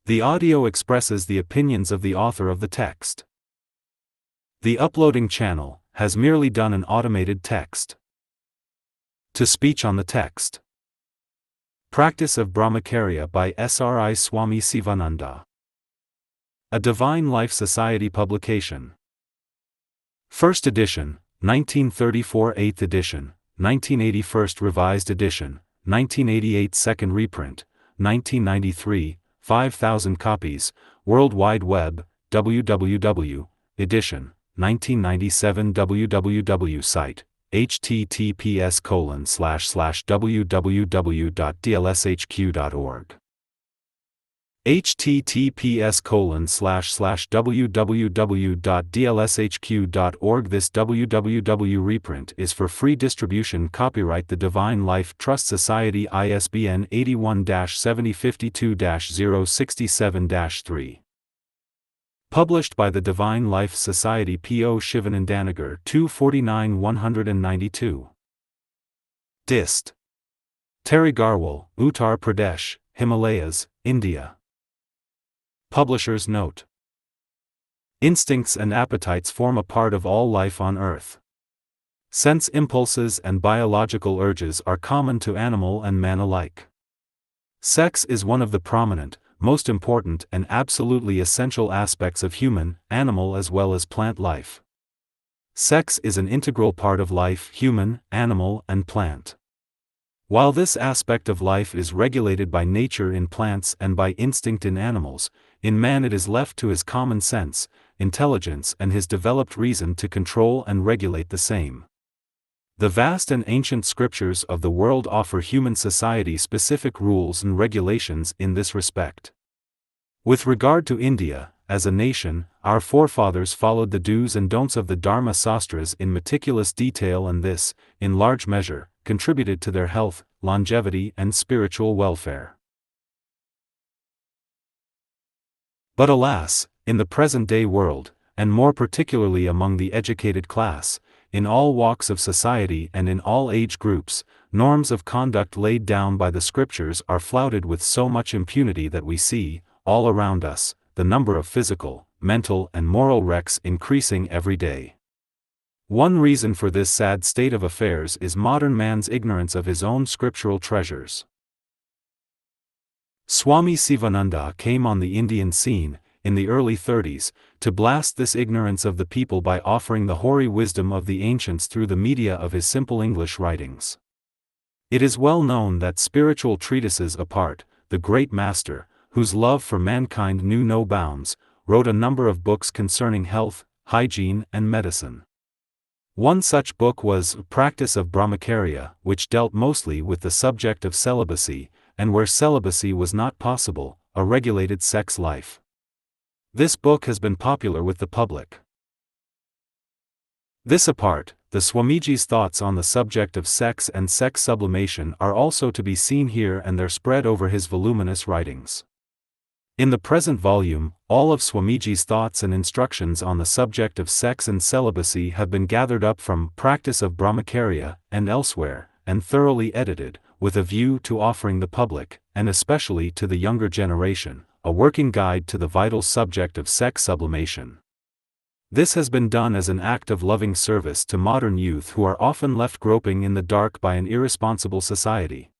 The audio expresses the opinions of the author of the text. The uploading channel has merely done an automated text to speech on the text. Practice of Brahmacharya by Sri Swami Sivananda. A Divine Life Society publication. First edition, 1934, 8th edition, 1980 first revised edition, 1988 second reprint, 1993, 5,000 copies, World Wide Web, www, edition, 1997 www site, https://www.dlshq.org https://www.dlshq.org. This www reprint is for free distribution. Copyright The Divine Life Trust Society, ISBN 81-7052-067-3. Published by the Divine Life Society, P.O. Shivanandanagar, 249 192. Dist. Tarigarwal, Uttar Pradesh, Himalayas, India. Publisher's note. Instincts and appetites form a part of all life on earth. Sense impulses and biological urges are common to animal and man alike. Sex is one of the prominent, most important and absolutely essential aspects of human, animal as well as plant life. Sex is an integral part of life, human, animal, and plant. While this aspect of life is regulated by nature in plants and by instinct in animals, in man it is left to his common sense, intelligence and his developed reason to control and regulate the same. The vast and ancient scriptures of the world offer human society specific rules and regulations in this respect. With regard to India, as a nation, our forefathers followed the do's and don'ts of the Dharma Sastras in meticulous detail, and this, in large measure, contributed to their health, longevity and spiritual welfare. But alas, in the present-day world, and more particularly among the educated class, in all walks of society and in all age groups, norms of conduct laid down by the scriptures are flouted with so much impunity that we see, all around us, the number of physical, mental and moral wrecks increasing every day. One reason for this sad state of affairs is modern man's ignorance of his own scriptural treasures. Swami Sivananda came on the Indian scene, in the early 30s, to blast this ignorance of the people by offering the hoary wisdom of the ancients through the media of his simple English writings. It is well known that spiritual treatises apart, the great master, whose love for mankind knew no bounds, wrote a number of books concerning health, hygiene and medicine. One such book was Practice of Brahmacharya, which dealt mostly with the subject of celibacy, and where celibacy was not possible, a regulated sex life. This book has been popular with the public. This apart, the Swamiji's thoughts on the subject of sex and sex sublimation are also to be seen here and there spread over his voluminous writings. In the present volume, all of Swamiji's thoughts and instructions on the subject of sex and celibacy have been gathered up from Practice of Brahmacharya and elsewhere, and thoroughly edited, with a view to offering the public, and especially to the younger generation, a working guide to the vital subject of sex sublimation. This has been done as an act of loving service to modern youth who are often left groping in the dark by an irresponsible society.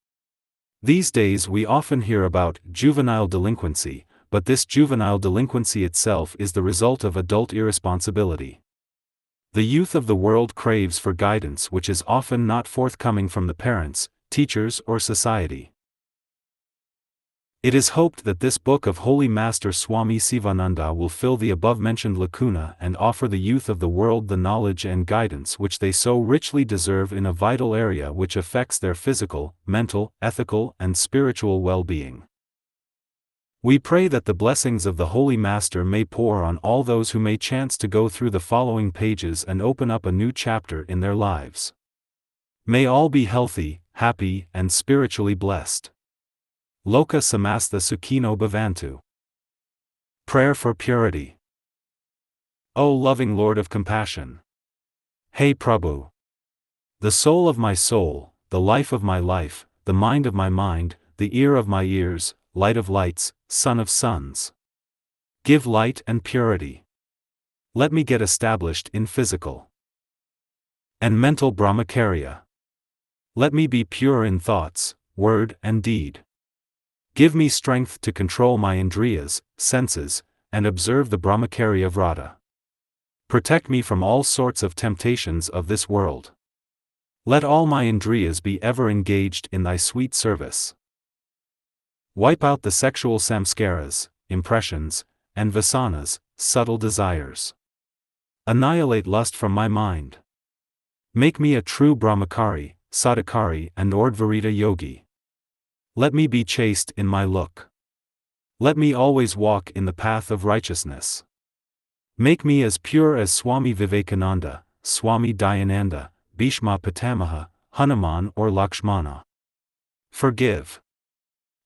These days we often hear about juvenile delinquency, but this juvenile delinquency itself is the result of adult irresponsibility. The youth of the world craves for guidance which is often not forthcoming from the parents, teachers or society. It is hoped that this book of Holy Master Swami Sivananda will fill the above-mentioned lacuna and offer the youth of the world the knowledge and guidance which they so richly deserve in a vital area which affects their physical, mental, ethical and spiritual well-being. We pray that the blessings of the Holy Master may pour on all those who may chance to go through the following pages and open up a new chapter in their lives. May all be healthy, happy, and spiritually blessed. Loka samastha sukhino bhavantu. Prayer for purity. O loving Lord of compassion! Hey Prabhu! The soul of my soul, the life of my life, the mind of my mind, the ear of my ears, light of lights, son of sons. Give light and purity. Let me get established in physical and mental Brahmacharya. Let me be pure in thoughts, word and deed. Give me strength to control my indriyas, senses, and observe the Brahmacharya Vrata. Protect me from all sorts of temptations of this world. Let all my indriyas be ever engaged in thy sweet service. Wipe out the sexual samskaras, impressions, and vasanas, subtle desires. Annihilate lust from my mind. Make me a true Brahmachari, Sadhakari and Ordvarita yogi. Let me be chaste in my look. Let me always walk in the path of righteousness. Make me as pure as Swami Vivekananda, Swami Dayananda, Bhishma Pitamaha, Hanuman or Lakshmana. Forgive.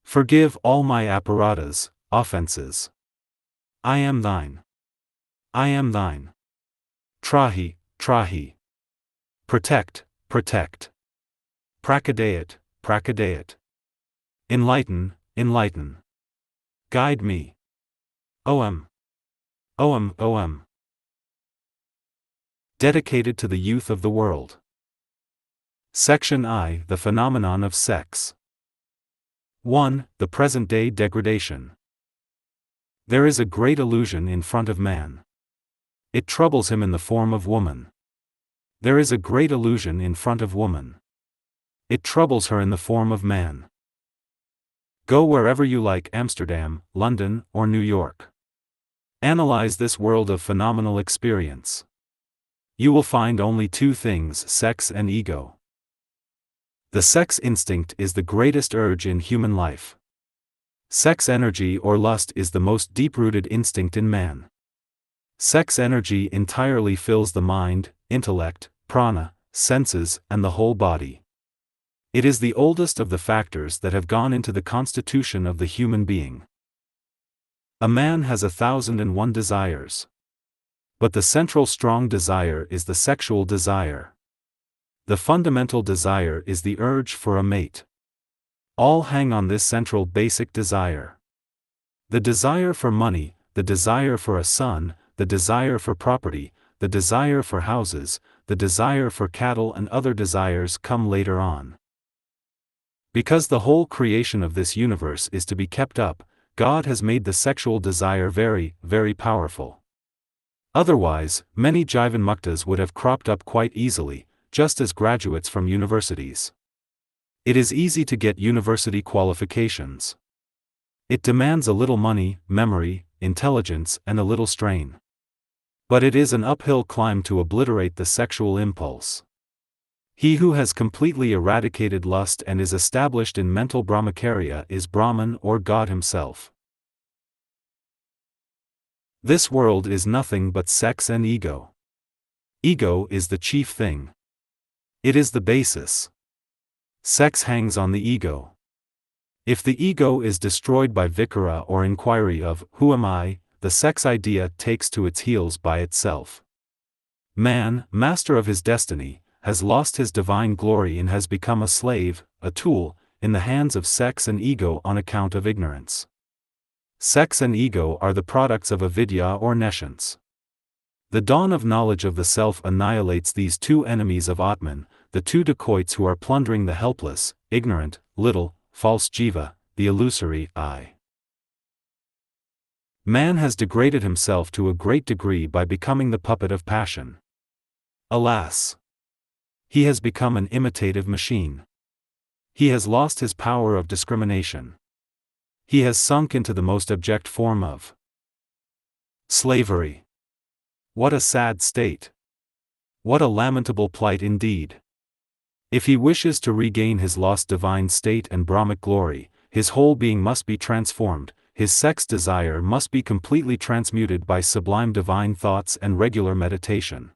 Forgive all my aparadas, offenses. I am thine. I am thine. Trahi, trahi. Protect, protect. Prakadayat, prakadayat. Enlighten, enlighten. Guide me. Om. Om, Om. Dedicated to the youth of the world. Section I. The phenomenon of sex. 1. The present-day degradation. There is a great illusion in front of man. It troubles him in the form of woman. There is a great illusion in front of woman. It troubles her in the form of man. Go wherever you like, Amsterdam, London, or New York. Analyze this world of phenomenal experience. You will find only two things: sex and ego. The sex instinct is the greatest urge in human life. Sex energy or lust is the most deep-rooted instinct in man. Sex energy entirely fills the mind, intellect, prana, senses, and the whole body. It is the oldest of the factors that have gone into the constitution of the human being. A man has 1,001 desires. But the central strong desire is the sexual desire. The fundamental desire is the urge for a mate. All hang on this central basic desire. The desire for money, the desire for a son, the desire for property, the desire for houses, the desire for cattle and other desires come later on. Because the whole creation of this universe is to be kept up, God has made the sexual desire very, very powerful. Otherwise, many Jivan Muktas would have cropped up quite easily, just as graduates from universities. It is easy to get university qualifications. It demands a little money, memory, intelligence, and a little strain. But it is an uphill climb to obliterate the sexual impulse. He who has completely eradicated lust and is established in mental Brahmacharya is Brahman or God himself. This world is nothing but sex and ego. Ego is the chief thing. It is the basis. Sex hangs on the ego. If the ego is destroyed by vikara or inquiry of, who am I, the sex idea takes to its heels by itself. Man, master of his destiny, has lost his divine glory and has become a slave, a tool, in the hands of sex and ego on account of ignorance. Sex and ego are the products of avidya or nescience. The dawn of knowledge of the self annihilates these two enemies of Atman, the two dacoits who are plundering the helpless, ignorant, little, false jiva, the illusory I. Man has degraded himself to a great degree by becoming the puppet of passion. Alas! He has become an imitative machine. He has lost his power of discrimination. He has sunk into the most abject form of slavery. What a sad state! What a lamentable plight indeed! If he wishes to regain his lost divine state and Brahmic glory, his whole being must be transformed, his sex desire must be completely transmuted by sublime divine thoughts and regular meditation.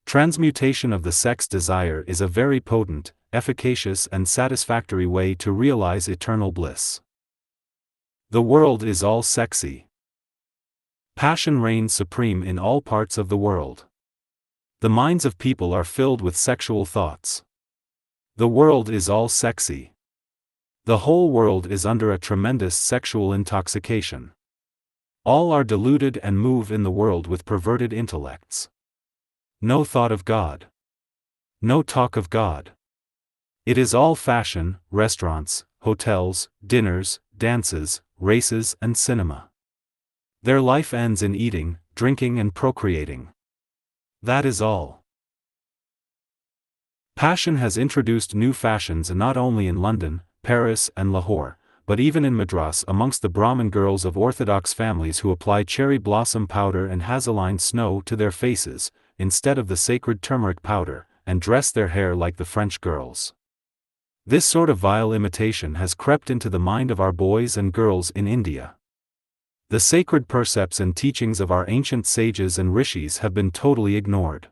Transmutation of the sex desire is a very potent, efficacious and satisfactory way to realize eternal bliss. The world is all sexy. Passion reigns supreme in all parts of the world. The minds of people are filled with sexual thoughts. The world is all sexy. The whole world is under a tremendous sexual intoxication. All are deluded and move in the world with perverted intellects. No thought of God. No talk of God. It is all fashion, restaurants, hotels, dinners, dances, races and cinema. Their life ends in eating, drinking and procreating. That is all. Passion has introduced new fashions not only in London, Paris and Lahore, but even in Madras amongst the Brahmin girls of orthodox families who apply cherry blossom powder and hazeline snow to their faces, instead of the sacred turmeric powder, and dress their hair like the French girls. This sort of vile imitation has crept into the mind of our boys and girls in India. The sacred precepts and teachings of our ancient sages and rishis have been totally ignored.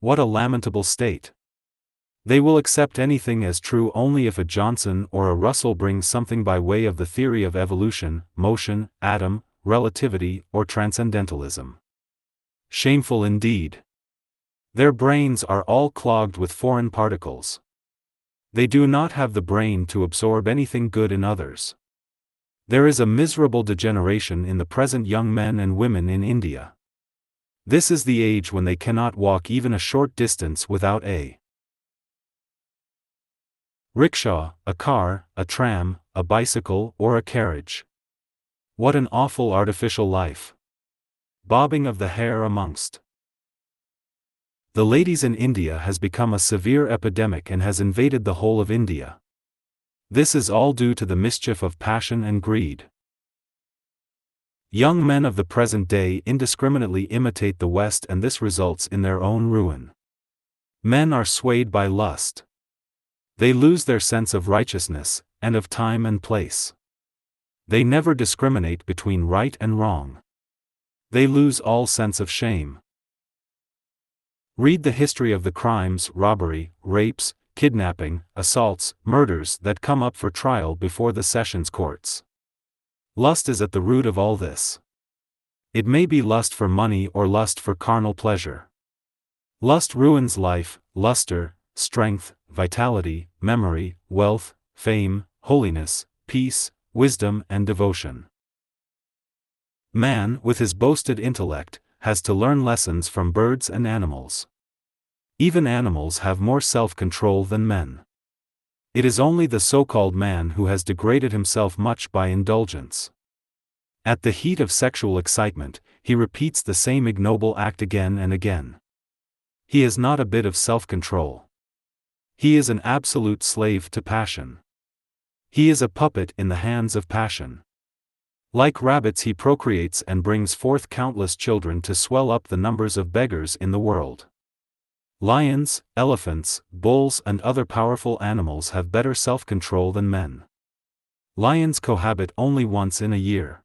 What a lamentable state! They will accept anything as true only if a Johnson or a Russell brings something by way of the theory of evolution, motion, atom, relativity, or transcendentalism. Shameful indeed! Their brains are all clogged with foreign particles. They do not have the brain to absorb anything good in others. There is a miserable degeneration in the present young men and women in India. This is the age when they cannot walk even a short distance without a rickshaw, a car, a tram, a bicycle or a carriage. What an awful artificial life! Bobbing of the hair amongst the ladies in India has become a severe epidemic and has invaded the whole of India. This is all due to the mischief of passion and greed. Young men of the present day indiscriminately imitate the West and this results in their own ruin. Men are swayed by lust. They lose their sense of righteousness, and of time and place. They never discriminate between right and wrong. They lose all sense of shame. Read the history of the crimes, robbery, rapes, kidnapping, assaults, murders that come up for trial before the sessions courts. Lust is at the root of all this. It may be lust for money or lust for carnal pleasure. Lust ruins life, luster, strength, vitality, memory, wealth, fame, holiness, peace, wisdom and devotion. Man, with his boasted intellect, has to learn lessons from birds and animals. Even animals have more self-control than men. It is only the so-called man who has degraded himself much by indulgence. At the heat of sexual excitement, he repeats the same ignoble act again and again. He has not a bit of self-control. He is an absolute slave to passion. He is a puppet in the hands of passion. Like rabbits he procreates and brings forth countless children to swell up the numbers of beggars in the world. Lions, elephants, bulls and other powerful animals have better self-control than men. Lions cohabit only once in a year.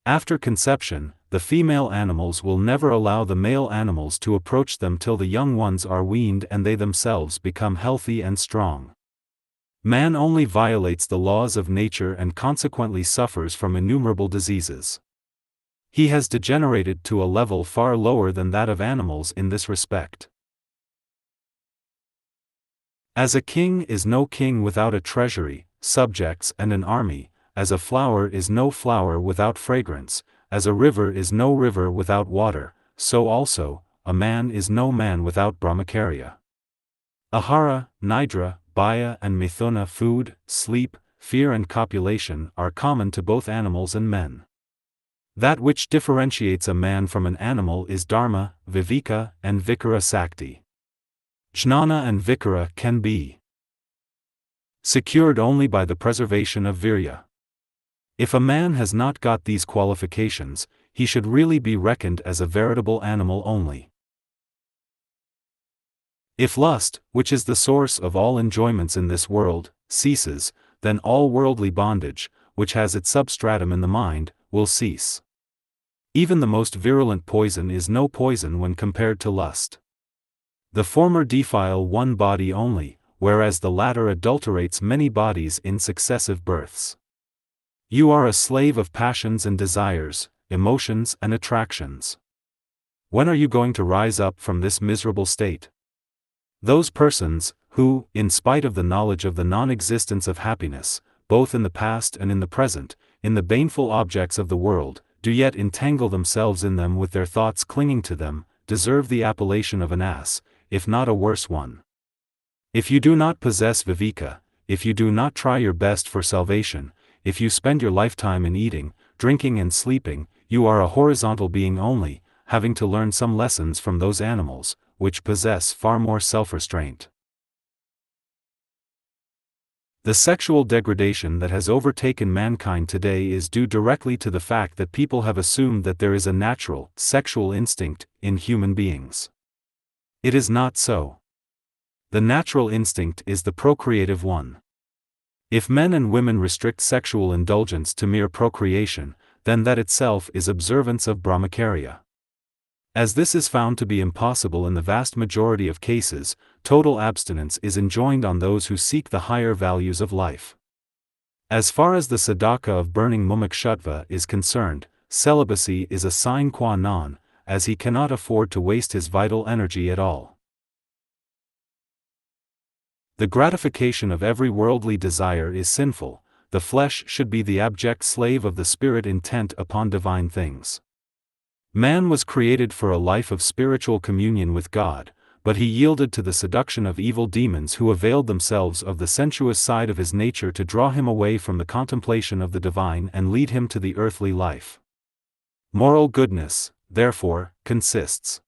After conception, the female animals will never allow the male animals to approach them till the young ones are weaned and they themselves become healthy and strong. Man only violates the laws of nature and consequently suffers from innumerable diseases. He has degenerated to a level far lower than that of animals in this respect. As a king is no king without a treasury, subjects and an army, as a flower is no flower without fragrance, as a river is no river without water, so also, a man is no man without Brahmacharya. Ahara, Nidra, Bhaya and Mithuna, food, sleep, fear and copulation are common to both animals and men. That which differentiates a man from an animal is dharma, viveka and vikara sakti. Jnana and vikara can be secured only by the preservation of virya. If a man has not got these qualifications, he should really be reckoned as a veritable animal only. If lust, which is the source of all enjoyments in this world, ceases, then all worldly bondage, which has its substratum in the mind, will cease. Even the most virulent poison is no poison when compared to lust. The former defile one body only, whereas the latter adulterates many bodies in successive births. You are a slave of passions and desires, emotions and attractions. When are you going to rise up from this miserable state? Those persons, who, in spite of the knowledge of the non-existence of happiness, both in the past and in the present, in the baneful objects of the world, do yet entangle themselves in them with their thoughts clinging to them, deserve the appellation of an ass, if not a worse one. If you do not possess viveka, if you do not try your best for salvation, if you spend your lifetime in eating, drinking and sleeping, you are a horizontal being only, having to learn some lessons from those animals, which possess far more self-restraint. The sexual degradation that has overtaken mankind today is due directly to the fact that people have assumed that there is a natural, sexual instinct in human beings. It is not so. The natural instinct is the procreative one. If men and women restrict sexual indulgence to mere procreation, then that itself is observance of Brahmacharya. As this is found to be impossible in the vast majority of cases, total abstinence is enjoined on those who seek the higher values of life. As far as the sadhaka of burning mumukshutva is concerned, celibacy is a sine qua non, as he cannot afford to waste his vital energy at all. The gratification of every worldly desire is sinful. The flesh should be the abject slave of the spirit intent upon divine things. Man was created for a life of spiritual communion with God, but he yielded to the seduction of evil demons who availed themselves of the sensuous side of his nature to draw him away from the contemplation of the divine and lead him to the earthly life. Moral goodness, therefore, consists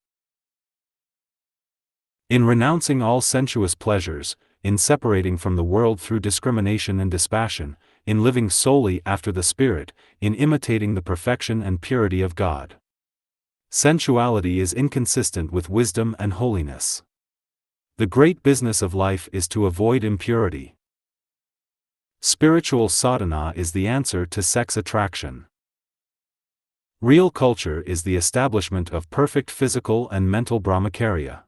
in renouncing all sensuous pleasures, in separating from the world through discrimination and dispassion, in living solely after the Spirit, in imitating the perfection and purity of God. Sensuality is inconsistent with wisdom and holiness. The great business of life is to avoid impurity. Spiritual sadhana is the answer to sex attraction. Real culture is the establishment of perfect physical and mental brahmacharya.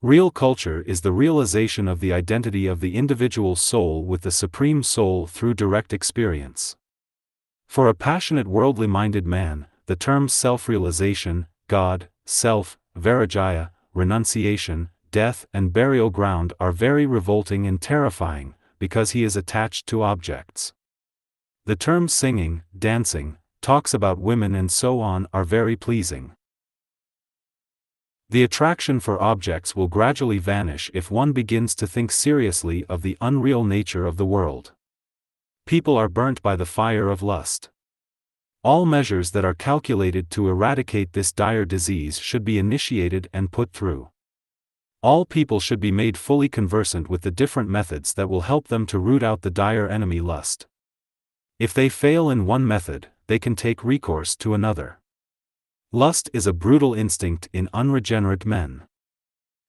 Real culture is the realization of the identity of the individual soul with the Supreme Soul through direct experience. For a passionate worldly-minded man, the terms self-realization, God, self, vairagya, renunciation, death and burial ground are very revolting and terrifying, because he is attached to objects. The terms singing, dancing, talks about women and so on are very pleasing. The attraction for objects will gradually vanish if one begins to think seriously of the unreal nature of the world. People are burnt by the fire of lust. All measures that are calculated to eradicate this dire disease should be initiated and put through. All people should be made fully conversant with the different methods that will help them to root out the dire enemy lust. If they fail in one method, they can take recourse to another. Lust is a brutal instinct in unregenerate men.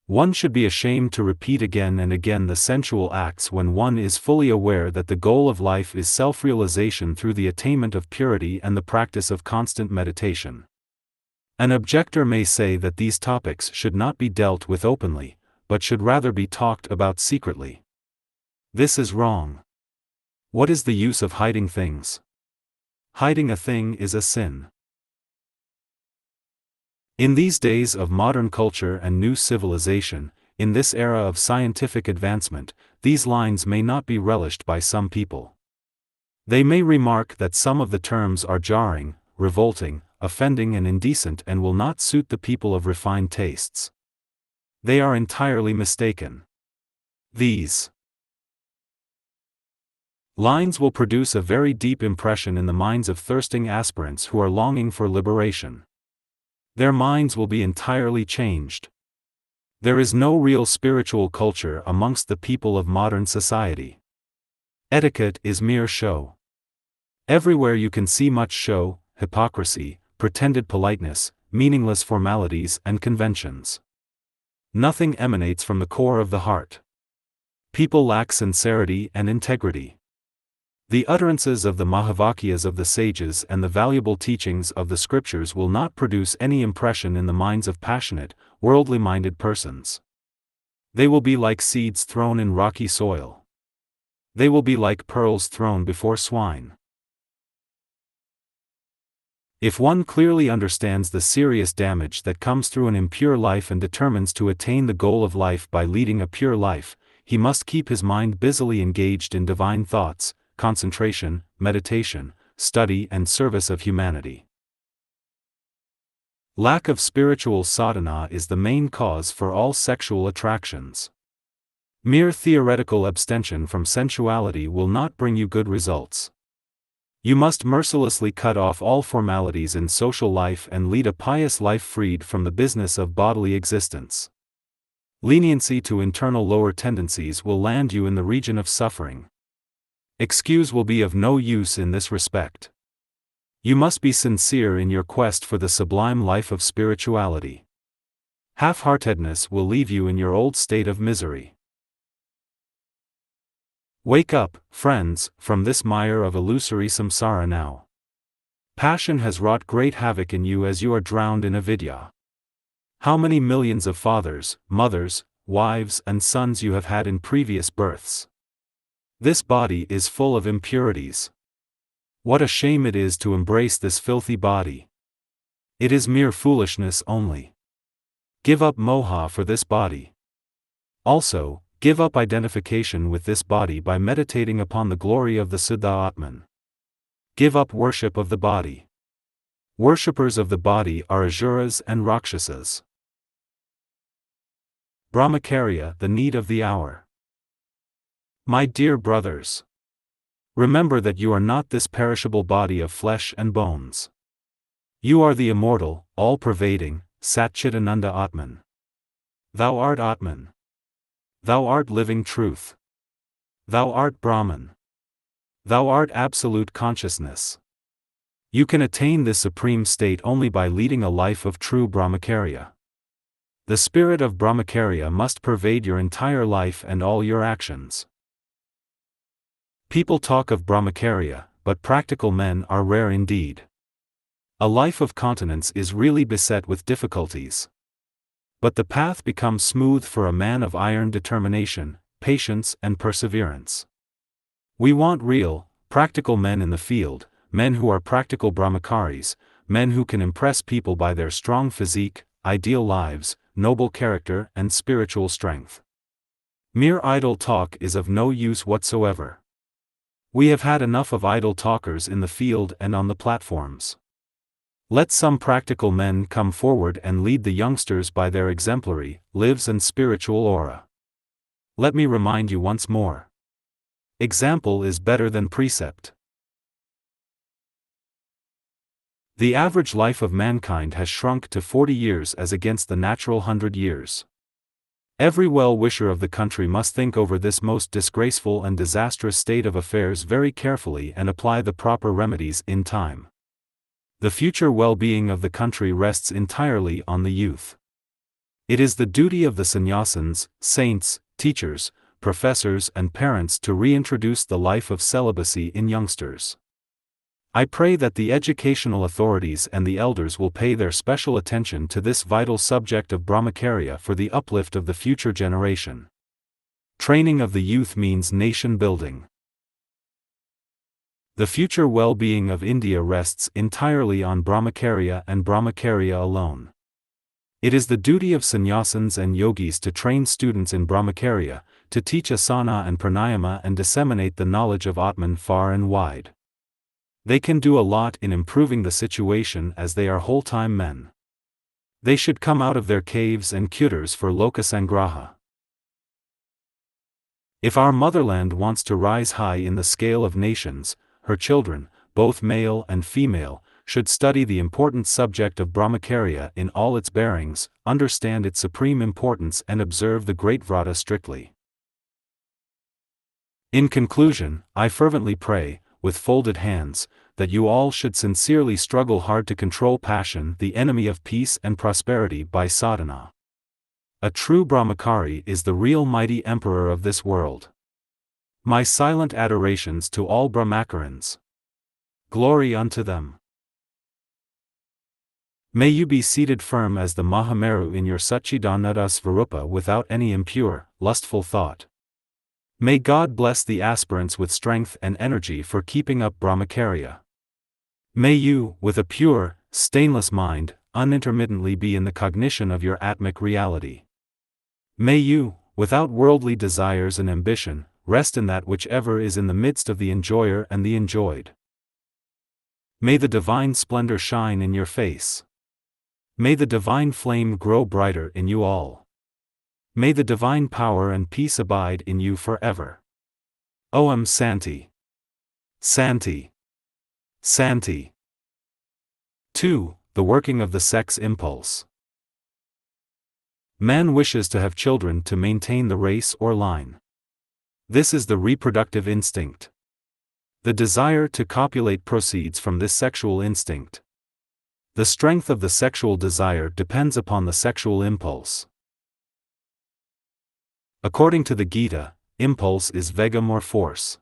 One should be ashamed to repeat again and again the sensual acts when one is fully aware that the goal of life is self-realization through the attainment of purity and the practice of constant meditation. An objector may say that these topics should not be dealt with openly, but should rather be talked about secretly. This is wrong. What is the use of hiding things? Hiding a thing is a sin. In these days of modern culture and new civilization, in this era of scientific advancement, these lines may not be relished by some people. They may remark that some of the terms are jarring, revolting, offending and indecent and will not suit the people of refined tastes. They are entirely mistaken. These lines will produce a very deep impression in the minds of thirsting aspirants who are longing for liberation. Their minds will be entirely changed. There is no real spiritual culture amongst the people of modern society. Etiquette is mere show. Everywhere you can see much show, hypocrisy, pretended politeness, meaningless formalities and conventions. Nothing emanates from the core of the heart. People lack sincerity and integrity. The utterances of the Mahavakyas of the sages and the valuable teachings of the scriptures will not produce any impression in the minds of passionate, worldly-minded persons. They will be like seeds thrown in rocky soil. They will be like pearls thrown before swine. If one clearly understands the serious damage that comes through an impure life and determines to attain the goal of life by leading a pure life, he must keep his mind busily engaged in divine thoughts, concentration, meditation, study and service of humanity. Lack of spiritual sadhana is the main cause for all sexual attractions. Mere theoretical abstention from sensuality will not bring you good results. You must mercilessly cut off all formalities in social life and lead a pious life freed from the business of bodily existence. Leniency to internal lower tendencies will land you in the region of suffering. Excuse will be of no use in this respect. You must be sincere in your quest for the sublime life of spirituality. Half-heartedness will leave you in your old state of misery. Wake up, friends, from this mire of illusory samsara now. Passion has wrought great havoc in you as you are drowned in avidya. How many millions of fathers, mothers, wives and sons you have had in previous births. This body is full of impurities. What a shame it is to embrace this filthy body. It is mere foolishness only. Give up moha for this body. Also, give up identification with this body by meditating upon the glory of the Siddha Atman. Give up worship of the body. Worshippers of the body are Asuras and Rakshasas. Brahmacharya, the need of the hour. My dear brothers, remember that you are not this perishable body of flesh and bones. You are the immortal, all-pervading, Satchidananda Atman. Thou art Atman. Thou art living truth. Thou art Brahman. Thou art absolute consciousness. You can attain this supreme state only by leading a life of true Brahmacharya. The spirit of Brahmacharya must pervade your entire life and all your actions. People talk of Brahmacharya, but practical men are rare indeed. A life of continence is really beset with difficulties. But the path becomes smooth for a man of iron determination, patience and perseverance. We want real, practical men in the field, men who are practical brahmacharis, men who can impress people by their strong physique, ideal lives, noble character and spiritual strength. Mere idle talk is of no use whatsoever. We have had enough of idle talkers in the field and on the platforms. Let some practical men come forward and lead the youngsters by their exemplary, lives and spiritual aura. Let me remind you once more. Example is better than precept. The average life of mankind has shrunk to 40 years as against the natural 100 years. Every well-wisher of the country must think over this most disgraceful and disastrous state of affairs very carefully and apply the proper remedies in time. The future well-being of the country rests entirely on the youth. It is the duty of the sannyasins, saints, teachers, professors and parents to reintroduce the life of celibacy in youngsters. I pray that the educational authorities and the elders will pay their special attention to this vital subject of Brahmacharya for the uplift of the future generation. Training of the youth means nation building. The future well-being of India rests entirely on Brahmacharya and Brahmacharya alone. It is the duty of sannyasins and yogis to train students in Brahmacharya, to teach asana and pranayama and disseminate the knowledge of Atman far and wide. They can do a lot in improving the situation as they are whole-time men. They should come out of their caves and kutars for lokasangraha. If our motherland wants to rise high in the scale of nations, her children, both male and female, should study the important subject of Brahmacharya in all its bearings, understand its supreme importance and observe the great vrata strictly. In conclusion, I fervently pray, with folded hands, that you all should sincerely struggle hard to control passion, the enemy of peace and prosperity, by sadhana. A true Brahmachari is the real mighty emperor of this world. My silent adorations to all Brahmacharins. Glory unto them. May you be seated firm as the Mahameru in your Satchidananda Svarupa without any impure, lustful thought. May God bless the aspirants with strength and energy for keeping up Brahmacharya. May you, with a pure, stainless mind, unintermittently be in the cognition of your Atmic reality. May you, Without worldly desires and ambition, rest in that whichever is in the midst of the enjoyer and the enjoyed. May the divine splendor shine in your face. May the divine flame grow brighter in you all. May the divine power and peace abide in you forever. Om Santi. Santi. Santi. 2. The working of the sex impulse. Man wishes to have children to maintain the race or line. This is the reproductive instinct. The desire to copulate proceeds from this sexual instinct. The strength of the sexual desire depends upon the sexual impulse. According to the Gita, impulse is vegam or force.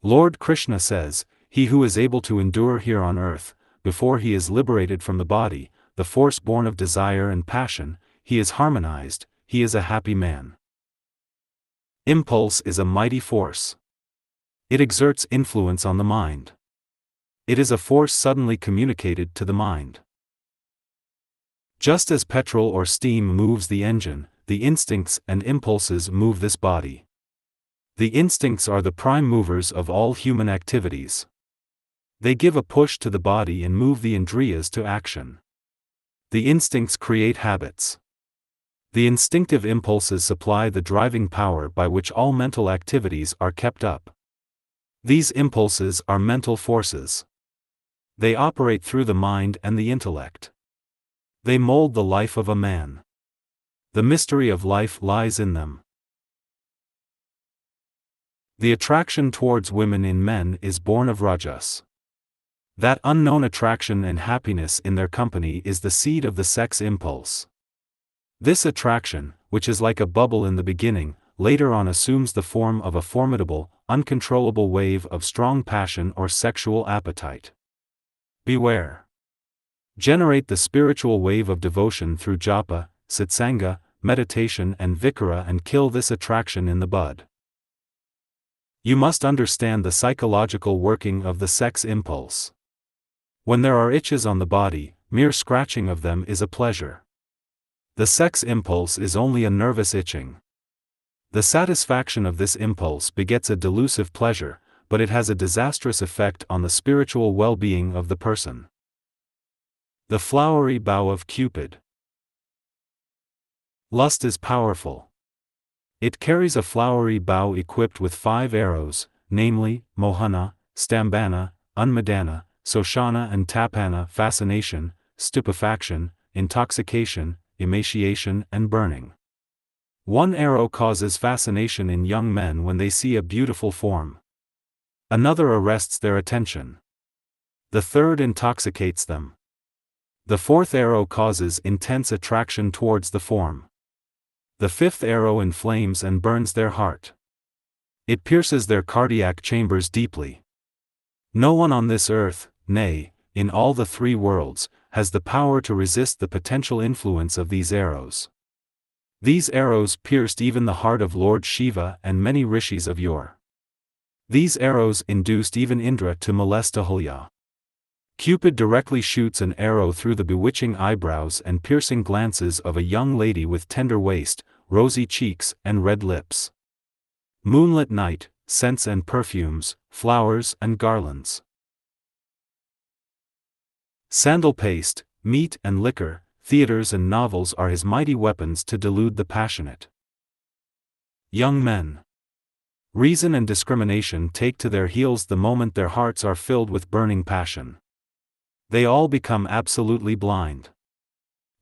Lord Krishna says, "He who is able to endure here on earth, before he is liberated from the body, the force born of desire and passion, he is harmonized, he is a happy man." Impulse is a mighty force. It exerts influence on the mind. It is a force suddenly communicated to the mind. Just as petrol or steam moves the engine, the instincts and impulses move this body. The instincts are the prime movers of all human activities. They give a push to the body and move the indriyas to action. The instincts create habits. The instinctive impulses supply the driving power by which all mental activities are kept up. These impulses are mental forces. They operate through the mind and the intellect. They mold the life of a man. The mystery of life lies in them. The attraction towards women in men is born of rajas. That unknown attraction and happiness in their company is the seed of the sex impulse. This attraction, which is like a bubble in the beginning, later on assumes the form of a formidable, uncontrollable wave of strong passion or sexual appetite. Beware. Generate the spiritual wave of devotion through japa, satsanga, meditation and vikara and kill this attraction in the bud. You must understand the psychological working of the sex impulse. When there are itches on the body, mere scratching of them is a pleasure. The sex impulse is only a nervous itching. The satisfaction of this impulse begets a delusive pleasure, but it has a disastrous effect on the spiritual well-being of the person. The flowery bow of Cupid. Lust is powerful. It carries a flowery bow equipped with 5 arrows, namely, mohana, stambhana, unmadana, soshana and tapana, fascination, stupefaction, intoxication, emaciation and burning. One arrow causes fascination in young men when they see a beautiful form. Another arrests their attention. The third intoxicates them. The 4th arrow causes intense attraction towards the form. The 5th arrow inflames and burns their heart. It pierces their cardiac chambers deeply. No one on this earth, nay, in all the 3 worlds, has the power to resist the potential influence of these arrows. These arrows pierced even the heart of Lord Shiva and many rishis of yore. These arrows induced even Indra to molest Ahilya. Cupid directly shoots an arrow through the bewitching eyebrows and piercing glances of a young lady with tender waist, rosy cheeks and red lips. Moonlit night, scents and perfumes, flowers and garlands. Sandal paste, meat and liquor, theaters and novels are his mighty weapons to delude the passionate. Young men. Reason and discrimination take to their heels the moment their hearts are filled with burning passion. They all become absolutely blind.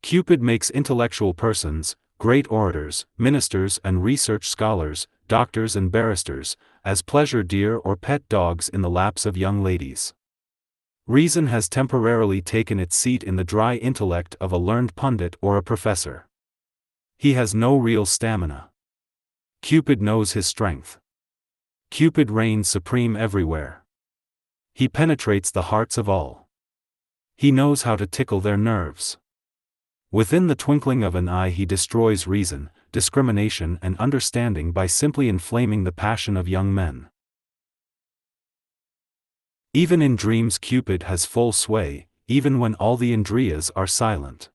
Cupid makes intellectual persons, great orators, ministers and research scholars, doctors and barristers, as pleasure deer or pet dogs in the laps of young ladies. Reason has temporarily taken its seat in the dry intellect of a learned pundit or a professor. He has no real stamina. Cupid knows his strength. Cupid reigns supreme everywhere. He penetrates the hearts of all. He knows how to tickle their nerves. Within the twinkling of an eye he destroys reason, discrimination and understanding by simply inflaming the passion of young men. Even in dreams Cupid has full sway, even when all the indriyas are silent.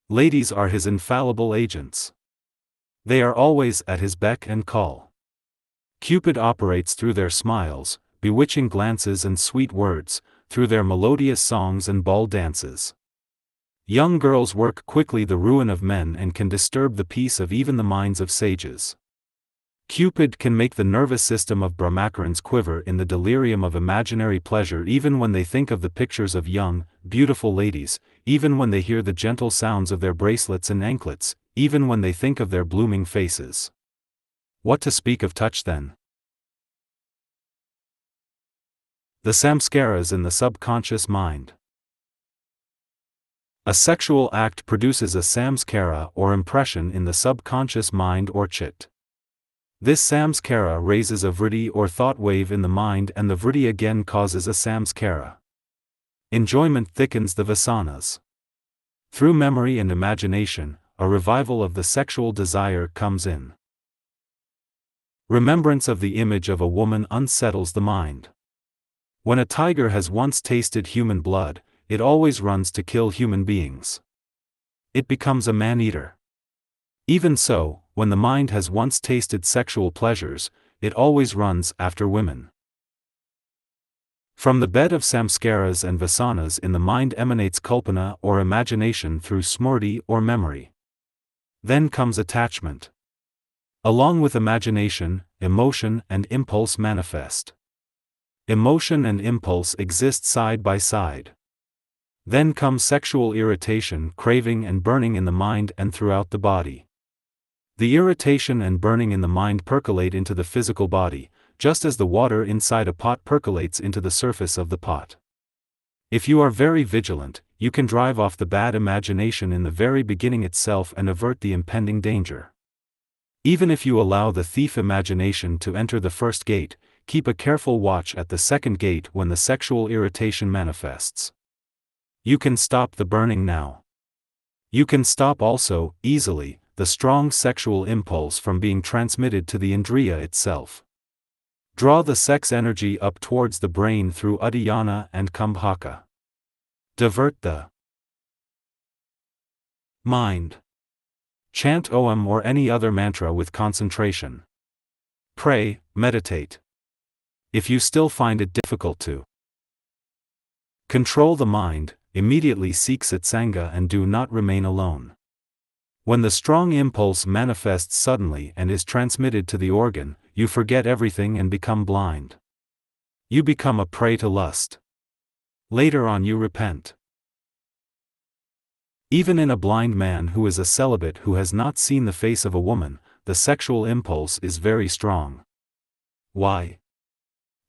Ladies are his infallible agents. They are always at his beck and call. Cupid operates through their smiles, bewitching glances and sweet words, through their melodious songs and ball dances. Young girls work quickly the ruin of men and can disturb the peace of even the minds of sages. Cupid can make the nervous system of Brahmacharyans quiver in the delirium of imaginary pleasure even when they think of the pictures of young, beautiful ladies, even when they hear the gentle sounds of their bracelets and anklets, even when they think of their blooming faces. What to speak of touch then? The samskaras in the subconscious mind. A sexual act produces a samskara or impression in the subconscious mind or chit. This samskara raises a vritti or thought wave in the mind, and the vritti again causes a samskara. Enjoyment thickens the vasanas. Through memory and imagination, a revival of the sexual desire comes in. Remembrance of the image of a woman unsettles the mind. When a tiger has once tasted human blood, it always runs to kill human beings. It becomes a man-eater. Even so, when the mind has once tasted sexual pleasures, it always runs after women. From the bed of samskaras and vasanas in the mind emanates kalpana or imagination through smrti or memory. Then comes attachment. Along with imagination, emotion and impulse manifest. Emotion and impulse exist side by side. Then comes sexual irritation, craving and burning in the mind and throughout the body. The irritation and burning in the mind percolate into the physical body, just as the water inside a pot percolates into the surface of the pot. If you are very vigilant, you can drive off the bad imagination in the very beginning itself and avert the impending danger. Even if you allow the thief imagination to enter the first gate, keep a careful watch at the second gate when the sexual irritation manifests. You can stop the burning now. You can stop also, easily, the strong sexual impulse from being transmitted to the indriya itself. Draw the sex energy up towards the brain through udayana and kumbhaka. Divert the mind. Chant Om or any other mantra with concentration. Pray, meditate. If you still find it difficult to control the mind, immediately seek satsanga and do not remain alone. When the strong impulse manifests suddenly and is transmitted to the organ, you forget everything and become blind. You become a prey to lust. Later on you repent. Even in a blind man who is a celibate who has not seen the face of a woman, the sexual impulse is very strong. Why?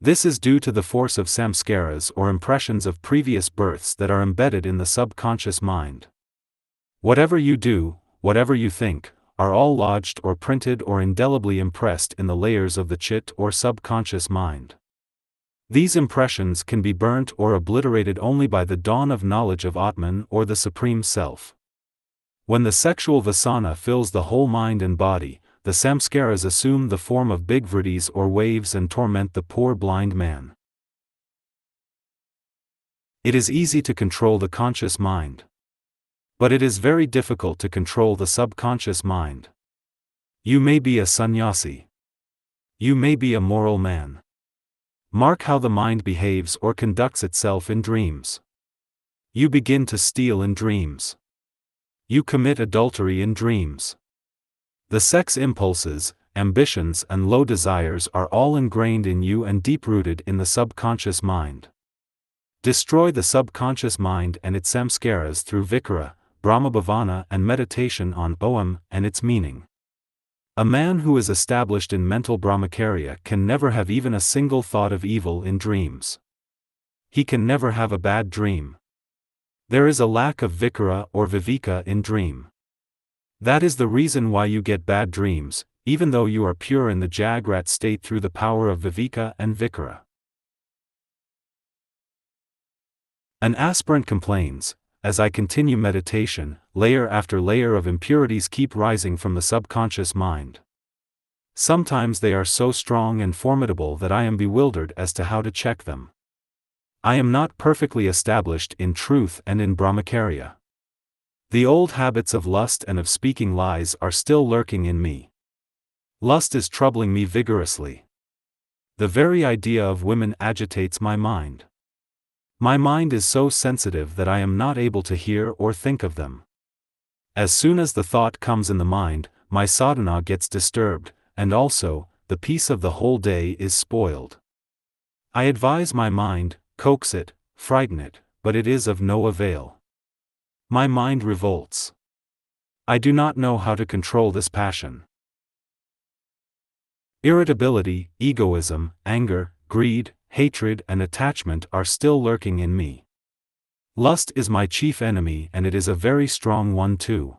This is due to the force of samskaras or impressions of previous births that are embedded in the subconscious mind. Whatever you do, whatever you think, are all lodged or printed or indelibly impressed in the layers of the chit or subconscious mind. These impressions can be burnt or obliterated only by the dawn of knowledge of Atman or the Supreme Self. When the sexual vasana fills the whole mind and body, the samskaras assume the form of big vrittis or waves and torment the poor blind man. It is easy to control the conscious mind. But it is very difficult to control the subconscious mind. You may be a sannyasi. You may be a moral man. Mark how the mind behaves or conducts itself in dreams. You begin to steal in dreams. You commit adultery in dreams. The sex impulses, ambitions and low desires are all ingrained in you and deep-rooted in the subconscious mind. Destroy the subconscious mind and its samskaras through vikara, brahmabhavana and meditation on Om and its meaning. A man who is established in mental brahmacharya can never have even a single thought of evil in dreams. He can never have a bad dream. There is a lack of vikara or viveka in dream. That is the reason why you get bad dreams, even though you are pure in the Jagrat state through the power of viveka and vikara. An aspirant complains, as I continue meditation, layer after layer of impurities keep rising from the subconscious mind. Sometimes they are so strong and formidable that I am bewildered as to how to check them. I am not perfectly established in truth and in brahmacharya. The old habits of lust and of speaking lies are still lurking in me. Lust is troubling me vigorously. The very idea of women agitates my mind. My mind is so sensitive that I am not able to hear or think of them. As soon as the thought comes in the mind, my sadhana gets disturbed, and also, the peace of the whole day is spoiled. I advise my mind, coax it, frighten it, but it is of no avail. My mind revolts. I do not know how to control this passion. Irritability, egoism, anger, greed, hatred, and attachment are still lurking in me. Lust is my chief enemy, and it is a very strong one too.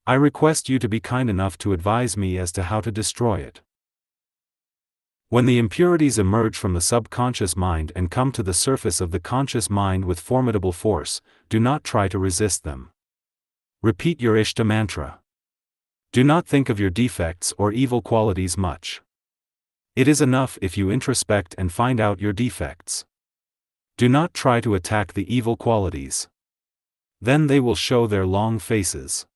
I request you to be kind enough to advise me as to how to destroy it. When the impurities emerge from the subconscious mind and come to the surface of the conscious mind with formidable force, do not try to resist them. Repeat your Ishta mantra. Do not think of your defects or evil qualities much. It is enough if you introspect and find out your defects. Do not try to attack the evil qualities. Then they will show their long faces.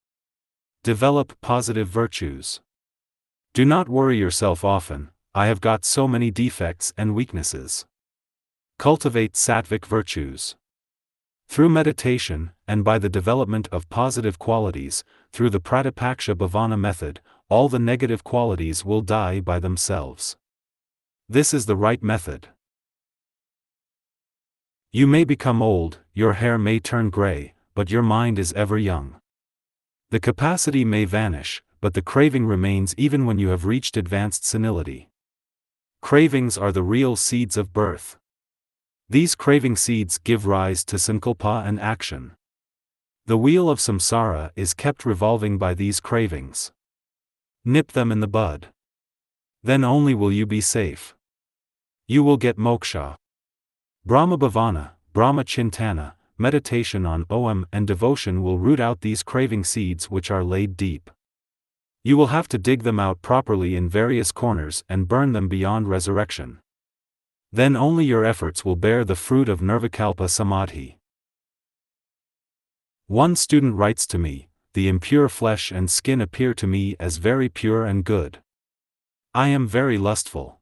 Develop positive virtues. Do not worry yourself often, I have got so many defects and weaknesses. Cultivate sattvic virtues. Through meditation, and by the development of positive qualities, through the Pratipaksha Bhavana method, all the negative qualities will die by themselves. This is the right method. You may become old, your hair may turn gray, but your mind is ever young. The capacity may vanish, but the craving remains even when you have reached advanced senility. Cravings are the real seeds of birth. These craving seeds give rise to sankalpa and action. The wheel of samsara is kept revolving by these cravings. Nip them in the bud. Then only will you be safe. You will get moksha. Brahma bhavana, Brahma chintana, meditation on Om and devotion will root out these craving seeds which are laid deep. You will have to dig them out properly in various corners and burn them beyond resurrection. Then only your efforts will bear the fruit of nirvikalpa samadhi. One student writes to me, the impure flesh and skin appear to me as very pure and good. I am very lustful.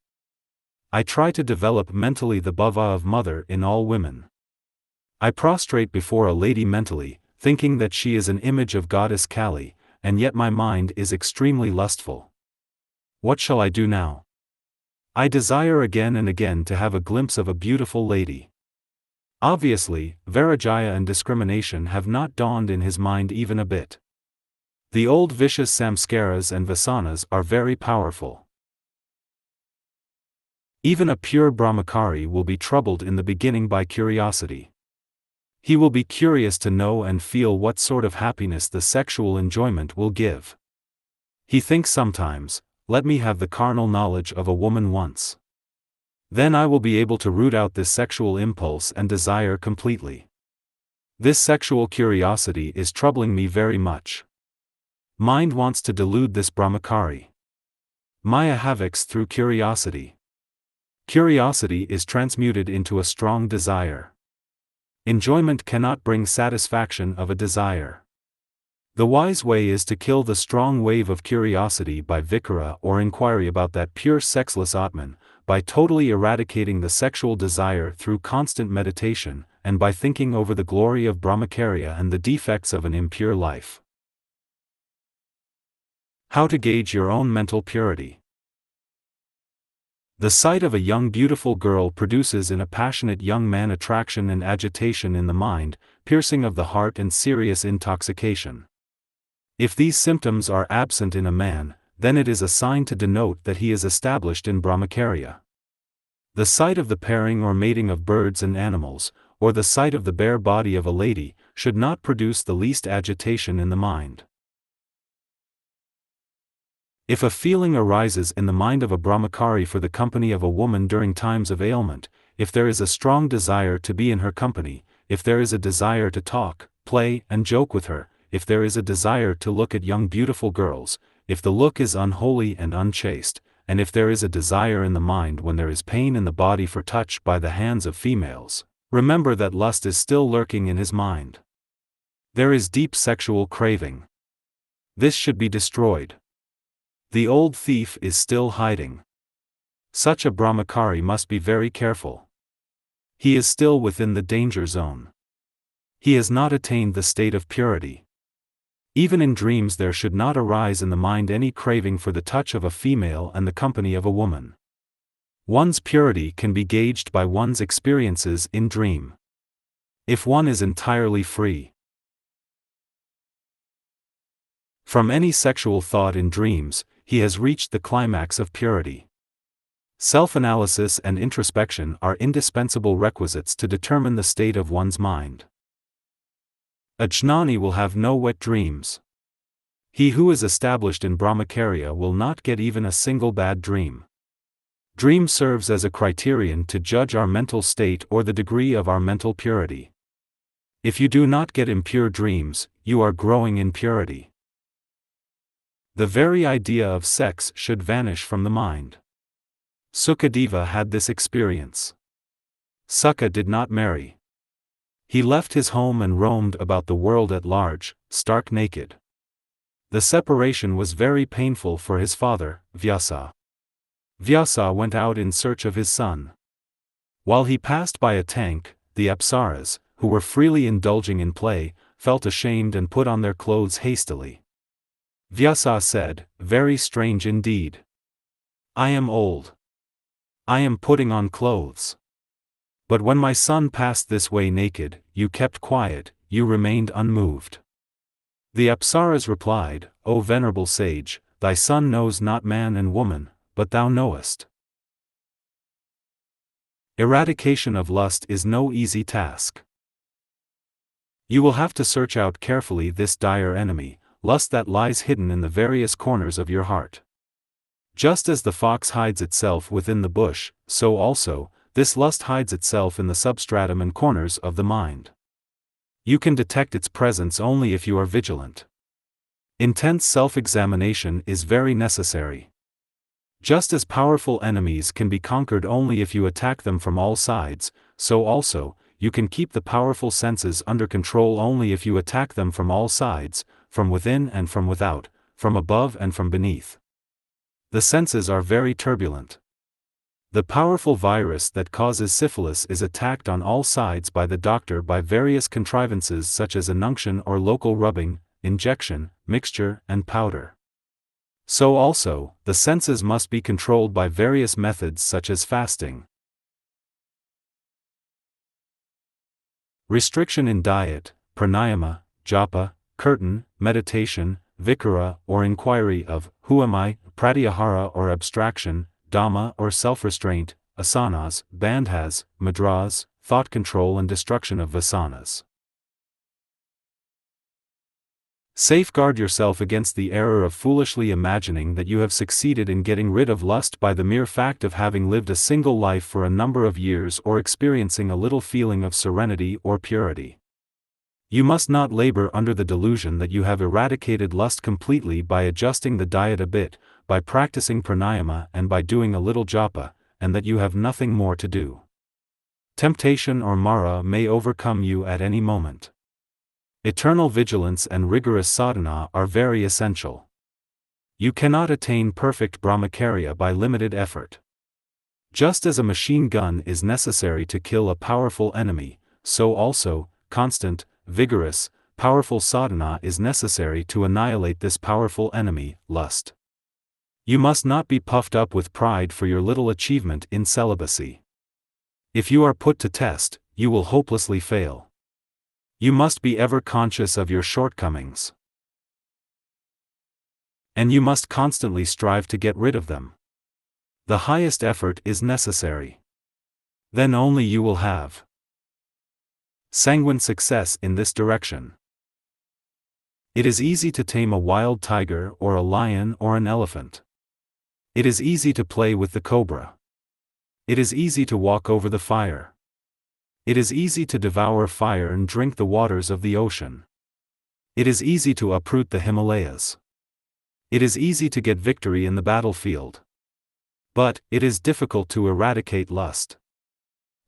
I try to develop mentally the bhava of mother in all women. I prostrate before a lady mentally, thinking that she is an image of goddess Kali, and yet my mind is extremely lustful. What shall I do now? I desire again and again to have a glimpse of a beautiful lady. Obviously, Vairagya and discrimination have not dawned in his mind even a bit. The old vicious samskaras and vasanas are very powerful. Even a pure Brahmachari will be troubled in the beginning by curiosity. He will be curious to know and feel what sort of happiness the sexual enjoyment will give. He thinks sometimes, let me have the carnal knowledge of a woman once. Then I will be able to root out this sexual impulse and desire completely. This sexual curiosity is troubling me very much. Mind wants to delude this Brahmachari. Maya havocs through curiosity. Curiosity is transmuted into a strong desire. Enjoyment cannot bring satisfaction of a desire. The wise way is to kill the strong wave of curiosity by vikara or inquiry about that pure sexless Atman, by totally eradicating the sexual desire through constant meditation, and by thinking over the glory of Brahmacharya and the defects of an impure life. How to gauge your own mental purity. The sight of a young beautiful girl produces in a passionate young man attraction and agitation in the mind, piercing of the heart and serious intoxication. If these symptoms are absent in a man, then it is a sign to denote that he is established in Brahmacharya. The sight of the pairing or mating of birds and animals, or the sight of the bare body of a lady, should not produce the least agitation in the mind. If a feeling arises in the mind of a Brahmachari for the company of a woman during times of ailment, if there is a strong desire to be in her company, if there is a desire to talk, play, and joke with her, if there is a desire to look at young beautiful girls, if the look is unholy and unchaste, and if there is a desire in the mind when there is pain in the body for touch by the hands of females, remember that lust is still lurking in his mind. There is deep sexual craving. This should be destroyed. The old thief is still hiding. Such a Brahmachari must be very careful. He is still within the danger zone. He has not attained the state of purity. Even in dreams there should not arise in the mind any craving for the touch of a female and the company of a woman. One's purity can be gauged by one's experiences in dream. If one is entirely free from any sexual thought in dreams, he has reached the climax of purity. Self-analysis and introspection are indispensable requisites to determine the state of one's mind. A jnani will have no wet dreams. He who is established in Brahmacharya will not get even a single bad dream. Dream serves as a criterion to judge our mental state or the degree of our mental purity. If you do not get impure dreams, you are growing in purity. The very idea of sex should vanish from the mind. Sukadeva had this experience. Sukha did not marry. He left his home and roamed about the world at large, stark naked. The separation was very painful for his father, Vyasa. Vyasa went out in search of his son. While he passed by a tank, the Apsaras, who were freely indulging in play, felt ashamed and put on their clothes hastily. Vyasa said, "Very strange indeed. I am old. I am putting on clothes. But when my son passed this way naked, you kept quiet, you remained unmoved." The Apsaras replied, "O venerable sage, thy son knows not man and woman, but thou knowest." Eradication of lust is no easy task. You will have to search out carefully this dire enemy, lust that lies hidden in the various corners of your heart. Just as the fox hides itself within the bush, so also, this lust hides itself in the substratum and corners of the mind. You can detect its presence only if you are vigilant. Intense self-examination is very necessary. Just as powerful enemies can be conquered only if you attack them from all sides, so also, you can keep the powerful senses under control only if you attack them from all sides, from within and from without, from above and from beneath. The senses are very turbulent. The powerful virus that causes syphilis is attacked on all sides by the doctor by various contrivances such as inunction or local rubbing, injection, mixture, and powder. So also, the senses must be controlled by various methods such as fasting. Restriction in diet, pranayama, japa, kirtan, meditation, vikara or inquiry of, who am I, pratyahara or abstraction, dhamma or self-restraint, asanas, bandhas, mudras, thought control and destruction of vasanas. Safeguard yourself against the error of foolishly imagining that you have succeeded in getting rid of lust by the mere fact of having lived a single life for a number of years or experiencing a little feeling of serenity or purity. You must not labor under the delusion that you have eradicated lust completely by adjusting the diet a bit, by practicing pranayama and by doing a little japa, and that you have nothing more to do. Temptation or mara may overcome you at any moment. Eternal vigilance and rigorous sadhana are very essential. You cannot attain perfect Brahmacharya by limited effort. Just as a machine gun is necessary to kill a powerful enemy, so also, constant, vigorous, powerful sadhana is necessary to annihilate this powerful enemy, lust. You must not be puffed up with pride for your little achievement in celibacy. If you are put to test, you will hopelessly fail. You must be ever conscious of your shortcomings. And you must constantly strive to get rid of them. The highest effort is necessary. Then only you will have sanguine success in this direction. It is easy to tame a wild tiger or a lion or an elephant. It is easy to play with the cobra. It is easy to walk over the fire. It is easy to devour fire and drink the waters of the ocean. It is easy to uproot the Himalayas. It is easy to get victory in the battlefield. But, it is difficult to eradicate lust.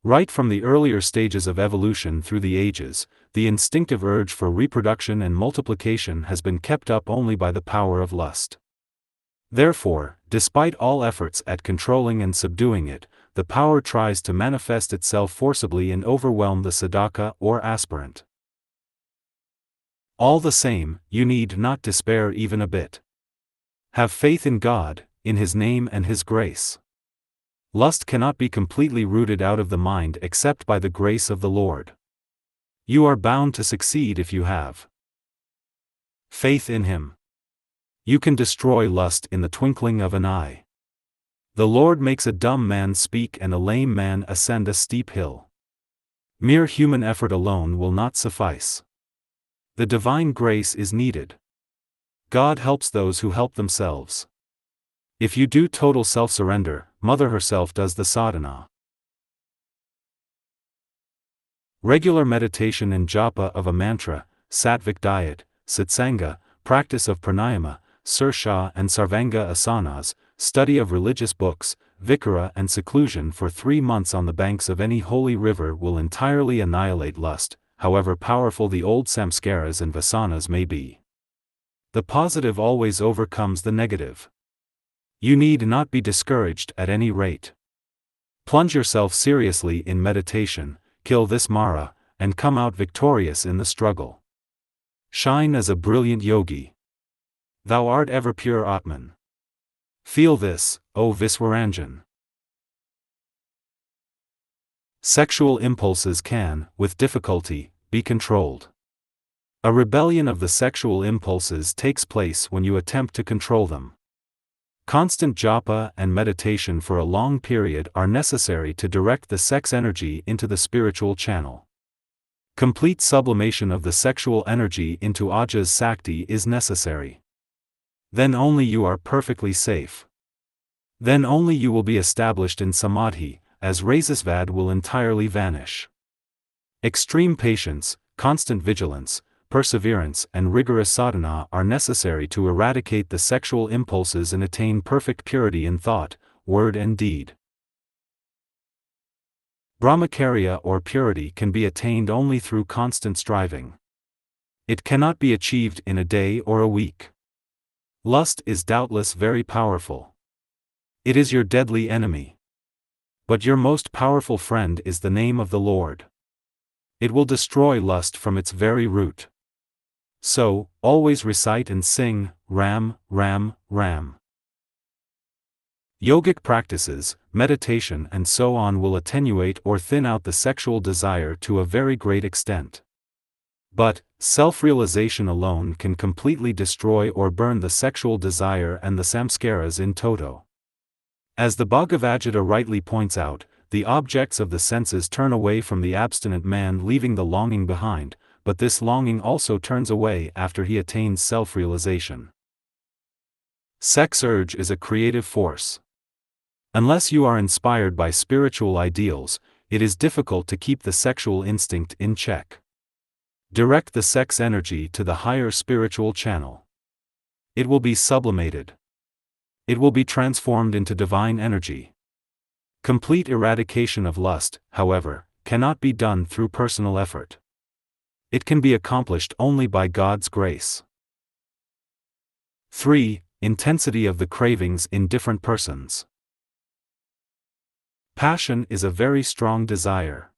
Right from the earlier stages of evolution through the ages, the instinctive urge for reproduction and multiplication has been kept up only by the power of lust. Therefore, despite all efforts at controlling and subduing it, the power tries to manifest itself forcibly and overwhelm the sadhaka or aspirant. All the same, you need not despair even a bit. Have faith in God, in His name and His grace. Lust cannot be completely rooted out of the mind except by the grace of the Lord. You are bound to succeed if you have faith in Him. You can destroy lust in the twinkling of an eye. The Lord makes a dumb man speak and a lame man ascend a steep hill. Mere human effort alone will not suffice. The divine grace is needed. God helps those who help themselves. If you do total self-surrender, Mother herself does the sadhana. Regular meditation and japa of a mantra, sattvic diet, satsanga, practice of pranayama, sirsha and sarvanga asanas, study of religious books, vikara and seclusion for 3 months on the banks of any holy river will entirely annihilate lust, however powerful the old samskaras and vasanas may be. The positive always overcomes the negative. You need not be discouraged at any rate. Plunge yourself seriously in meditation, kill this Mara, and come out victorious in the struggle. Shine as a brilliant yogi. Thou art ever pure Atman. Feel this, O Viswaranjan. Sexual impulses can, with difficulty, be controlled. A rebellion of the sexual impulses takes place when you attempt to control them. Constant japa and meditation for a long period are necessary to direct the sex energy into the spiritual channel. Complete sublimation of the sexual energy into Ajas Sakti is necessary. Then only you are perfectly safe. Then only you will be established in samadhi, as Rasasvad will entirely vanish. Extreme patience, constant vigilance, perseverance and rigorous sadhana are necessary to eradicate the sexual impulses and attain perfect purity in thought, word and deed. Brahmacharya or purity can be attained only through constant striving. It cannot be achieved in a day or a week. Lust is doubtless very powerful. It is your deadly enemy. But your most powerful friend is the name of the Lord. It will destroy lust from its very root. So, always recite and sing, Ram, Ram, Ram. Yogic practices, meditation and so on will attenuate or thin out the sexual desire to a very great extent. But, self-realization alone can completely destroy or burn the sexual desire and the samskaras in toto. As the Bhagavad Gita rightly points out, the objects of the senses turn away from the abstinent man leaving the longing behind, but this longing also turns away after he attains self-realization. Sex urge is a creative force. Unless you are inspired by spiritual ideals, it is difficult to keep the sexual instinct in check. Direct the sex energy to the higher spiritual channel. It will be sublimated. It will be transformed into divine energy. Complete eradication of lust, however, cannot be done through personal effort. It can be accomplished only by God's grace. 3. Intensity of the cravings in different persons. Passion is a very strong desire.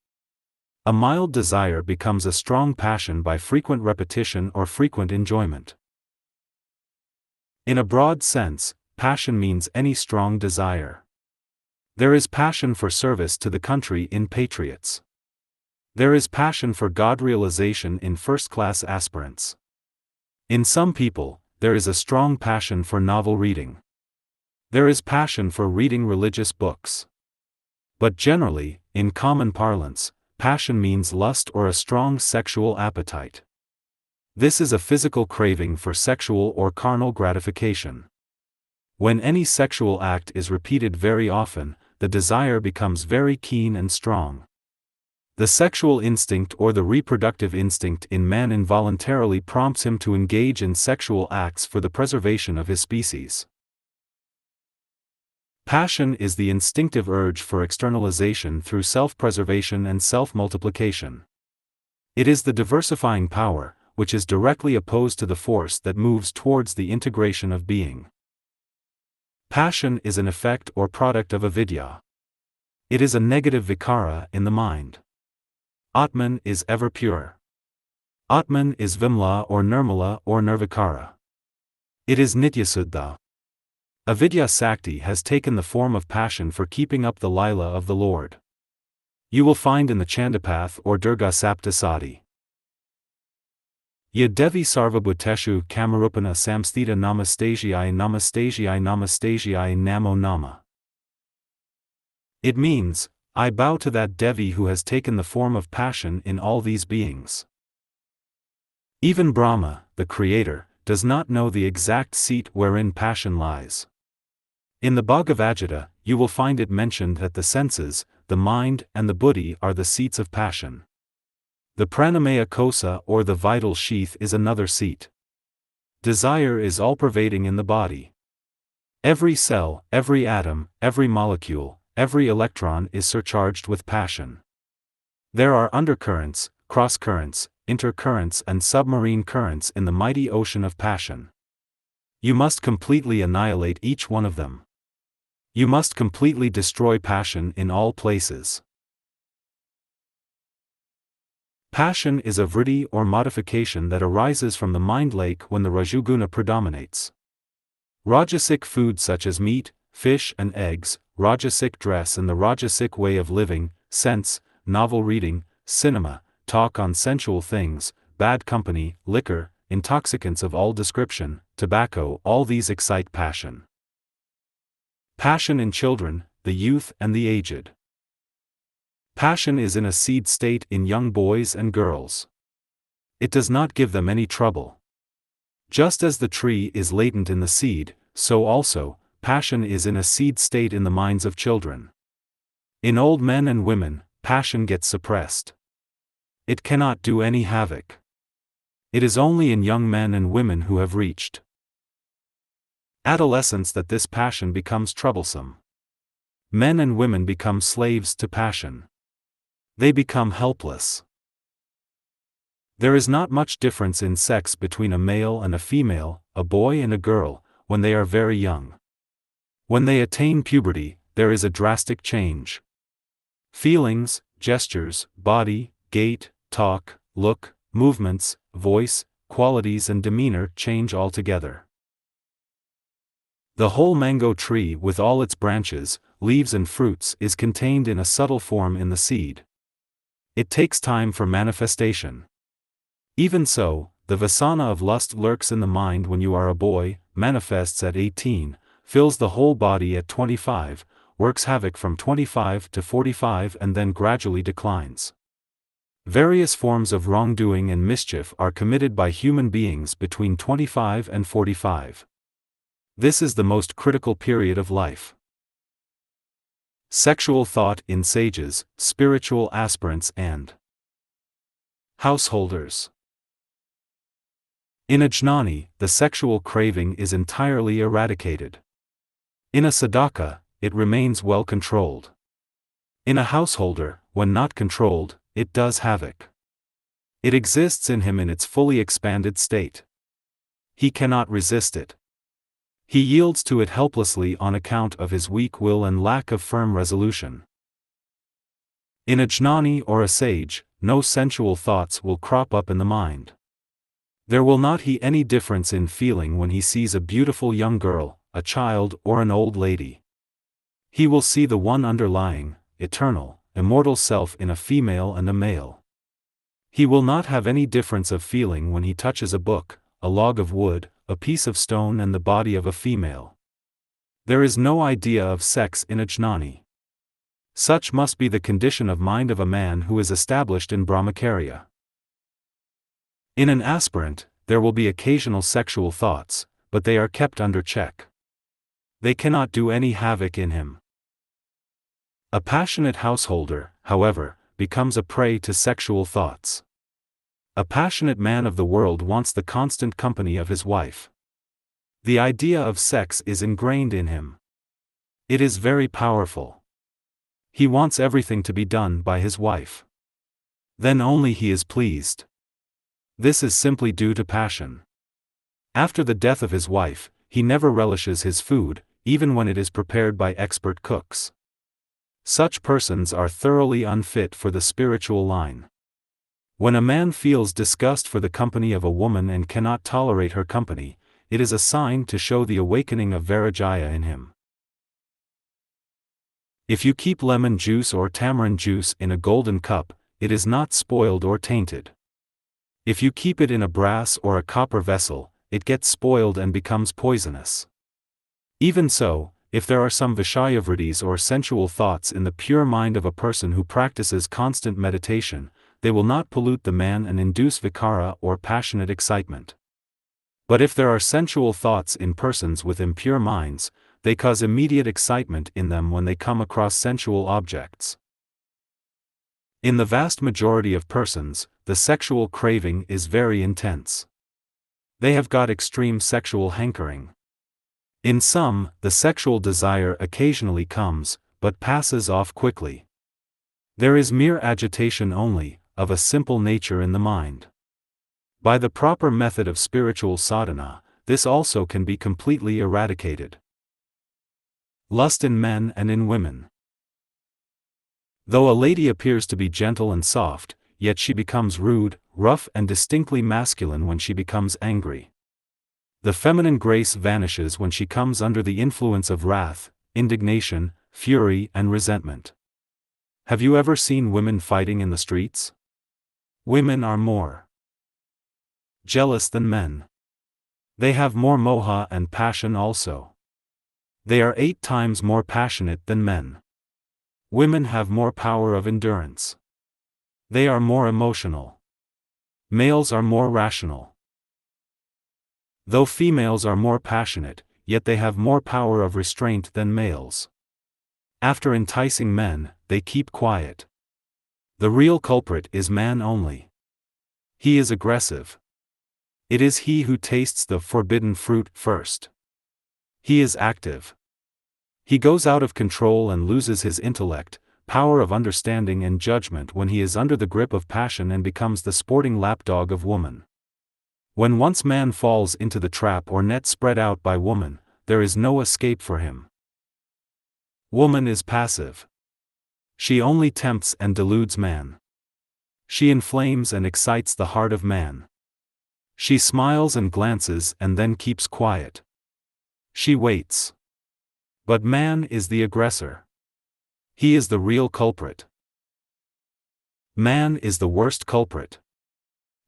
A mild desire becomes a strong passion by frequent repetition or frequent enjoyment. In a broad sense, passion means any strong desire. There is passion for service to the country in patriots. There is passion for God realization in first-class aspirants. In some people, there is a strong passion for novel reading. There is passion for reading religious books. But generally, in common parlance, passion means lust or a strong sexual appetite. This is a physical craving for sexual or carnal gratification. When any sexual act is repeated very often, the desire becomes very keen and strong. The sexual instinct or the reproductive instinct in man involuntarily prompts him to engage in sexual acts for the preservation of his species. Passion is the instinctive urge for externalization through self-preservation and self-multiplication. It is the diversifying power, which is directly opposed to the force that moves towards the integration of being. Passion is an effect or product of avidya. It is a negative vikara in the mind. Atman is ever pure. Atman is Vimla or Nirmala or Nirvikara. It is Nityasuddha. Avidya Sakti has taken the form of passion for keeping up the lila of the Lord. You will find in the Chandapath or Durga Saptasati. Ya Devi Sarvabhuteshu Kamarupana Samstita Namastajiyai Namastajiyai Namastajiyai Namo Nama. It means, I bow to that Devi who has taken the form of passion in all these beings. Even Brahma, the creator, does not know the exact seat wherein passion lies. In the Bhagavad Gita, you will find it mentioned that the senses, the mind and the buddhi are the seats of passion. The pranamaya kosa or the vital sheath is another seat. Desire is all-pervading in the body. Every cell, every atom, every molecule, every electron is surcharged with passion. There are undercurrents, cross-currents, intercurrents and submarine currents in the mighty ocean of passion. You must completely annihilate each one of them. You must completely destroy passion in all places. Passion is a vritti or modification that arises from the mind lake when the Rajoguna predominates. Rajasic food such as meat, fish and eggs, Rajasic dress and the Rajasic way of living, scents, novel reading, cinema, talk on sensual things, bad company, liquor, intoxicants of all description, tobacco, all these excite passion. Passion in children, the youth and the aged. Passion is in a seed state in young boys and girls. It does not give them any trouble. Just as the tree is latent in the seed, so also, passion is in a seed state in the minds of children. In old men and women, passion gets suppressed. It cannot do any havoc. It is only in young men and women who have reached adolescence that this passion becomes troublesome. Men and women become slaves to passion. They become helpless. There is not much difference in sex between a male and a female, a boy and a girl, when they are very young. When they attain puberty, there is a drastic change. Feelings, gestures, body, gait, talk, look, movements, voice, qualities and demeanor change altogether. The whole mango tree with all its branches, leaves and fruits is contained in a subtle form in the seed. It takes time for manifestation. Even so, the vasana of lust lurks in the mind when you are a boy, manifests at 18, fills the whole body at 25, works havoc from 25 to 45 and then gradually declines. Various forms of wrongdoing and mischief are committed by human beings between 25 and 45. This is the most critical period of life. Sexual thought in sages, spiritual aspirants and householders. In a jnani, the sexual craving is entirely eradicated. In a sadhaka, it remains well controlled. In a householder, when not controlled, it does havoc. It exists in him in its fully expanded state. He cannot resist it. He yields to it helplessly on account of his weak will and lack of firm resolution. In a jnani or a sage, no sensual thoughts will crop up in the mind. There will not be any difference in feeling when he sees a beautiful young girl, a child or an old lady. He will see the one underlying, eternal, immortal self in a female and a male. He will not have any difference of feeling when he touches a book, a log of wood, a piece of stone and the body of a female. There is no idea of sex in a jnani. Such must be the condition of mind of a man who is established in Brahmacharya. In an aspirant, there will be occasional sexual thoughts, but they are kept under check. They cannot do any havoc in him. A passionate householder, however, becomes a prey to sexual thoughts. A passionate man of the world wants the constant company of his wife. The idea of sex is ingrained in him. It is very powerful. He wants everything to be done by his wife. Then only he is pleased. This is simply due to passion. After the death of his wife, he never relishes his food, even when it is prepared by expert cooks. Such persons are thoroughly unfit for the spiritual line. When a man feels disgust for the company of a woman and cannot tolerate her company, it is a sign to show the awakening of Vairagya in him. If you keep lemon juice or tamarind juice in a golden cup, it is not spoiled or tainted. If you keep it in a brass or a copper vessel, it gets spoiled and becomes poisonous. Even so, if there are some vishayavritis or sensual thoughts in the pure mind of a person who practices constant meditation, they will not pollute the man and induce vikara or passionate excitement. But if there are sensual thoughts in persons with impure minds, they cause immediate excitement in them when they come across sensual objects. In the vast majority of persons, the sexual craving is very intense. They have got extreme sexual hankering. In some, the sexual desire occasionally comes, but passes off quickly. There is mere agitation only, of a simple nature in the mind. By the proper method of spiritual sadhana, this also can be completely eradicated. Lust in men and in women. Though a lady appears to be gentle and soft, yet she becomes rude, rough and distinctly masculine when she becomes angry. The feminine grace vanishes when she comes under the influence of wrath, indignation, fury and resentment. Have you ever seen women fighting in the streets? Women are more jealous than men. They have more moha and passion also. They are 8 times more passionate than men. Women have more power of endurance. They are more emotional. Males are more rational. Though females are more passionate, yet they have more power of restraint than males. After enticing men, they keep quiet. The real culprit is man only. He is aggressive. It is he who tastes the forbidden fruit first. He is active. He goes out of control and loses his intellect, power of understanding and judgment when he is under the grip of passion and becomes the sporting lapdog of woman. When once man falls into the trap or net spread out by woman, there is no escape for him. Woman is passive. She only tempts and deludes man. She inflames and excites the heart of man. She smiles and glances and then keeps quiet. She waits. But man is the aggressor. He is the real culprit. Man is the worst culprit.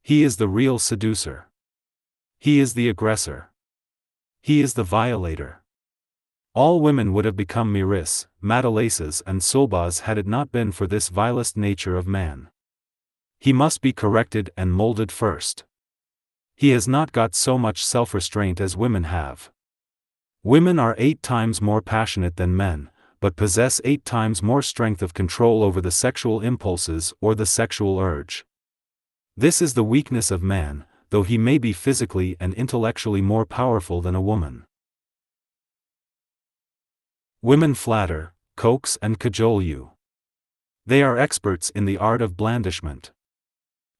He is the real seducer. He is the aggressor. He is the violator. All women would have become Miris, Madalasas and Sulbas had it not been for this vilest nature of man. He must be corrected and molded first. He has not got so much self-restraint as women have. Women are 8 times more passionate than men, but possess 8 times more strength of control over the sexual impulses or the sexual urge. This is the weakness of man, though he may be physically and intellectually more powerful than a woman. Women flatter, coax and cajole you. They are experts in the art of blandishment.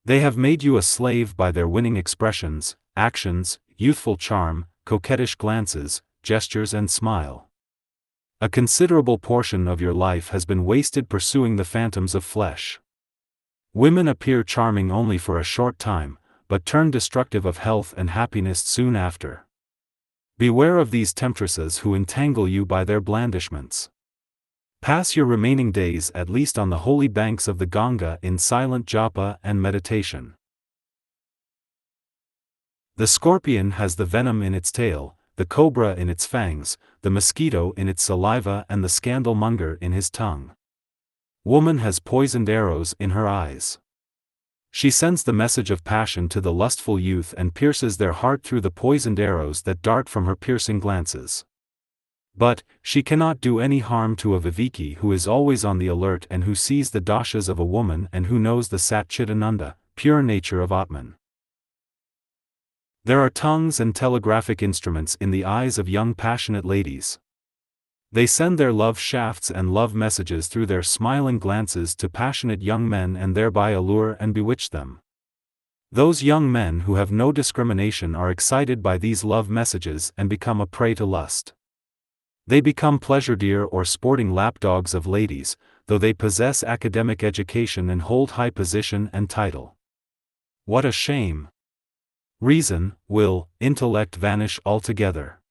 They have made you a slave by their winning expressions, actions, youthful charm, coquettish glances, gestures and smile. A considerable portion of your life has been wasted pursuing the phantoms of flesh. Women appear charming only for a short time, but turn destructive of health and happiness soon after. Beware of these temptresses who entangle you by their blandishments. Pass your remaining days at least on the holy banks of the Ganga in silent japa and meditation. The scorpion has the venom in its tail, the cobra in its fangs, the mosquito in its saliva and the scandalmonger in his tongue. Woman has poisoned arrows in her eyes. She sends the message of passion to the lustful youth and pierces their heart through the poisoned arrows that dart from her piercing glances. But, she cannot do any harm to a viveki who is always on the alert and who sees the dashas of a woman and who knows the Sat-Chit-Ananda, pure nature of Atman. There are tongues and telegraphic instruments in the eyes of young passionate ladies. They send their love shafts and love messages through their smiling glances to passionate young men and thereby allure and bewitch them. Those young men who have no discrimination are excited by these love messages and become a prey to lust. They become pleasure deer or sporting lapdogs of ladies, though they possess academic education and hold high position and title. What a shame! Reason, will, intellect vanish altogether.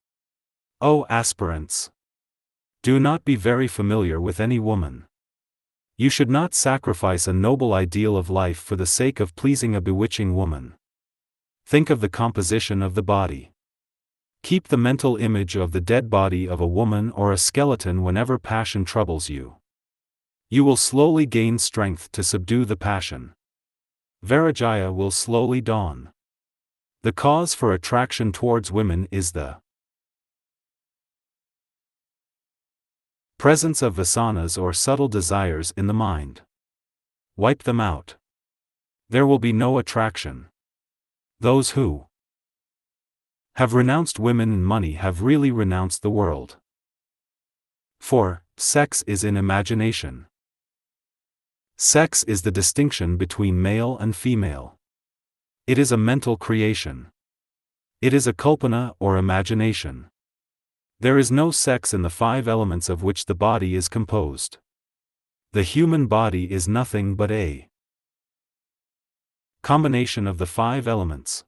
O aspirants! Do not be very familiar with any woman. You should not sacrifice a noble ideal of life for the sake of pleasing a bewitching woman. Think of the composition of the body. Keep the mental image of the dead body of a woman or a skeleton whenever passion troubles you. You will slowly gain strength to subdue the passion. Vairagya will slowly dawn. The cause for attraction towards women is the presence of vasanas or subtle desires in the mind. Wipe them out. There will be no attraction. Those who have renounced women and money have really renounced the world. For sex is in imagination. Sex is the distinction between male and female. It is a mental creation. It is a kalpana or imagination. There is no sex in the 5 elements of which the body is composed. The human body is nothing but a combination of the 5 elements.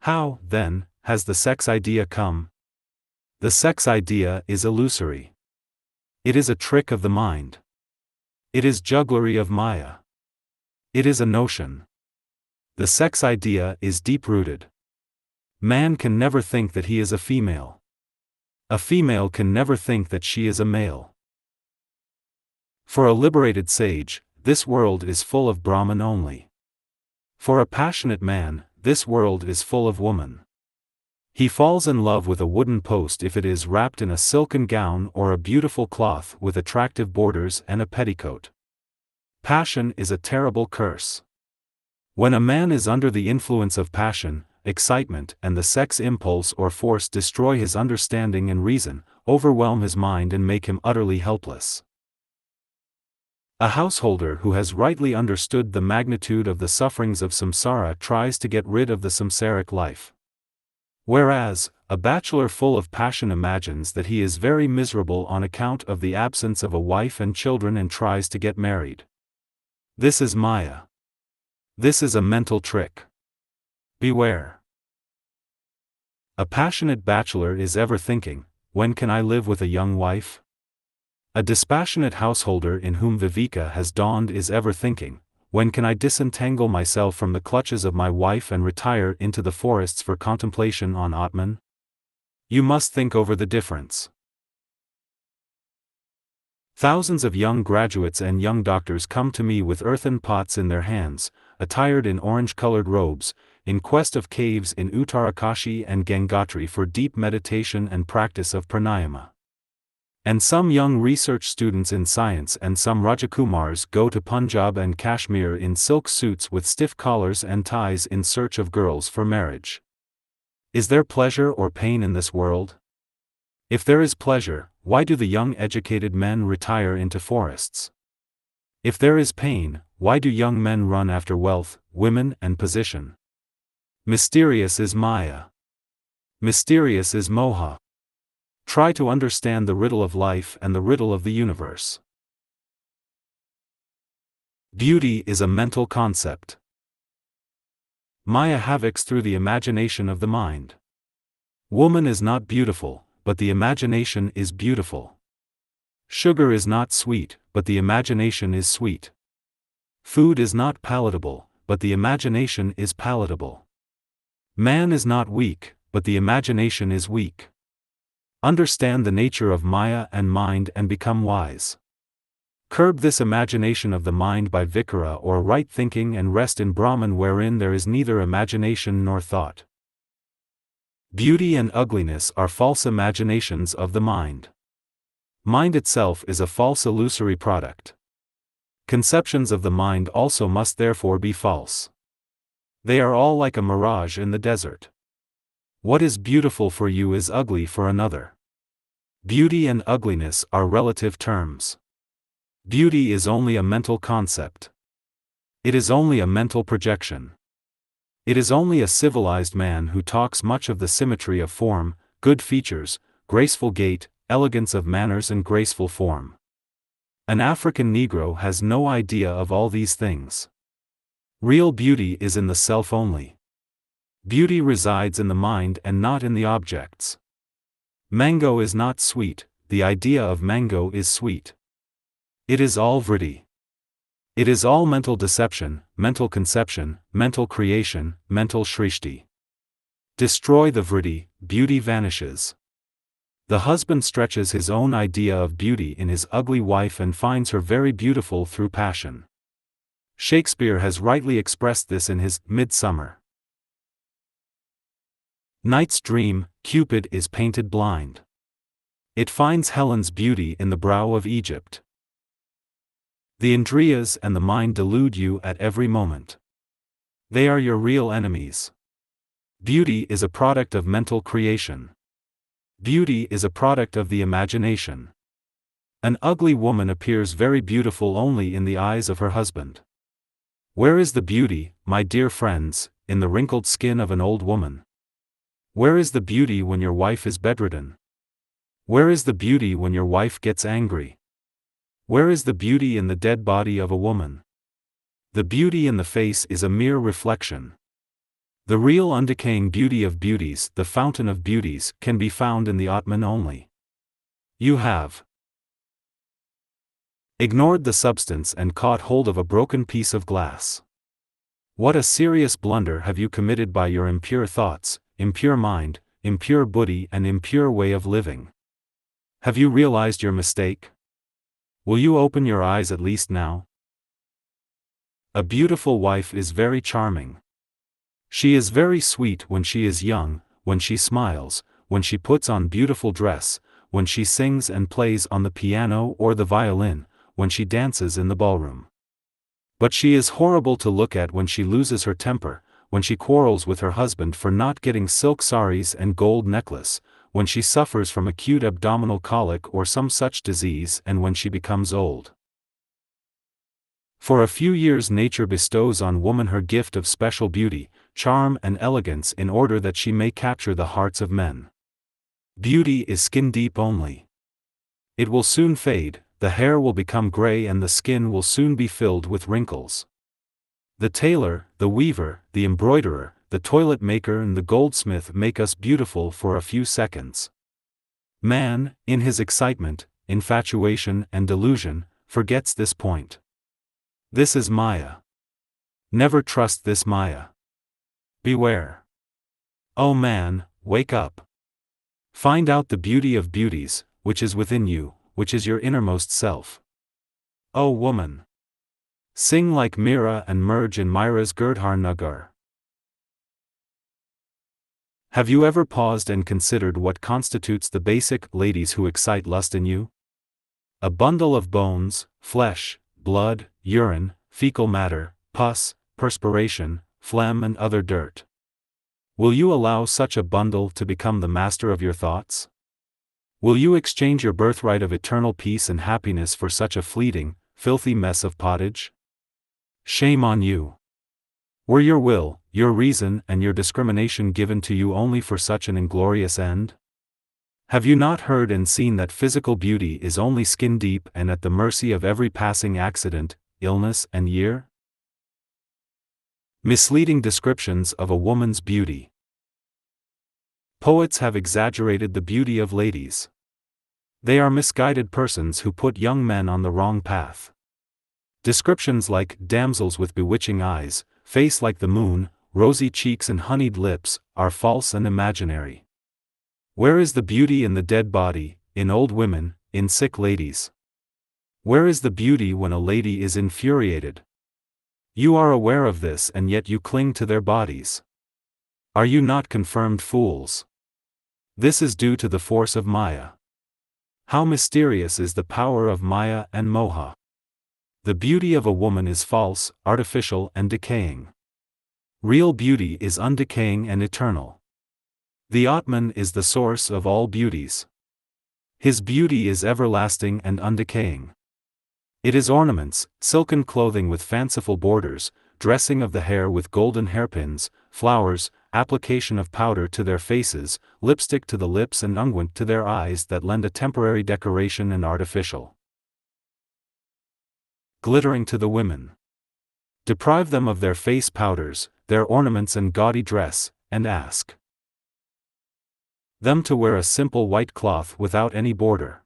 How, then, has the sex idea come? The sex idea is illusory. It is a trick of the mind. It is jugglery of Maya. It is a notion. The sex idea is deep-rooted. Man can never think that he is a female. A female can never think that she is a male. For a liberated sage, this world is full of Brahman only. For a passionate man, this world is full of woman. He falls in love with a wooden post if it is wrapped in a silken gown or a beautiful cloth with attractive borders and a petticoat. Passion is a terrible curse. When a man is under the influence of passion, excitement and the sex impulse or force destroy his understanding and reason, overwhelm his mind and make him utterly helpless. A householder who has rightly understood the magnitude of the sufferings of samsara tries to get rid of the samsaric life. Whereas, a bachelor full of passion imagines that he is very miserable on account of the absence of a wife and children and tries to get married. This is Maya. This is a mental trick. Beware. A passionate bachelor is ever thinking, when can I live with a young wife? A dispassionate householder in whom viveka has dawned is ever thinking, when can I disentangle myself from the clutches of my wife and retire into the forests for contemplation on Atman? You must think over the difference. Thousands of young graduates and young doctors come to me with earthen pots in their hands, attired in orange-colored robes, in quest of caves in Uttarakashi and Gangotri for deep meditation and practice of pranayama. And some young research students in science and some Rajakumars go to Punjab and Kashmir in silk suits with stiff collars and ties in search of girls for marriage. Is there pleasure or pain in this world? If there is pleasure, why do the young educated men retire into forests? If there is pain, why do young men run after wealth, women and position? Mysterious is Maya. Mysterious is Moha. Try to understand the riddle of life and the riddle of the universe. Beauty is a mental concept. Maya havocs through the imagination of the mind. Woman is not beautiful, but the imagination is beautiful. Sugar is not sweet, but the imagination is sweet. Food is not palatable, but the imagination is palatable. Man is not weak, but the imagination is weak. Understand the nature of Maya and mind and become wise. Curb this imagination of the mind by vikara or right thinking and rest in Brahman wherein there is neither imagination nor thought. Beauty and ugliness are false imaginations of the mind. Mind itself is a false illusory product. Conceptions of the mind also must therefore be false. They are all like a mirage in the desert. What is beautiful for you is ugly for another. Beauty and ugliness are relative terms. Beauty is only a mental concept. It is only a mental projection. It is only a civilized man who talks much of the symmetry of form, good features, graceful gait, elegance of manners and graceful form. An African Negro has no idea of all these things. Real beauty is in the self only. Beauty resides in the mind and not in the objects. Mango is not sweet, the idea of mango is sweet. It is all vritti. It is all mental deception, mental conception, mental creation, mental shrishti. Destroy the vritti, beauty vanishes. The husband stretches his own idea of beauty in his ugly wife and finds her very beautiful through passion. Shakespeare has rightly expressed this in his Midsummer Night's Dream. Cupid is painted blind. It finds Helen's beauty in the brow of Egypt. The Indriyas and the mind delude you at every moment. They are your real enemies. Beauty is a product of mental creation. Beauty is a product of the imagination. An ugly woman appears very beautiful only in the eyes of her husband. Where is the beauty, my dear friends, in the wrinkled skin of an old woman? Where is the beauty when your wife is bedridden? Where is the beauty when your wife gets angry? Where is the beauty in the dead body of a woman? The beauty in the face is a mere reflection. The real undecaying beauty of beauties, the fountain of beauties, can be found in the Atman only. You have ignored the substance and caught hold of a broken piece of glass. What a serious blunder have you committed by your impure thoughts, impure mind, impure buddhi and impure way of living. Have you realized your mistake? Will you open your eyes at least now? A beautiful wife is very charming. She is very sweet when she is young, when she smiles, when she puts on beautiful dress, when she sings and plays on the piano or the violin, when she dances in the ballroom. But she is horrible to look at when she loses her temper, when she quarrels with her husband for not getting silk saris and gold necklace, when she suffers from acute abdominal colic or some such disease and when she becomes old. For a few years nature bestows on woman her gift of special beauty, charm and elegance in order that she may capture the hearts of men. Beauty is skin deep only. It will soon fade, the hair will become gray and the skin will soon be filled with wrinkles. The tailor, the weaver, the embroiderer, the toilet maker and the goldsmith make us beautiful for a few seconds. Man, in his excitement, infatuation and delusion, forgets this point. This is Maya. Never trust this Maya. Beware. O man, wake up. Find out the beauty of beauties, which is within you, which is your innermost self. O woman. Sing like Mira and merge in Mira's Girdhar Nagar. Have you ever paused and considered what constitutes the basic ladies who excite lust in you? A bundle of bones, flesh, blood, urine, fecal matter, pus, perspiration, phlegm and other dirt. Will you allow such a bundle to become the master of your thoughts? Will you exchange your birthright of eternal peace and happiness for such a fleeting, filthy mess of pottage? Shame on you. Were your will, your reason and your discrimination given to you only for such an inglorious end? Have you not heard and seen that physical beauty is only skin deep and at the mercy of every passing accident, illness and year? Misleading descriptions of a woman's beauty. Poets have exaggerated the beauty of ladies. They are misguided persons who put young men on the wrong path. Descriptions like damsels with bewitching eyes, face like the moon, rosy cheeks and honeyed lips, are false and imaginary. Where is the beauty in the dead body, in old women, in sick ladies? Where is the beauty when a lady is infuriated? You are aware of this and yet you cling to their bodies. Are you not confirmed fools? This is due to the force of Maya. How mysterious is the power of Maya and Moha. The beauty of a woman is false, artificial and decaying. Real beauty is undecaying and eternal. The Atman is the source of all beauties. His beauty is everlasting and undecaying. It is ornaments, silken clothing with fanciful borders, dressing of the hair with golden hairpins, flowers, application of powder to their faces, lipstick to the lips and unguent to their eyes that lend a temporary decoration and artificial glittering to the women. Deprive them of their face powders, their ornaments and gaudy dress, and ask them to wear a simple white cloth without any border.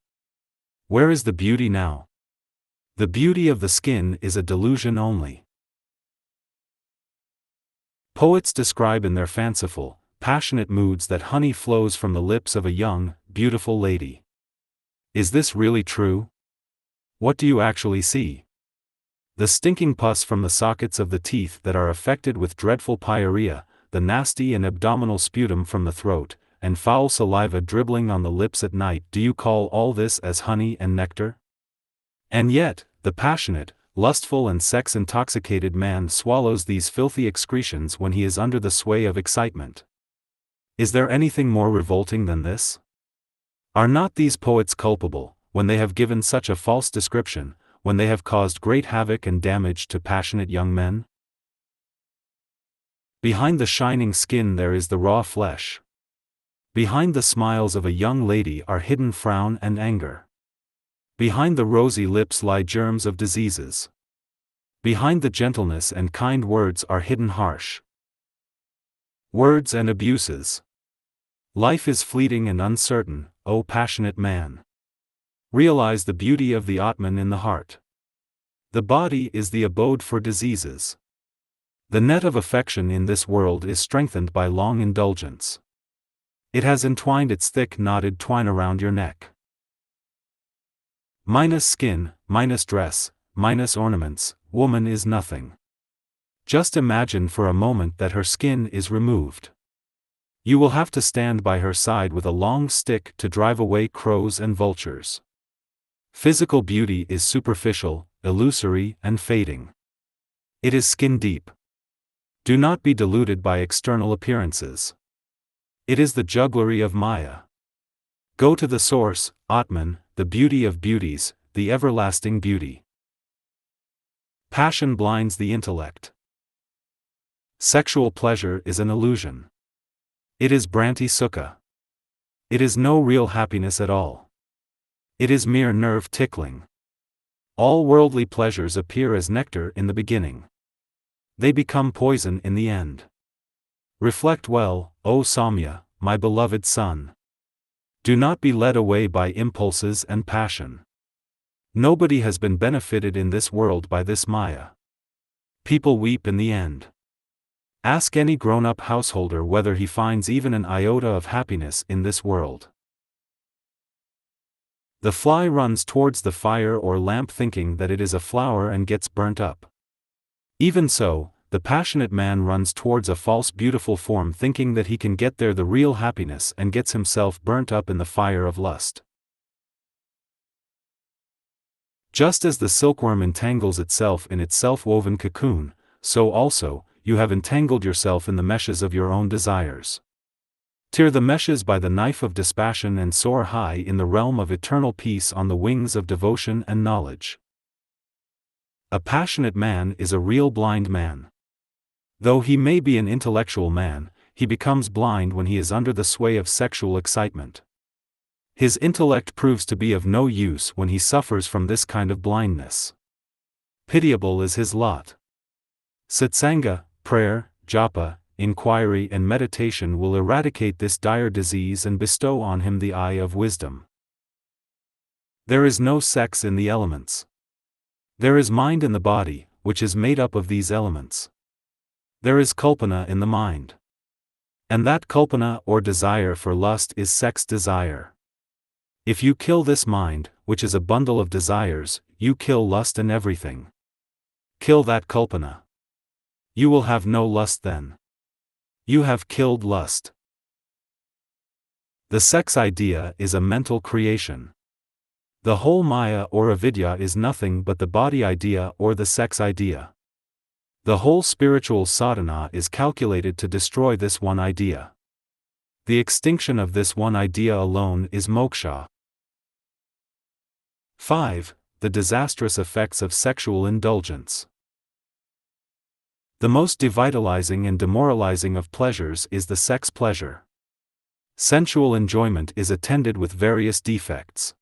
Where is the beauty now? The beauty of the skin is a delusion only. Poets describe in their fanciful, passionate moods that honey flows from the lips of a young, beautiful lady. Is this really true? What do you actually see? The stinking pus from the sockets of the teeth that are affected with dreadful pyorrhea, the nasty and abdominal sputum from the throat, and foul saliva dribbling on the lips at night, do you call all this as honey and nectar? And yet, the passionate, lustful and sex-intoxicated man swallows these filthy excretions when he is under the sway of excitement. Is there anything more revolting than this? Are not these poets culpable, when they have given such a false description, when they have caused great havoc and damage to passionate young men? Behind the shining skin there is the raw flesh. Behind the smiles of a young lady are hidden frown and anger. Behind the rosy lips lie germs of diseases. Behind the gentleness and kind words are hidden harsh words and abuses. Life is fleeting and uncertain, O passionate man. Realize the beauty of the Atman in the heart. The body is the abode for diseases. The net of affection in this world is strengthened by long indulgence. It has entwined its thick knotted twine around your neck. Minus skin, minus dress, minus ornaments, woman is nothing. Just imagine for a moment that her skin is removed. You will have to stand by her side with a long stick to drive away crows and vultures. Physical beauty is superficial, illusory, and fading. It is skin deep. Do not be deluded by external appearances. It is the jugglery of Maya. Go to the source, Atman, the beauty of beauties, the everlasting beauty. Passion blinds the intellect. Sexual pleasure is an illusion. It is Bhranti Sukha. It is no real happiness at all. It is mere nerve tickling. All worldly pleasures appear as nectar in the beginning. They become poison in the end. Reflect well, O Saumya, my beloved son. Do not be led away by impulses and passion. Nobody has been benefited in this world by this Maya. People weep in the end. Ask any grown-up householder whether he finds even an iota of happiness in this world. The fly runs towards the fire or lamp thinking that it is a flower and gets burnt up. Even so, the passionate man runs towards a false beautiful form thinking that he can get there the real happiness and gets himself burnt up in the fire of lust. Just as the silkworm entangles itself in its self-woven cocoon, so also, you have entangled yourself in the meshes of your own desires. Tear the meshes by the knife of dispassion and soar high in the realm of eternal peace on the wings of devotion and knowledge. A passionate man is a real blind man. Though he may be an intellectual man, he becomes blind when he is under the sway of sexual excitement. His intellect proves to be of no use when he suffers from this kind of blindness. Pitiable is his lot. Satsanga, prayer, japa, inquiry and meditation will eradicate this dire disease and bestow on him the eye of wisdom. There is no sex in the elements. There is mind in the body, which is made up of these elements. There is kalpana in the mind. And that kalpana or desire for lust is sex desire. If you kill this mind, which is a bundle of desires, you kill lust and everything. Kill that kalpana. You will have no lust then. You have killed lust. The sex idea is a mental creation. The whole Maya or avidya is nothing but the body idea or the sex idea. The whole spiritual sadhana is calculated to destroy this one idea. The extinction of this one idea alone is moksha. 5. The disastrous effects of sexual indulgence. The most devitalizing and demoralizing of pleasures is the sex pleasure. Sensual enjoyment is attended with various defects.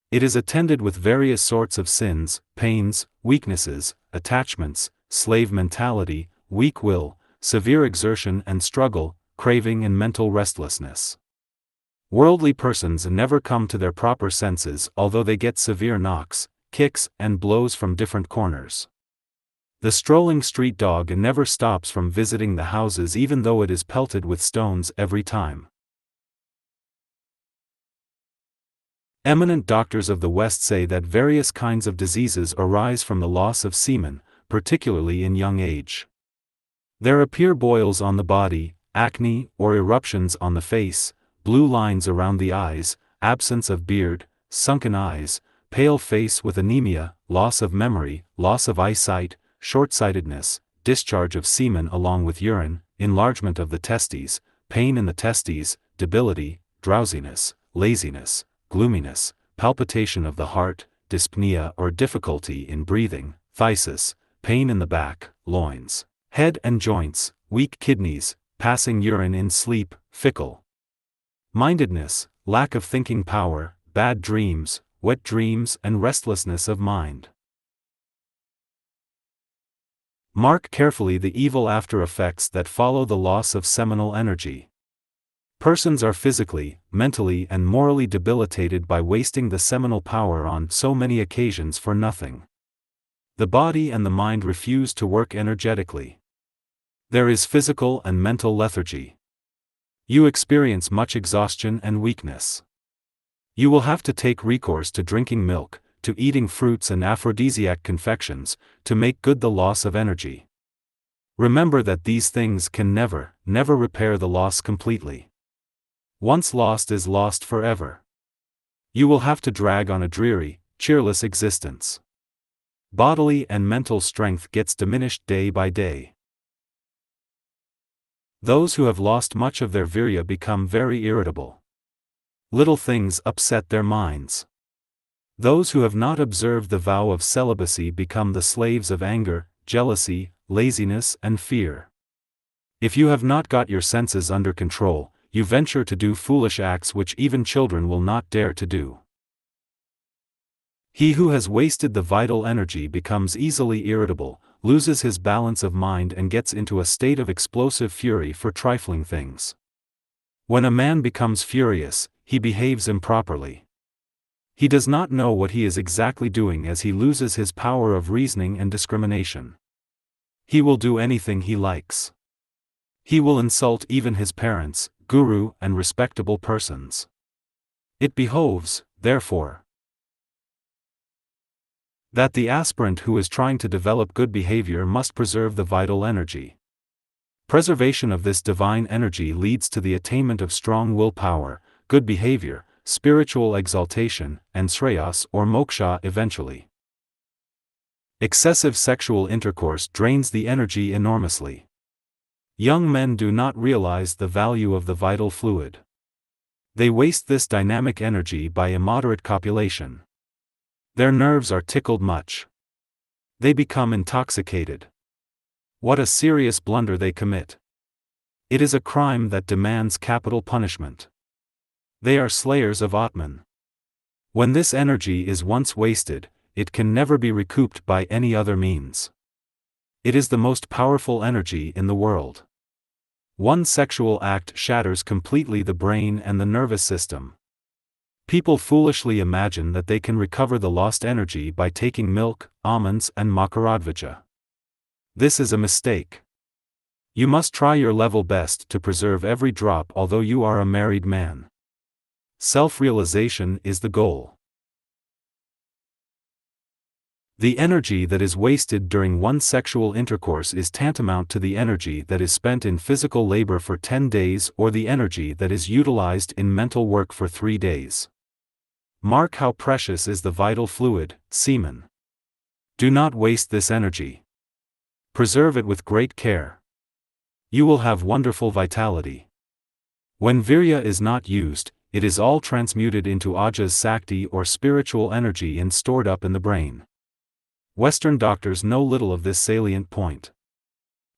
It is attended with various sorts of sins, pains, weaknesses, attachments, slave mentality, weak will, severe exertion and struggle, craving and mental restlessness. Worldly persons never come to their proper senses, although they get severe knocks, kicks, and blows from different corners. The strolling street dog never stops from visiting the houses even though it is pelted with stones every time. Eminent doctors of the West say that various kinds of diseases arise from the loss of semen, particularly in young age. There appear boils on the body, acne or eruptions on the face, blue lines around the eyes, absence of beard, sunken eyes, pale face with anemia, loss of memory, loss of eyesight, short-sightedness, discharge of semen along with urine, enlargement of the testes, pain in the testes, debility, drowsiness, laziness, gloominess, palpitation of the heart, dyspnea or difficulty in breathing, phthisis, pain in the back, loins, head and joints, weak kidneys, passing urine in sleep, fickle mindedness, lack of thinking power, bad dreams, wet dreams and restlessness of mind. Mark carefully the evil after effects that follow the loss of seminal energy. Persons are physically, mentally and morally debilitated by wasting the seminal power on so many occasions for nothing. The body and the mind refuse to work energetically. There is physical and mental lethargy. You experience much exhaustion and weakness. You will have to take recourse to drinking milk, to eating fruits and aphrodisiac confections, to make good the loss of energy. Remember that these things can never repair the loss completely. Once lost is lost forever. You will have to drag on a dreary, cheerless existence. Bodily and mental strength gets diminished day by day. Those who have lost much of their virya become very irritable. Little things upset their minds. Those who have not observed the vow of celibacy become the slaves of anger, jealousy, laziness and fear. If you have not got your senses under control, you venture to do foolish acts which even children will not dare to do. He who has wasted the vital energy becomes easily irritable, loses his balance of mind and gets into a state of explosive fury for trifling things. When a man becomes furious, he behaves improperly. He does not know what he is exactly doing as he loses his power of reasoning and discrimination. He will do anything he likes. He will insult even his parents, guru and respectable persons. It behoves, therefore, that the aspirant who is trying to develop good behavior must preserve the vital energy. Preservation of this divine energy leads to the attainment of strong willpower, good behavior, spiritual exaltation, and shreyas or moksha eventually. Excessive sexual intercourse drains the energy enormously. Young men do not realize the value of the vital fluid. They waste this dynamic energy by immoderate copulation. Their nerves are tickled much. They become intoxicated. What a serious blunder they commit. It is a crime that demands capital punishment. They are slayers of Atman. When this energy is once wasted, it can never be recouped by any other means. It is the most powerful energy in the world. One sexual act shatters completely the brain and the nervous system. People foolishly imagine that they can recover the lost energy by taking milk, almonds and makaradvaja. This is a mistake. You must try your level best to preserve every drop although you are a married man. Self-realization is the goal. The energy that is wasted during one sexual intercourse is tantamount to the energy that is spent in physical labor for 10 days or the energy that is utilized in mental work for 3 days. Mark how precious is the vital fluid, semen. Do not waste this energy. Preserve it with great care. You will have wonderful vitality. When virya is not used, it is all transmuted into Ajas Sakti or spiritual energy and stored up in the brain. Western doctors know little of this salient point.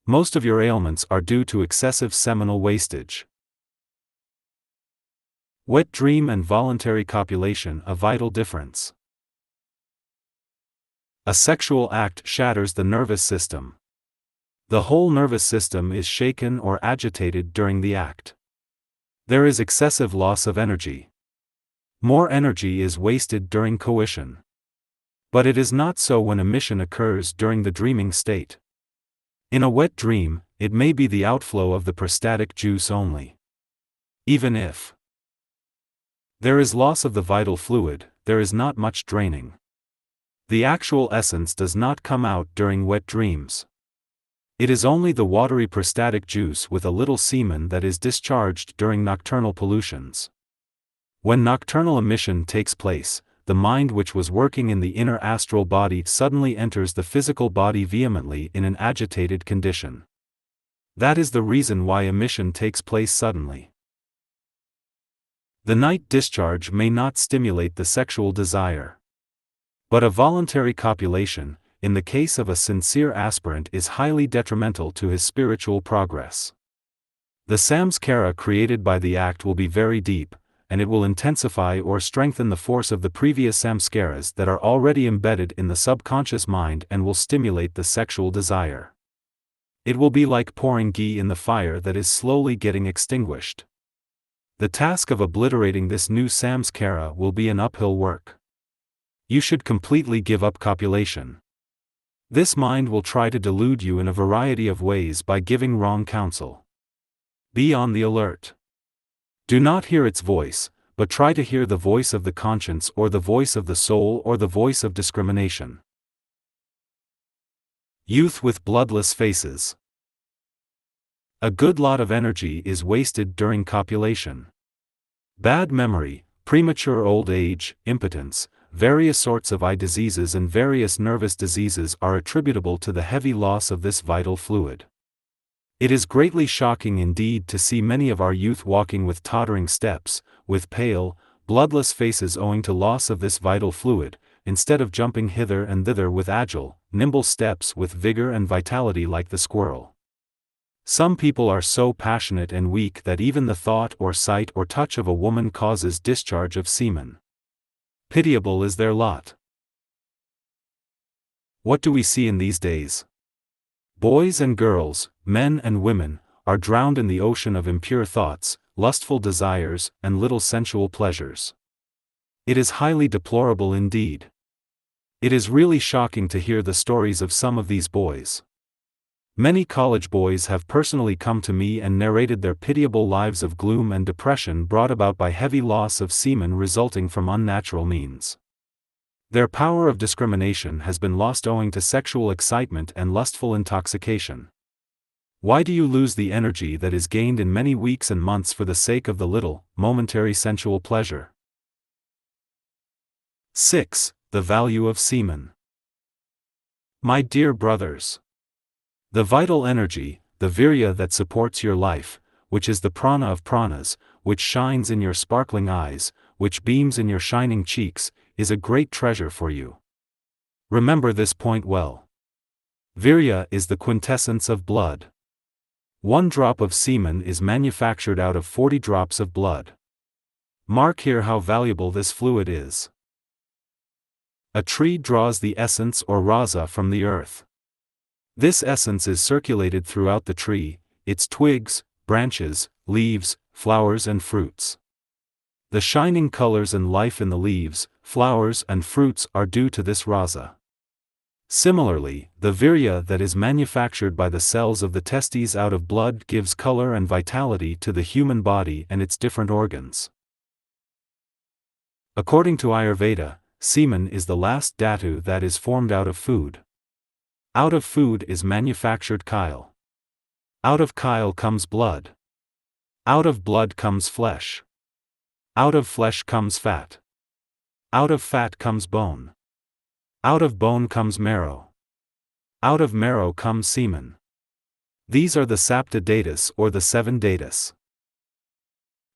Most of your ailments are due to excessive seminal wastage. Wet dream and voluntary copulation, a vital difference. A sexual act shatters the nervous system. The whole nervous system is shaken or agitated during the act. There is excessive loss of energy. More energy is wasted during coition. But it is not so when emission occurs during the dreaming state. In a wet dream, it may be the outflow of the prostatic juice only. Even if there is loss of the vital fluid, there is not much draining. The actual essence does not come out during wet dreams. It is only the watery prostatic juice with a little semen that is discharged during nocturnal pollutions. When nocturnal emission takes place, the mind which was working in the inner astral body suddenly enters the physical body vehemently in an agitated condition. That is the reason why emission takes place suddenly. The night discharge may not stimulate the sexual desire. But a voluntary copulation, in the case of a sincere aspirant, is highly detrimental to his spiritual progress. The samskara created by the act will be very deep, and it will intensify or strengthen the force of the previous samskaras that are already embedded in the subconscious mind and will stimulate the sexual desire. It will be like pouring ghee in the fire that is slowly getting extinguished. The task of obliterating this new samskara will be an uphill work. You should completely give up copulation. This mind will try to delude you in a variety of ways by giving wrong counsel. Be on the alert. Do not hear its voice, but try to hear the voice of the conscience or the voice of the soul or the voice of discrimination. Youth with bloodless faces. A good lot of energy is wasted during copulation. Bad memory, premature old age, impotence, various sorts of eye diseases and various nervous diseases are attributable to the heavy loss of this vital fluid. It is greatly shocking indeed to see many of our youth walking with tottering steps, with pale, bloodless faces owing to loss of this vital fluid, instead of jumping hither and thither with agile, nimble steps with vigor and vitality like the squirrel. Some people are so passionate and weak that even the thought or sight or touch of a woman causes discharge of semen. Pitiable is their lot. What do we see in these days? Boys and girls, men and women, are drowned in the ocean of impure thoughts, lustful desires, and little sensual pleasures. It is highly deplorable indeed. It is really shocking to hear the stories of some of these boys. Many college boys have personally come to me and narrated their pitiable lives of gloom and depression brought about by heavy loss of semen resulting from unnatural means. Their power of discrimination has been lost owing to sexual excitement and lustful intoxication. Why do you lose the energy that is gained in many weeks and months for the sake of the little, momentary sensual pleasure? 6. The value of semen. My dear brothers, the vital energy, the virya that supports your life, which is the prana of pranas, which shines in your sparkling eyes, which beams in your shining cheeks, is a great treasure for you. Remember this point well. Virya is the quintessence of blood. 1 drop of semen is manufactured out of 40 drops of blood. Mark here how valuable this fluid is. A tree draws the essence or rasa from the earth. This essence is circulated throughout the tree, its twigs, branches, leaves, flowers and fruits. The shining colors and life in the leaves, flowers and fruits are due to this rasa. Similarly, the virya that is manufactured by the cells of the testes out of blood gives color and vitality to the human body and its different organs. According to Ayurveda, semen is the last dhatu that is formed out of food. Out of food is manufactured chyle. Out of chyle comes blood. Out of blood comes flesh. Out of flesh comes fat. Out of fat comes bone. Out of bone comes marrow. Out of marrow comes semen. These are the sapta dhatus or the 7 dhatus.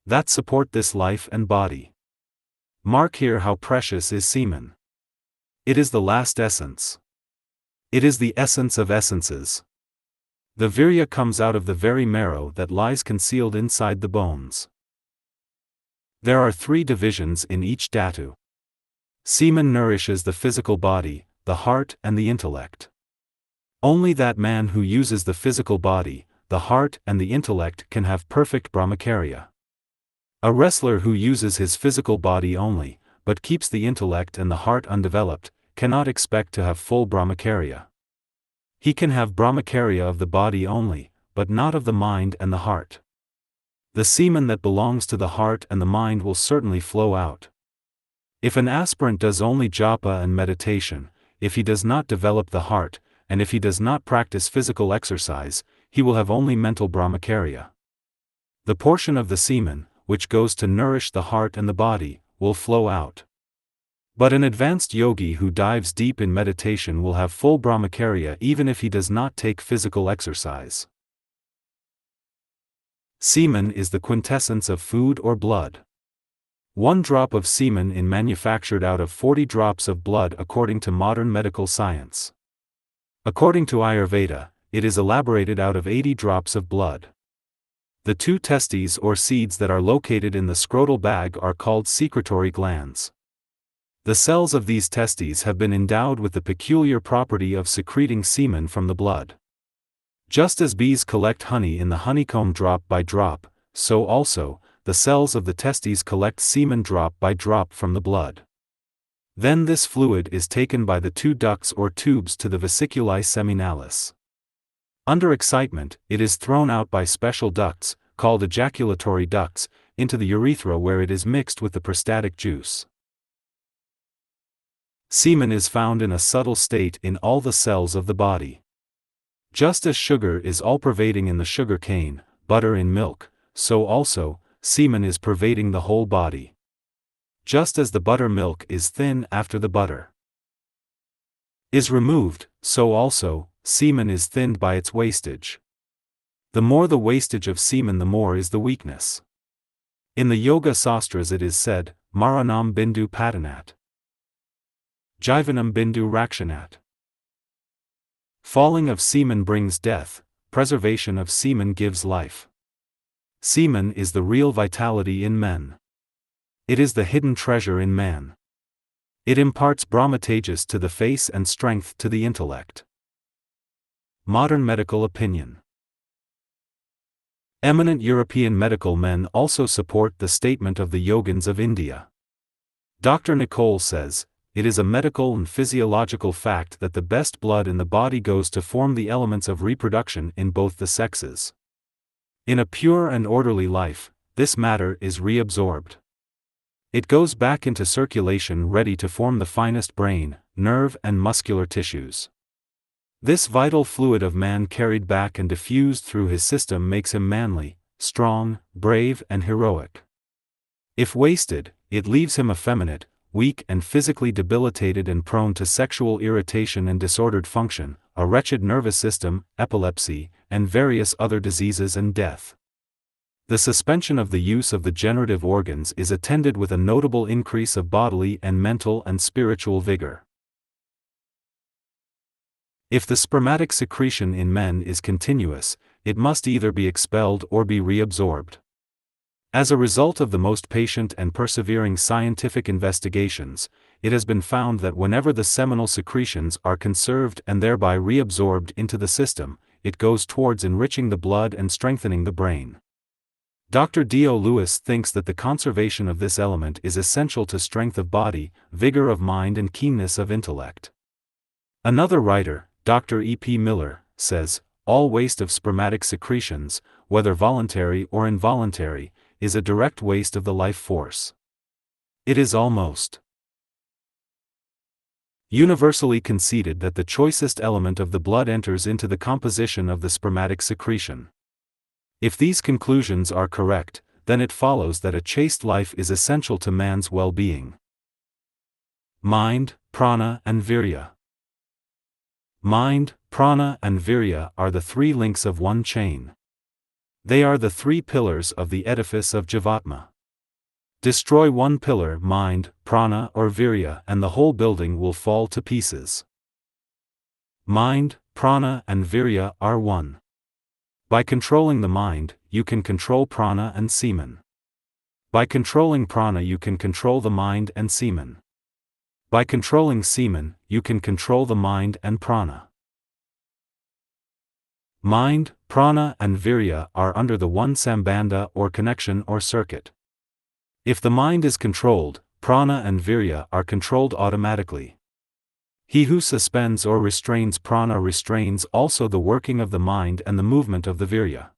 that support this life and body. Mark here how precious is semen. It is the last essence. It is the essence of essences. The virya comes out of the very marrow that lies concealed inside the bones. There are 3 divisions in each dhatu. Semen nourishes the physical body, the heart and the intellect. Only that man who uses the physical body, the heart and the intellect can have perfect Brahmacharya. A wrestler who uses his physical body only, but keeps the intellect and the heart undeveloped, cannot expect to have full Brahmacharya. He can have Brahmacharya of the body only, but not of the mind and the heart. The semen that belongs to the heart and the mind will certainly flow out. If an aspirant does only japa and meditation, if he does not develop the heart, and if he does not practice physical exercise, he will have only mental Brahmacharya. The portion of the semen, which goes to nourish the heart and the body, will flow out. But an advanced yogi who dives deep in meditation will have full Brahmacharya even if he does not take physical exercise. Semen is the quintessence of food or blood. 1 drop of semen is manufactured out of 40 drops of blood according to modern medical science. According to Ayurveda, it is elaborated out of 80 drops of blood. The 2 testes or seeds that are located in the scrotal bag are called secretory glands. The cells of these testes have been endowed with the peculiar property of secreting semen from the blood. Just as bees collect honey in the honeycomb drop by drop, so also, the cells of the testes collect semen drop by drop from the blood. Then this fluid is taken by the 2 ducts or tubes to the vesiculae seminalis. Under excitement, it is thrown out by special ducts, called ejaculatory ducts, into the urethra where it is mixed with the prostatic juice. Semen is found in a subtle state in all the cells of the body. Just as sugar is all-pervading in the sugar cane, butter in milk, so also, semen is pervading the whole body. Just as the buttermilk is thin after the butter is removed, so also, semen is thinned by its wastage. The more the wastage of semen, the more is the weakness. In the Yoga Sastras it is said, Maranam bindu patanat, Jivanam bindu rakshanat. Falling of semen brings death, preservation of semen gives life. Semen is the real vitality in men. It is the hidden treasure in man. It imparts Brahmatejas to the face and strength to the intellect. Modern medical opinion. Eminent European medical men also support the statement of the yogins of India. Dr. Nicole says, it is a medical and physiological fact that the best blood in the body goes to form the elements of reproduction in both the sexes. In a pure and orderly life, this matter is reabsorbed. It goes back into circulation ready to form the finest brain, nerve and muscular tissues. This vital fluid of man carried back and diffused through his system makes him manly, strong, brave and heroic. If wasted, it leaves him effeminate, weak and physically debilitated and prone to sexual irritation and disordered function, a wretched nervous system, epilepsy, and various other diseases and death. The suspension of the use of the generative organs is attended with a notable increase of bodily and mental and spiritual vigor. If the spermatic secretion in men is continuous, it must either be expelled or be reabsorbed. As a result of the most patient and persevering scientific investigations, it has been found that whenever the seminal secretions are conserved and thereby reabsorbed into the system, it goes towards enriching the blood and strengthening the brain. Dr. D.O. Lewis thinks that the conservation of this element is essential to strength of body, vigor of mind and keenness of intellect. Another writer, Dr. E.P. Miller, says, all waste of spermatic secretions, whether voluntary or involuntary, is a direct waste of the life force. It is almost universally conceded that the choicest element of the blood enters into the composition of the spermatic secretion. If these conclusions are correct, then it follows that a chaste life is essential to man's well-being. Mind, prana and virya. Mind, prana and virya are the 3 links of one chain. They are the three pillars of the edifice of Jivatma. Destroy one pillar, mind, prana or virya, and the whole building will fall to pieces. Mind, prana and virya are one. By controlling the mind, you can control prana and semen. By controlling prana you can control the mind and semen. By controlling semen, you can control the mind and prana. Mind, prana and virya are under the one sambandha or connection or circuit. If the mind is controlled, prana and virya are controlled automatically. He who suspends or restrains prana restrains also the working of the mind and the movement of the virya.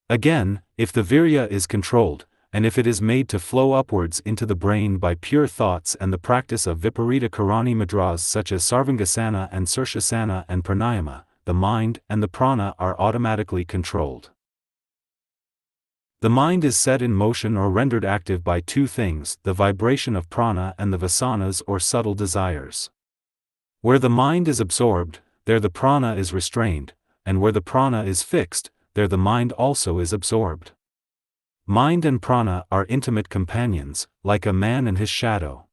Again, if the virya is controlled, and if it is made to flow upwards into the brain by pure thoughts and the practice of viparita karani mudras such as sarvangasana and sirsasana and pranayama, the mind and the prana are automatically controlled. The mind is set in motion or rendered active by two things, the vibration of prana and the vasanas or subtle desires. Where the mind is absorbed, there the prana is restrained, and where the prana is fixed, there the mind also is absorbed. Mind and prana are intimate companions, like a man and his shadow.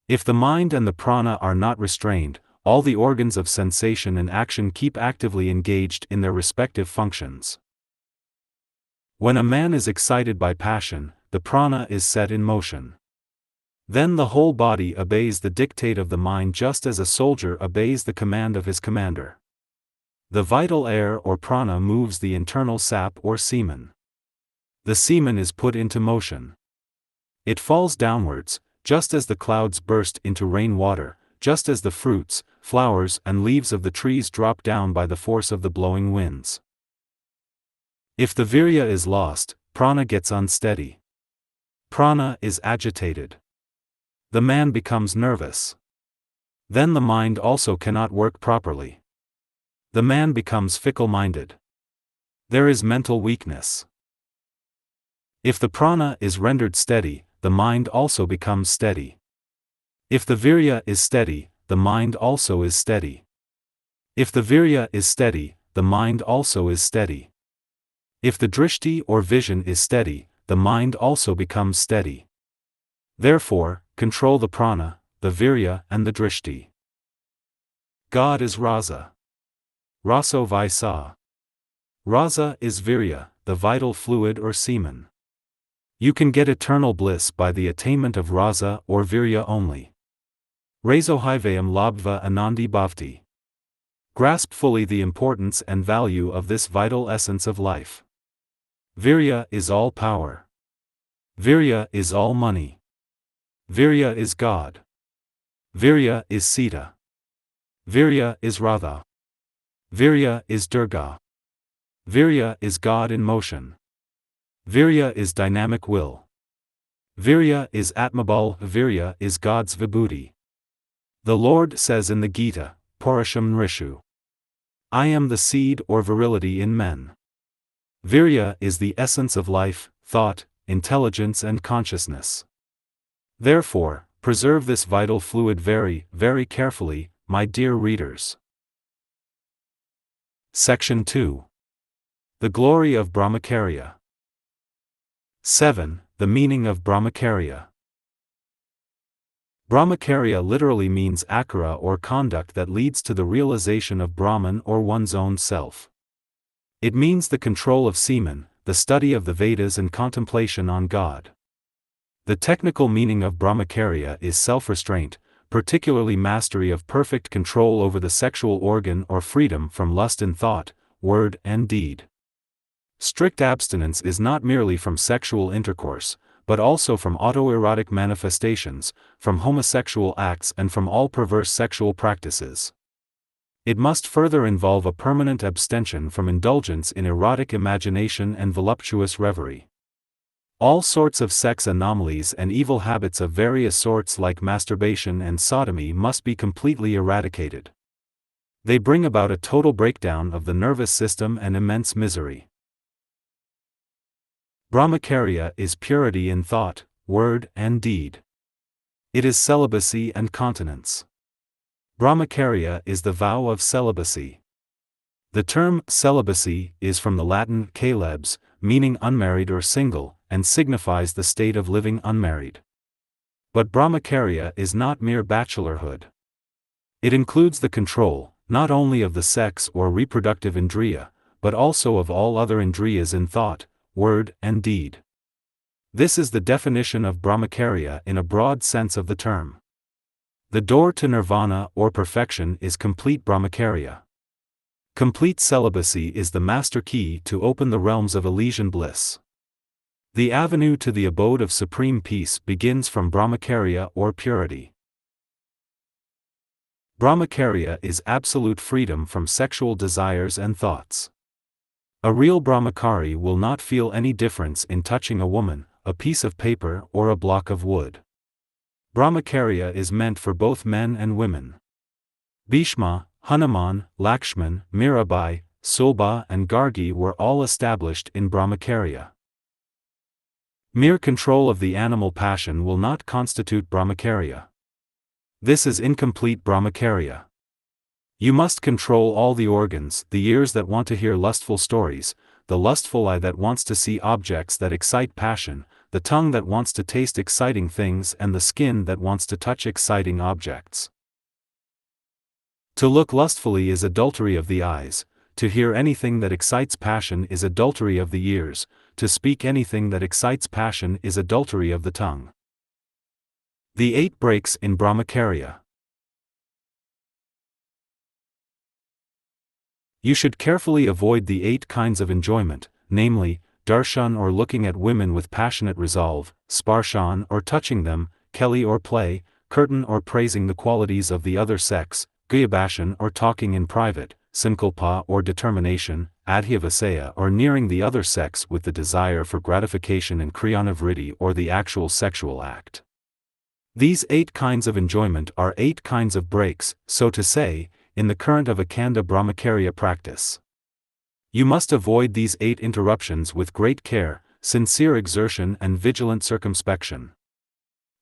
If the mind and the prana are not restrained, all the organs of sensation and action keep actively engaged in their respective functions. When a man is excited by passion, the prana is set in motion. Then the whole body obeys the dictate of the mind just as a soldier obeys the command of his commander. The vital air or prana moves the internal sap or semen. The semen is put into motion. It falls downwards, just as the clouds burst into rain water, just as the fruits, flowers and leaves of the trees drop down by the force of the blowing winds. If the virya is lost, prana gets unsteady. Prana is agitated. The man becomes nervous. Then the mind also cannot work properly. The man becomes fickle-minded. There is mental weakness. If the prana is rendered steady, the mind also becomes steady. If the virya is steady, the mind also is steady. If the virya is steady, the mind also is steady. If the drishti or vision is steady, the mind also becomes steady. Therefore, control the prana, the virya and the drishti. God is rasa. Raso vaisa. Rasa is virya, the vital fluid or semen. You can get eternal bliss by the attainment of rasa or virya only. Rasohivayam labdva anandi bhavti. Grasp fully the importance and value of this vital essence of life. Virya is all power. Virya is all money. Virya is God. Virya is Sita. Virya is Radha. Virya is Durga. Virya is God in motion. Virya is dynamic will. Virya is Atmabal. Virya is God's vibhuti. The Lord says in the Gita, Purasham Nrishu. I am the seed or virility in men. Virya is the essence of life, thought, intelligence and consciousness. Therefore, preserve this vital fluid very, very carefully, my dear readers. Section 2. The glory of Brahmacharya. 7. The meaning of Brahmacharya. Brahmacharya literally means akara or conduct that leads to the realization of Brahman or one's own self. It means the control of semen, the study of the Vedas and contemplation on God. The technical meaning of Brahmacharya is self-restraint, particularly mastery of perfect control over the sexual organ or freedom from lust in thought, word and deed. Strict abstinence is not merely from sexual intercourse, but also from autoerotic manifestations, from homosexual acts and from all perverse sexual practices. It must further involve a permanent abstention from indulgence in erotic imagination and voluptuous reverie. All sorts of sex anomalies and evil habits of various sorts like masturbation and sodomy must be completely eradicated. They bring about a total breakdown of the nervous system and immense misery. Brahmacharya is purity in thought, word and deed. It is celibacy and continence. Brahmacharya is the vow of celibacy. The term celibacy is from the Latin celebs, meaning unmarried or single, and signifies the state of living unmarried. But Brahmacharya is not mere bachelorhood. It includes the control, not only of the sex or reproductive indriya, but also of all other indriyas in thought, word, and deed. This is the definition of Brahmacharya in a broad sense of the term. The door to nirvana or perfection is complete Brahmacharya. Complete celibacy is the master key to open the realms of Elysian bliss. The avenue to the abode of supreme peace begins from Brahmacharya or purity. Brahmacharya is absolute freedom from sexual desires and thoughts. A real Brahmachari will not feel any difference in touching a woman, a piece of paper, or a block of wood. Brahmacharya is meant for both men and women. Bhishma, Hanuman, Lakshman, Mirabai, Sulba, and Gargi were all established in Brahmacharya. Mere control of the animal passion will not constitute Brahmacharya. This is incomplete Brahmacharya. You must control all the organs, the ears that want to hear lustful stories, the lustful eye that wants to see objects that excite passion, the tongue that wants to taste exciting things, and the skin that wants to touch exciting objects. To look lustfully is adultery of the eyes, to hear anything that excites passion is adultery of the ears, to speak anything that excites passion is adultery of the tongue. The 8 breaks in Brahmacharya. You should carefully avoid the 8 kinds of enjoyment, namely, darshan or looking at women with passionate resolve, sparshan or touching them, keli or play, kirtan or praising the qualities of the other sex, guyabashan or talking in private, sankalpa or determination, adhyavasaya or nearing the other sex with the desire for gratification, and kriyanavritti or the actual sexual act. These 8 kinds of enjoyment are 8 kinds of breaks, so to say, in the current of Akhanda Brahmacharya practice. You must avoid these 8 interruptions with great care, sincere exertion, and vigilant circumspection.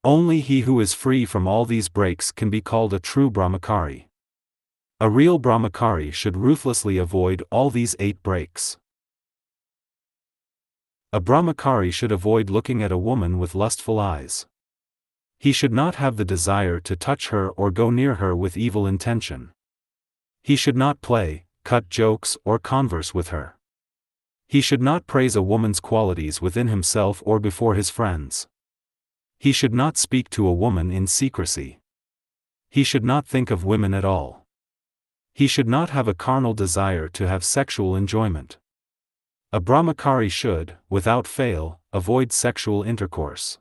Only he who is free from all these breaks can be called a true Brahmachari. A real Brahmachari should ruthlessly avoid all these 8 breaks. A Brahmachari should avoid looking at a woman with lustful eyes. He should not have the desire to touch her or go near her with evil intention. He should not play, cut jokes, or converse with her. He should not praise a woman's qualities within himself or before his friends. He should not speak to a woman in secrecy. He should not think of women at all. He should not have a carnal desire to have sexual enjoyment. A Brahmachari should, without fail, avoid sexual intercourse.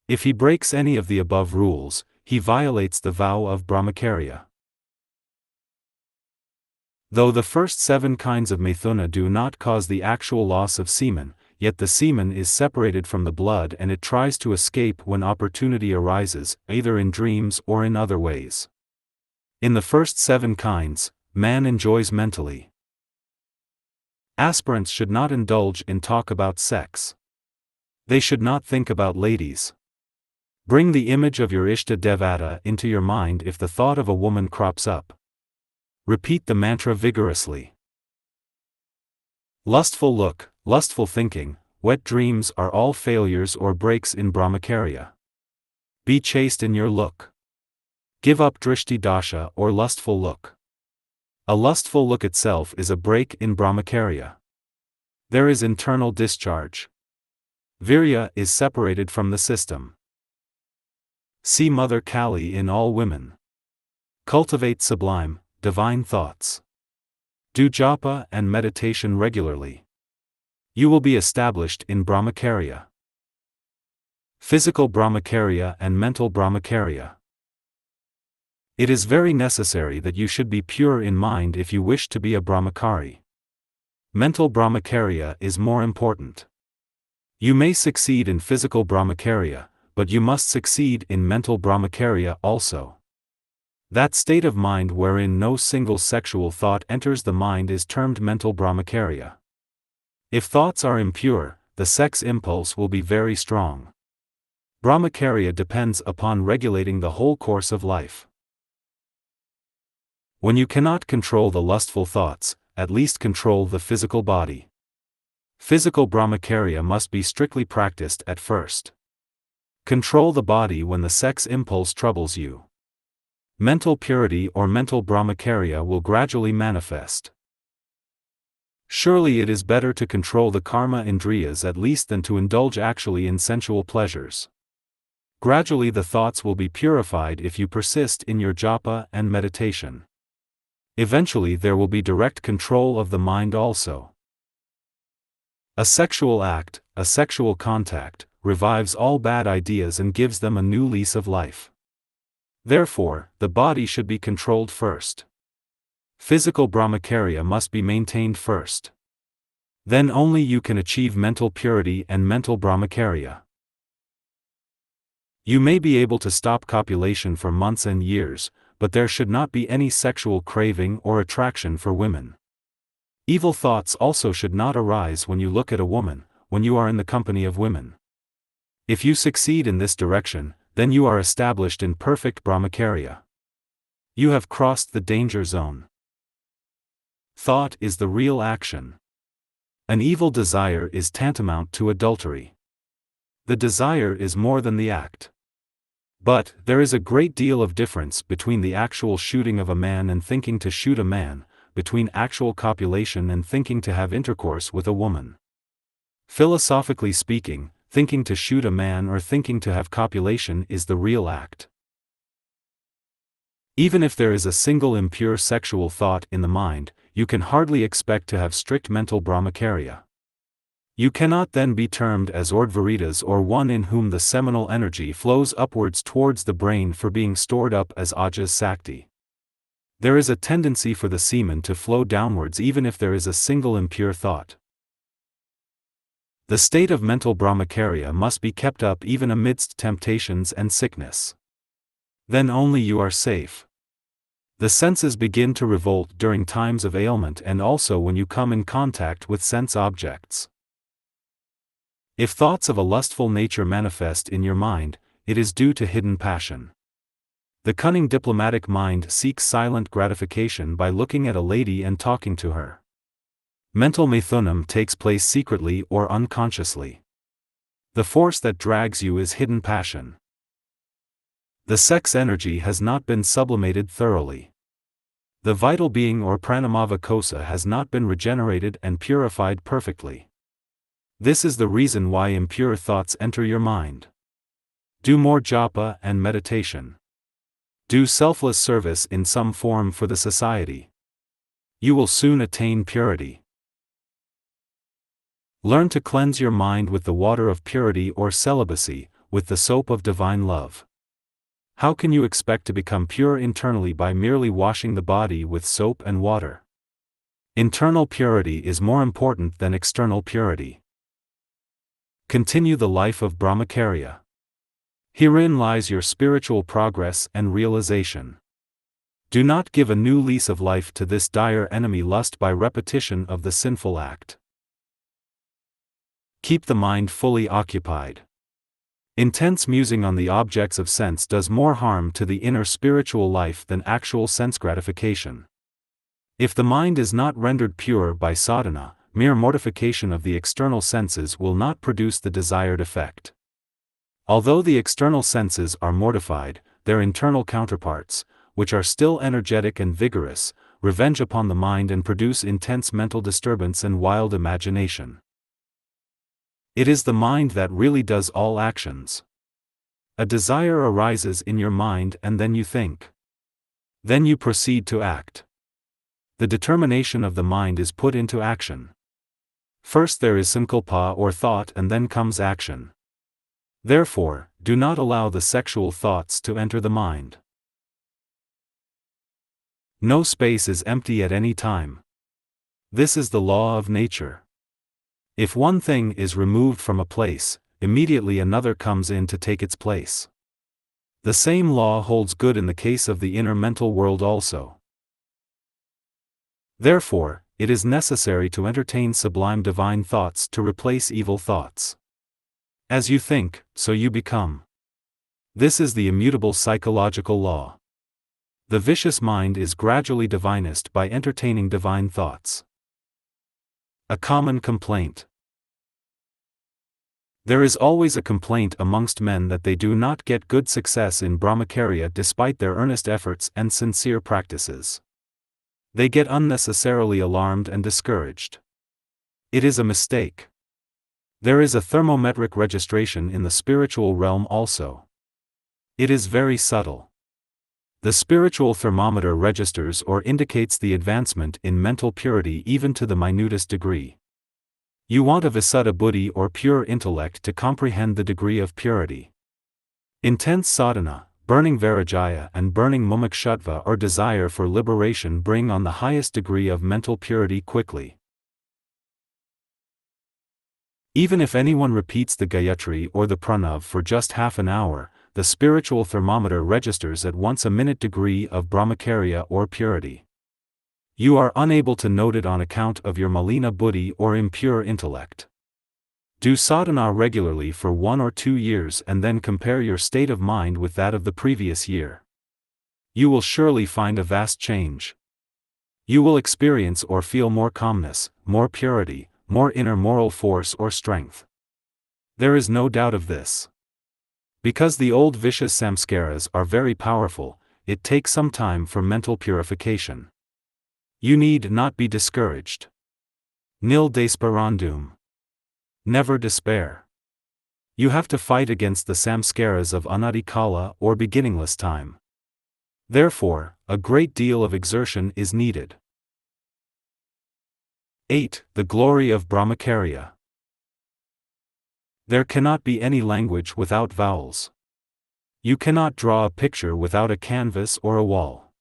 If he breaks any of the above rules, he violates the vow of Brahmacharya. Though the first 7 kinds of mithuna do not cause the actual loss of semen, yet the semen is separated from the blood and it tries to escape when opportunity arises, either in dreams or in other ways. In the first 7 kinds, man enjoys mentally. Aspirants should not indulge in talk about sex. They should not think about ladies. Bring the image of your Ishta Devata into your mind if the thought of a woman crops up. Repeat the mantra vigorously. Lustful look, lustful thinking, wet dreams are all failures or breaks in Brahmacharya. Be chaste in your look. Give up drishti dasha or lustful look. A lustful look itself is a break in Brahmacharya. There is internal discharge. Virya is separated from the system. See Mother Kali in all women. Cultivate sublime, divine thoughts. Do japa and meditation regularly. You will be established in Brahmacharya. Physical Brahmacharya and mental Brahmacharya. It is very necessary that you should be pure in mind if you wish to be a Brahmachari. Mental Brahmacharya is more important. You may succeed in physical Brahmacharya, but you must succeed in mental Brahmacharya also. That state of mind wherein no single sexual thought enters the mind is termed mental Brahmacharya. If thoughts are impure, the sex impulse will be very strong. Brahmacharya depends upon regulating the whole course of life. When you cannot control the lustful thoughts, at least control the physical body. Physical Brahmacharya must be strictly practiced at first. Control the body when the sex impulse troubles you. Mental purity or mental Brahmacharya will gradually manifest. Surely it is better to control the karma indriyas at least than to indulge actually in sensual pleasures. Gradually the thoughts will be purified if you persist in your japa and meditation. Eventually there will be direct control of the mind also. A sexual act, a sexual contact, revives all bad ideas and gives them a new lease of life. Therefore, the body should be controlled first. Physical Brahmacharya must be maintained first. Then only you can achieve mental purity and mental Brahmacharya. You may be able to stop copulation for months and years, but there should not be any sexual craving or attraction for women. Evil thoughts also should not arise when you look at a woman, when you are in the company of women. If you succeed in this direction, then you are established in perfect Brahmacharya. You have crossed the danger zone. Thought is the real action. An evil desire is tantamount to adultery. The desire is more than the act. But, there is a great deal of difference between the actual shooting of a man and thinking to shoot a man, between actual copulation and thinking to have intercourse with a woman. Philosophically speaking, thinking to shoot a man or thinking to have copulation is the real act. Even if there is a single impure sexual thought in the mind, you can hardly expect to have strict mental Brahmacharya. You cannot then be termed as Urdhvaritas or one in whom the seminal energy flows upwards towards the brain for being stored up as Ajas Sakti. There is a tendency for the semen to flow downwards even if there is a single impure thought. The state of mental Brahmacharya must be kept up even amidst temptations and sickness. Then only you are safe. The senses begin to revolt during times of ailment and also when you come in contact with sense objects. If thoughts of a lustful nature manifest in your mind, it is due to hidden passion. The cunning diplomatic mind seeks silent gratification by looking at a lady and talking to her. Mental mithunam takes place secretly or unconsciously. The force that drags you is hidden passion. The sex energy has not been sublimated thoroughly. The vital being or pranamava kosa has not been regenerated and purified perfectly. This is the reason why impure thoughts enter your mind. Do more japa and meditation. Do selfless service in some form for the society. You will soon attain purity. Learn to cleanse your mind with the water of purity or celibacy, with the soap of divine love. How can you expect to become pure internally by merely washing the body with soap and water? Internal purity is more important than external purity. Continue the life of Brahmacharya. Herein lies your spiritual progress and realization. Do not give a new lease of life to this dire enemy lust by repetition of the sinful act. Keep the mind fully occupied. Intense musing on the objects of sense does more harm to the inner spiritual life than actual sense gratification. If the mind is not rendered pure by sadhana, mere mortification of the external senses will not produce the desired effect. Although the external senses are mortified, their internal counterparts, which are still energetic and vigorous, revenge upon the mind and produce intense mental disturbance and wild imagination. It is the mind that really does all actions. A desire arises in your mind and then you think. Then you proceed to act. The determination of the mind is put into action. First there is sankalpa or thought and then comes action. Therefore, do not allow the sexual thoughts to enter the mind. No space is empty at any time. This is the law of nature. If one thing is removed from a place, immediately another comes in to take its place. The same law holds good in the case of the inner mental world also. Therefore, it is necessary to entertain sublime divine thoughts to replace evil thoughts. As you think, so you become. This is the immutable psychological law. The vicious mind is gradually divinest by entertaining divine thoughts. A common complaint. There is always a complaint amongst men that they do not get good success in Brahmacharya despite their earnest efforts and sincere practices. They get unnecessarily alarmed and discouraged. It is a mistake. There is a thermometric registration in the spiritual realm also. It is very subtle. The spiritual thermometer registers or indicates the advancement in mental purity even to the minutest degree. You want a Visuddha buddhi or pure intellect to comprehend the degree of purity. Intense sadhana, burning vairagya and burning mumukshutva or desire for liberation bring on the highest degree of mental purity quickly. Even if anyone repeats the Gayatri or the Pranav for just half an hour, the spiritual thermometer registers at once a minute degree of Brahmacharya or purity. You are unable to note it on account of your malina buddhi or impure intellect. Do sadhana regularly for 1 or 2 years and then compare your state of mind with that of the previous year. You will surely find a vast change. You will experience or feel more calmness, more purity, more inner moral force or strength. There is no doubt of this. Because the old vicious samskaras are very powerful, it takes some time for mental purification. You need not be discouraged. Nil desperandum. Never despair. You have to fight against the samskaras of anadikala or beginningless time. Therefore, a great deal of exertion is needed. 8. The glory of Brahmacharya. There cannot be any language without vowels. You cannot draw a picture without a canvas or a wall.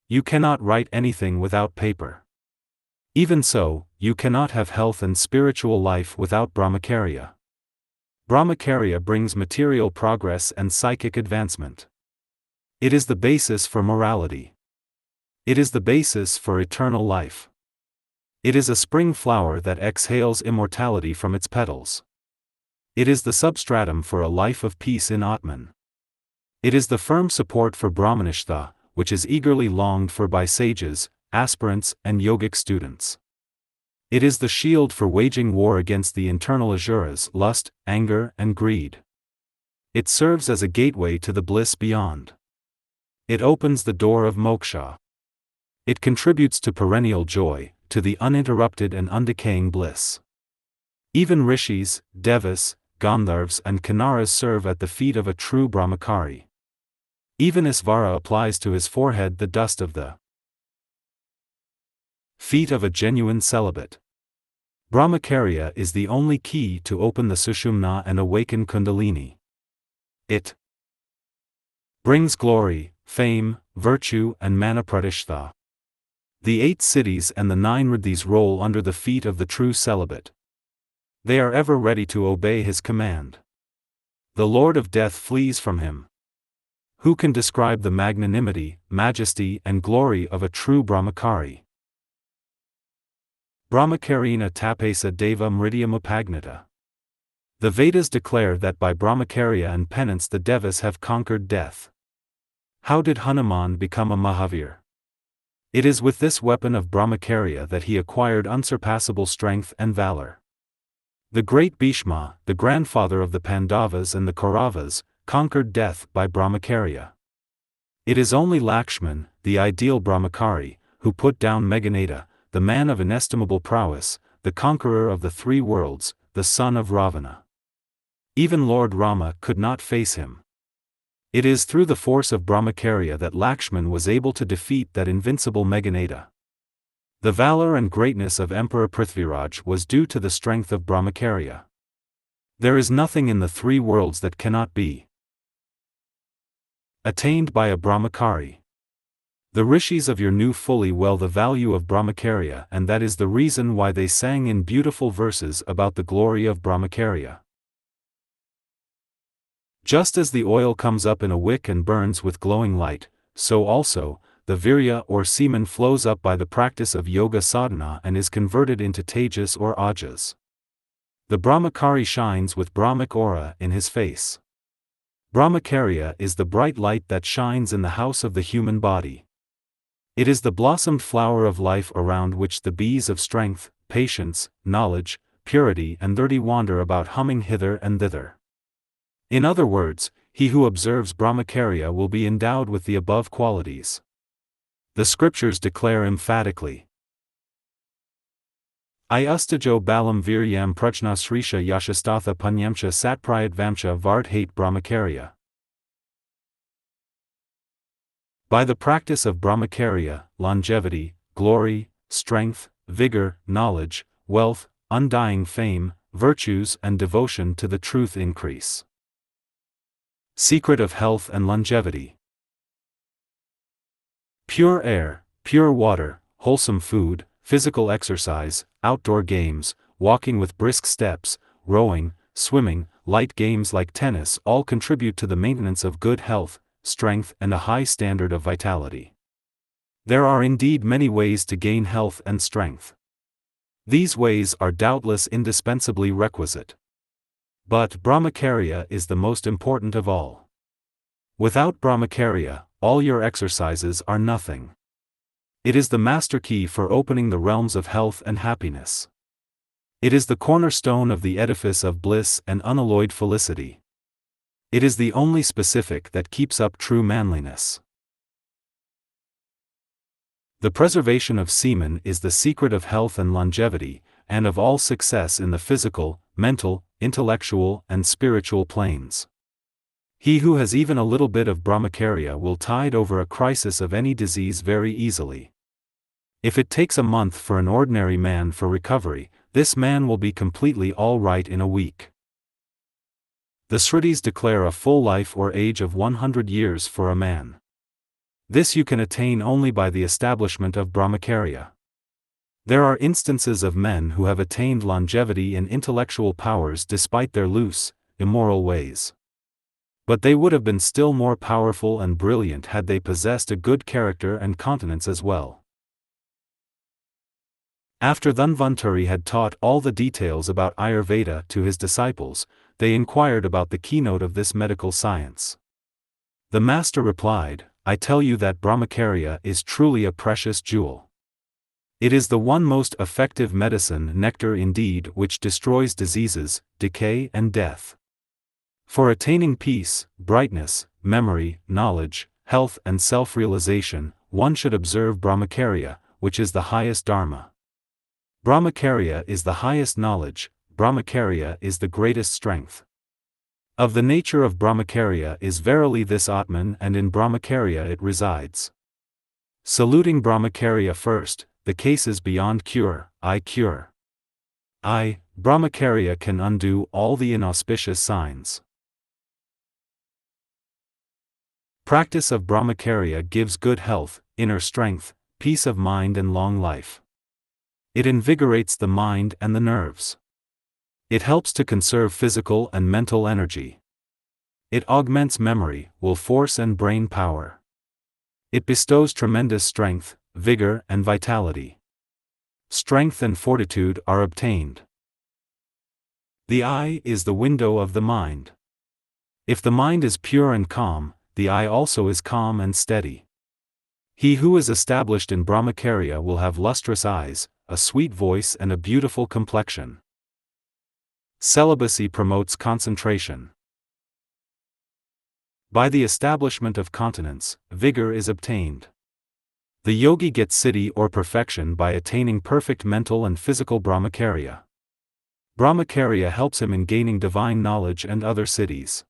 You cannot write anything without paper. Even so, you cannot have health and spiritual life without Brahmacharya. Brahmacharya brings material progress and psychic advancement. It is the basis for morality. It is the basis for eternal life. It is a spring flower that exhales immortality from its petals. It is the substratum for a life of peace in Atman. It is the firm support for Brahmanishtha, which is eagerly longed for by sages, aspirants and yogic students. It is the shield for waging war against the internal asuras, lust, anger and greed. It serves as a gateway to the bliss beyond. It opens the door of moksha. It contributes to perennial joy, to the uninterrupted and undecaying bliss. Even rishis, devas, gandharvas and kinnaras serve at the feet of a true brahmachari. Even Isvara applies to his forehead the dust of the feet of a genuine celibate. Brahmacharya is the only key to open the Sushumna and awaken Kundalini. It brings glory, fame, virtue and manapradishtha. The 8 cities and the 9 riddhis roll under the feet of the true celibate. They are ever ready to obey his command. The Lord of Death flees from him. Who can describe the magnanimity, majesty and glory of a true brahmachari? Brahmacharina tapesa deva mrityam. The Vedas declare that by Brahmacharya and penance the devas have conquered death. How did Hanuman become a Mahavir? It is with this weapon of Brahmacharya that he acquired unsurpassable strength and valor. The great Bhishma, the grandfather of the Pandavas and the Kauravas, conquered death by Brahmacharya. It is only Lakshman, the ideal brahmachari, who put down Meghanada, the man of inestimable prowess, the conqueror of the 3 worlds, the son of Ravana. Even Lord Rama could not face him. It is through the force of Brahmacharya that Lakshman was able to defeat that invincible Meghanada. The valor and greatness of Emperor Prithviraj was due to the strength of Brahmacharya. There is nothing in the 3 worlds that cannot be attained by a brahmachari. The rishis of your knew fully well the value of Brahmacharya, and that is the reason why they sang in beautiful verses about the glory of Brahmacharya. Just as the oil comes up in a wick and burns with glowing light, so also, the virya or semen flows up by the practice of yoga sadhana and is converted into tejas or ajas. The brahmachari shines with Brahmic aura in his face. Brahmacharya is the bright light that shines in the house of the human body. It is the blossomed flower of life around which the bees of strength, patience, knowledge, purity and virtue wander about, humming hither and thither. In other words, he who observes Brahmacharya will be endowed with the above qualities. The scriptures declare emphatically, I ustajo balam viryam prajnasrisha yashastatha panyamcha satprayadvamcha vardhate Brahmacharya. By the practice of Brahmacharya, longevity, glory, strength, vigor, knowledge, wealth, undying fame, virtues and devotion to the truth increase. Secret of health and longevity. Pure air, pure water, wholesome food, physical exercise, outdoor games, walking with brisk steps, rowing, swimming, light games like tennis all contribute to the maintenance of good health, strength and a high standard of vitality. There are indeed many ways to gain health and strength. These ways are doubtless indispensably requisite. But Brahmacharya is the most important of all. Without Brahmacharya, all your exercises are nothing. It is the master key for opening the realms of health and happiness. It is the cornerstone of the edifice of bliss and unalloyed felicity. It is the only specific that keeps up true manliness. The preservation of semen is the secret of health and longevity, and of all success in the physical, mental, intellectual and spiritual planes. He who has even a little bit of Brahmacharya will tide over a crisis of any disease very easily. If it takes a month for an ordinary man for recovery, this man will be completely all right in a week. The Srutis declare a full life or age of 100 years for a man. This you can attain only by the establishment of Brahmacharya. There are instances of men who have attained longevity in intellectual powers despite their loose, immoral ways. But they would have been still more powerful and brilliant had they possessed a good character and continence as well. After Dhanvantari had taught all the details about Ayurveda to his disciples, they inquired about the keynote of this medical science. The master replied, I tell you that Brahmacharya is truly a precious jewel. It is the one most effective medicine, nectar indeed, which destroys diseases, decay and death. For attaining peace, brightness, memory, knowledge, health and self-realization, one should observe Brahmacharya, which is the highest dharma. Brahmacharya is the highest knowledge, Brahmacharya is the greatest strength. Of the nature of Brahmacharya is verily this Atman, and in Brahmacharya it resides. Saluting Brahmacharya first, the case is beyond cure, I cure. Brahmacharya can undo all the inauspicious signs. Practice of Brahmacharya gives good health, inner strength, peace of mind and long life. It invigorates the mind and the nerves. It helps to conserve physical and mental energy. It augments memory, will force and brain power. It bestows tremendous strength, vigor and vitality. Strength and fortitude are obtained. The eye is the window of the mind. If the mind is pure and calm, the eye also is calm and steady. He who is established in Brahmacharya will have lustrous eyes, a sweet voice and a beautiful complexion. Celibacy promotes concentration. By the establishment of continence, vigor is obtained. The yogi gets siddhi or perfection by attaining perfect mental and physical Brahmacharya. Brahmacharya helps him in gaining divine knowledge and other siddhis.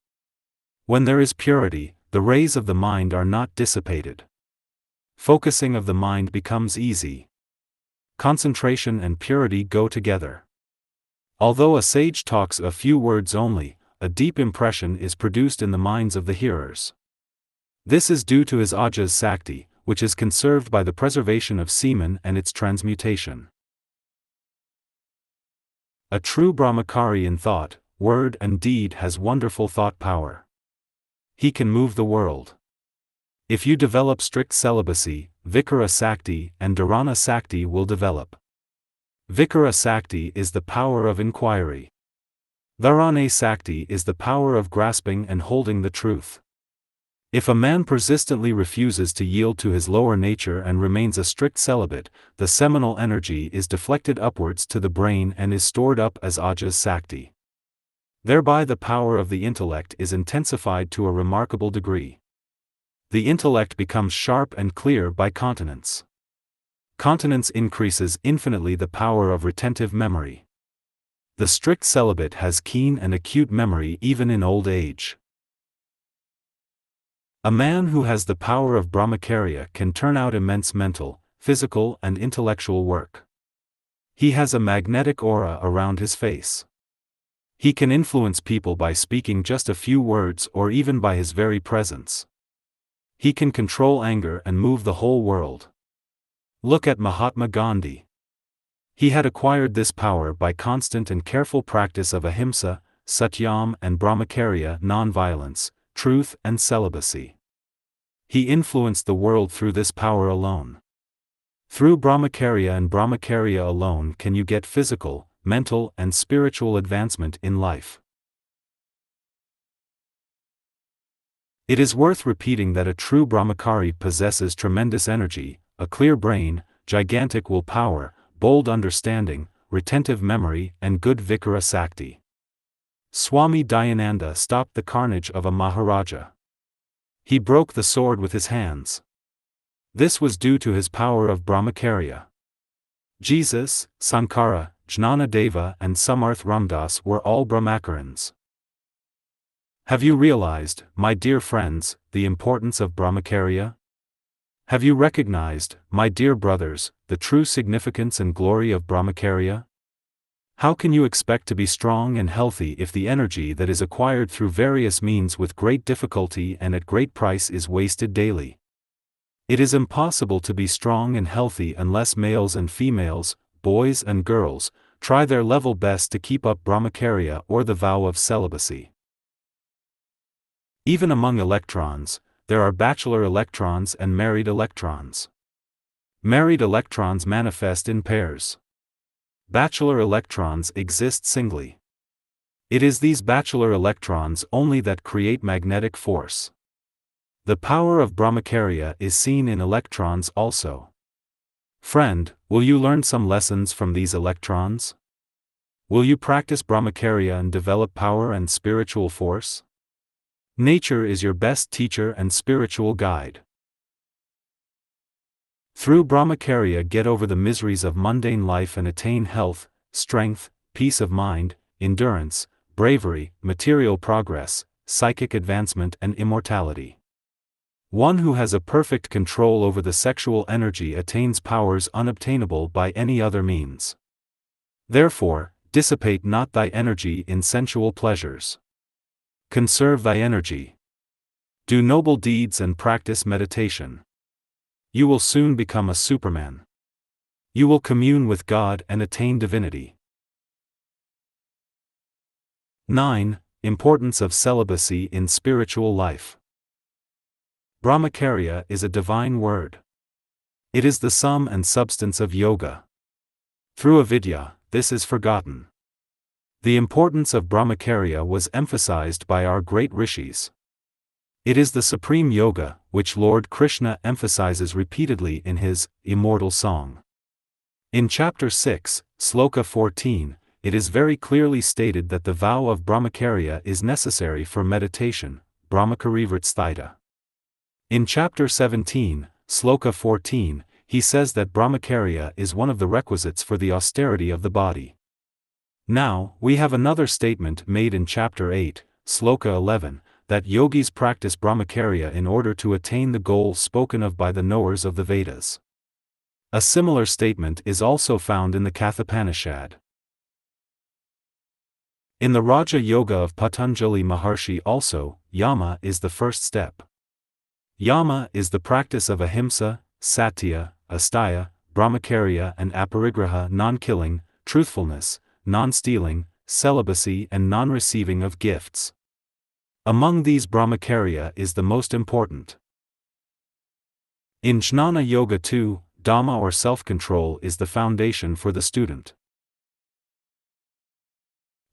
When there is purity, the rays of the mind are not dissipated. Focusing of the mind becomes easy. Concentration and purity go together. Although a sage talks a few words only, a deep impression is produced in the minds of the hearers. This is due to his Ajas Sakti, which is conserved by the preservation of semen and its transmutation. A true Brahmachari in thought, word and deed has wonderful thought power. He can move the world. If you develop strict celibacy, Vikara Sakti and Dharana Sakti will develop. Vikara Sakti is the power of inquiry. Dharana Sakti is the power of grasping and holding the truth. If a man persistently refuses to yield to his lower nature and remains a strict celibate, the seminal energy is deflected upwards to the brain and is stored up as Ajas Sakti. Thereby the power of the intellect is intensified to a remarkable degree. The intellect becomes sharp and clear by continence. Continence increases infinitely the power of retentive memory. The strict celibate has keen and acute memory even in old age. A man who has the power of Brahmacharya can turn out immense mental, physical and intellectual work. He has a magnetic aura around his face. He can influence people by speaking just a few words or even by his very presence. He can control anger and move the whole world. Look at Mahatma Gandhi. He had acquired this power by constant and careful practice of ahimsa, satyam and brahmacharya, non-violence, truth and celibacy. He influenced the world through this power alone. Through Brahmacharya and Brahmacharya alone can you get physical, mental and spiritual advancement in life. It is worth repeating that a true Brahmachari possesses tremendous energy, a clear brain, gigantic willpower, bold understanding, retentive memory and good Vikara Sakti. Swami Dayananda stopped the carnage of a Maharaja. He broke the sword with his hands. This was due to his power of Brahmacharya. Jesus, Sankara, Jnanadeva and Samarth Ramdas were all Brahmacharans. Have you realized, my dear friends, the importance of Brahmacharya? Have you recognized, my dear brothers, the true significance and glory of Brahmacharya? How can you expect to be strong and healthy if the energy that is acquired through various means with great difficulty and at great price is wasted daily? It is impossible to be strong and healthy unless males and females, boys and girls, try their level best to keep up Brahmacharya or the vow of celibacy. Even among electrons, there are bachelor electrons and married electrons. Married electrons manifest in pairs. Bachelor electrons exist singly. It is these bachelor electrons only that create magnetic force. The power of Brahmacharya is seen in electrons also. Friend, will you learn some lessons from these electrons? Will you practice Brahmacharya and develop power and spiritual force? Nature is your best teacher and spiritual guide. Through Brahmacharya get over the miseries of mundane life and attain health, strength, peace of mind, endurance, bravery, material progress, psychic advancement and immortality. One who has a perfect control over the sexual energy attains powers unobtainable by any other means. Therefore, dissipate not thy energy in sensual pleasures. Conserve thy energy. Do noble deeds and practice meditation. You will soon become a Superman. You will commune with God and attain divinity. 9. Importance of celibacy in spiritual life. Brahmacharya is a divine word. It is the sum and substance of yoga. Through avidya, this is forgotten. The importance of Brahmacharya was emphasized by our great rishis. It is the supreme yoga, which Lord Krishna emphasizes repeatedly in his immortal song. In chapter 6, sloka 14, it is very clearly stated that the vow of Brahmacharya is necessary for meditation, Brahmacharivritsthaita. In chapter 17, sloka 14, he says that Brahmacharya is one of the requisites for the austerity of the body. Now, we have another statement made in chapter 8, sloka 11, that yogis practice Brahmacharya in order to attain the goal spoken of by the knowers of the Vedas. A similar statement is also found in the Kathopanishad. In the Raja Yoga of Patanjali Maharshi also, yama is the first step. Yama is the practice of ahimsa, satya, asteya, brahmacharya and aparigraha, non-killing, truthfulness, non-stealing, celibacy and non-receiving of gifts. Among these Brahmacharya is the most important. In Jnana Yoga too, Dhamma or self-control is the foundation for the student.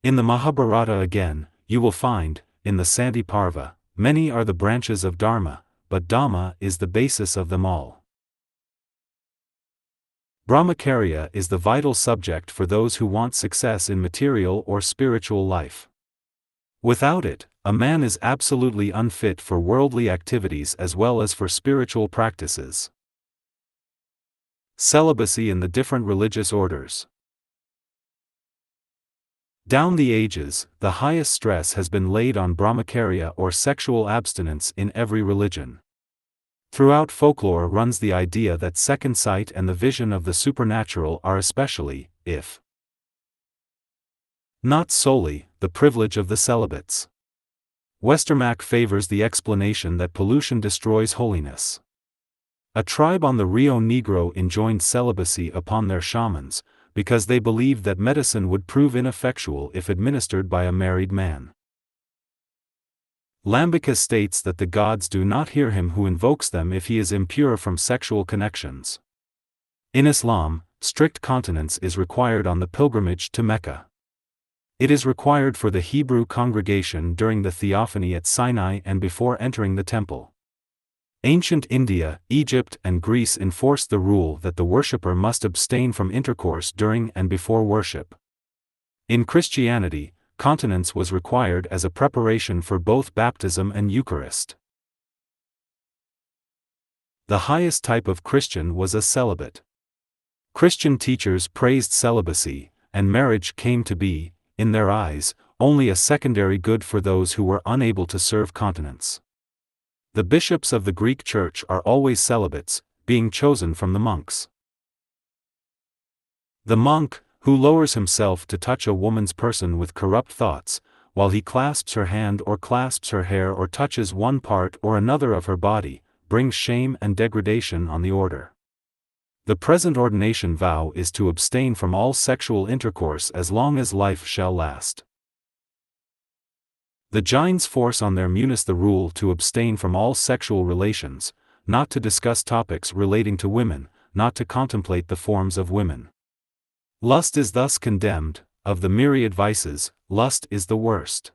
In the Mahabharata again, you will find, in the Santi Parva, many are the branches of Dharma, but Dhamma is the basis of them all. Brahmacharya is the vital subject for those who want success in material or spiritual life. Without it, a man is absolutely unfit for worldly activities as well as for spiritual practices. Celibacy in the different religious orders. Down the ages, the highest stress has been laid on brahmacharya or sexual abstinence in every religion. Throughout folklore runs the idea that second sight and the vision of the supernatural are especially, if not solely, the privilege of the celibates. Westermarck favors the explanation that pollution destroys holiness. A tribe on the Rio Negro enjoined celibacy upon their shamans, because they believed that medicine would prove ineffectual if administered by a married man. Lambika states that the gods do not hear him who invokes them if he is impure from sexual connections. In Islam, strict continence is required on the pilgrimage to Mecca. It is required for the Hebrew congregation during the theophany at Sinai and before entering the temple. Ancient India, Egypt and Greece enforced the rule that the worshipper must abstain from intercourse during and before worship. In Christianity, continence was required as a preparation for both baptism and Eucharist. The highest type of Christian was a celibate. Christian teachers praised celibacy, and marriage came to be, in their eyes, only a secondary good for those who were unable to serve continence. The bishops of the Greek Church are always celibates, being chosen from the monks. The monk, who lowers himself to touch a woman's person with corrupt thoughts, while he clasps her hand or clasps her hair or touches one part or another of her body, brings shame and degradation on the order. The present ordination vow is to abstain from all sexual intercourse as long as life shall last. The Jains force on their munis the rule to abstain from all sexual relations, not to discuss topics relating to women, not to contemplate the forms of women. Lust is thus condemned. Of the myriad vices, lust is the worst.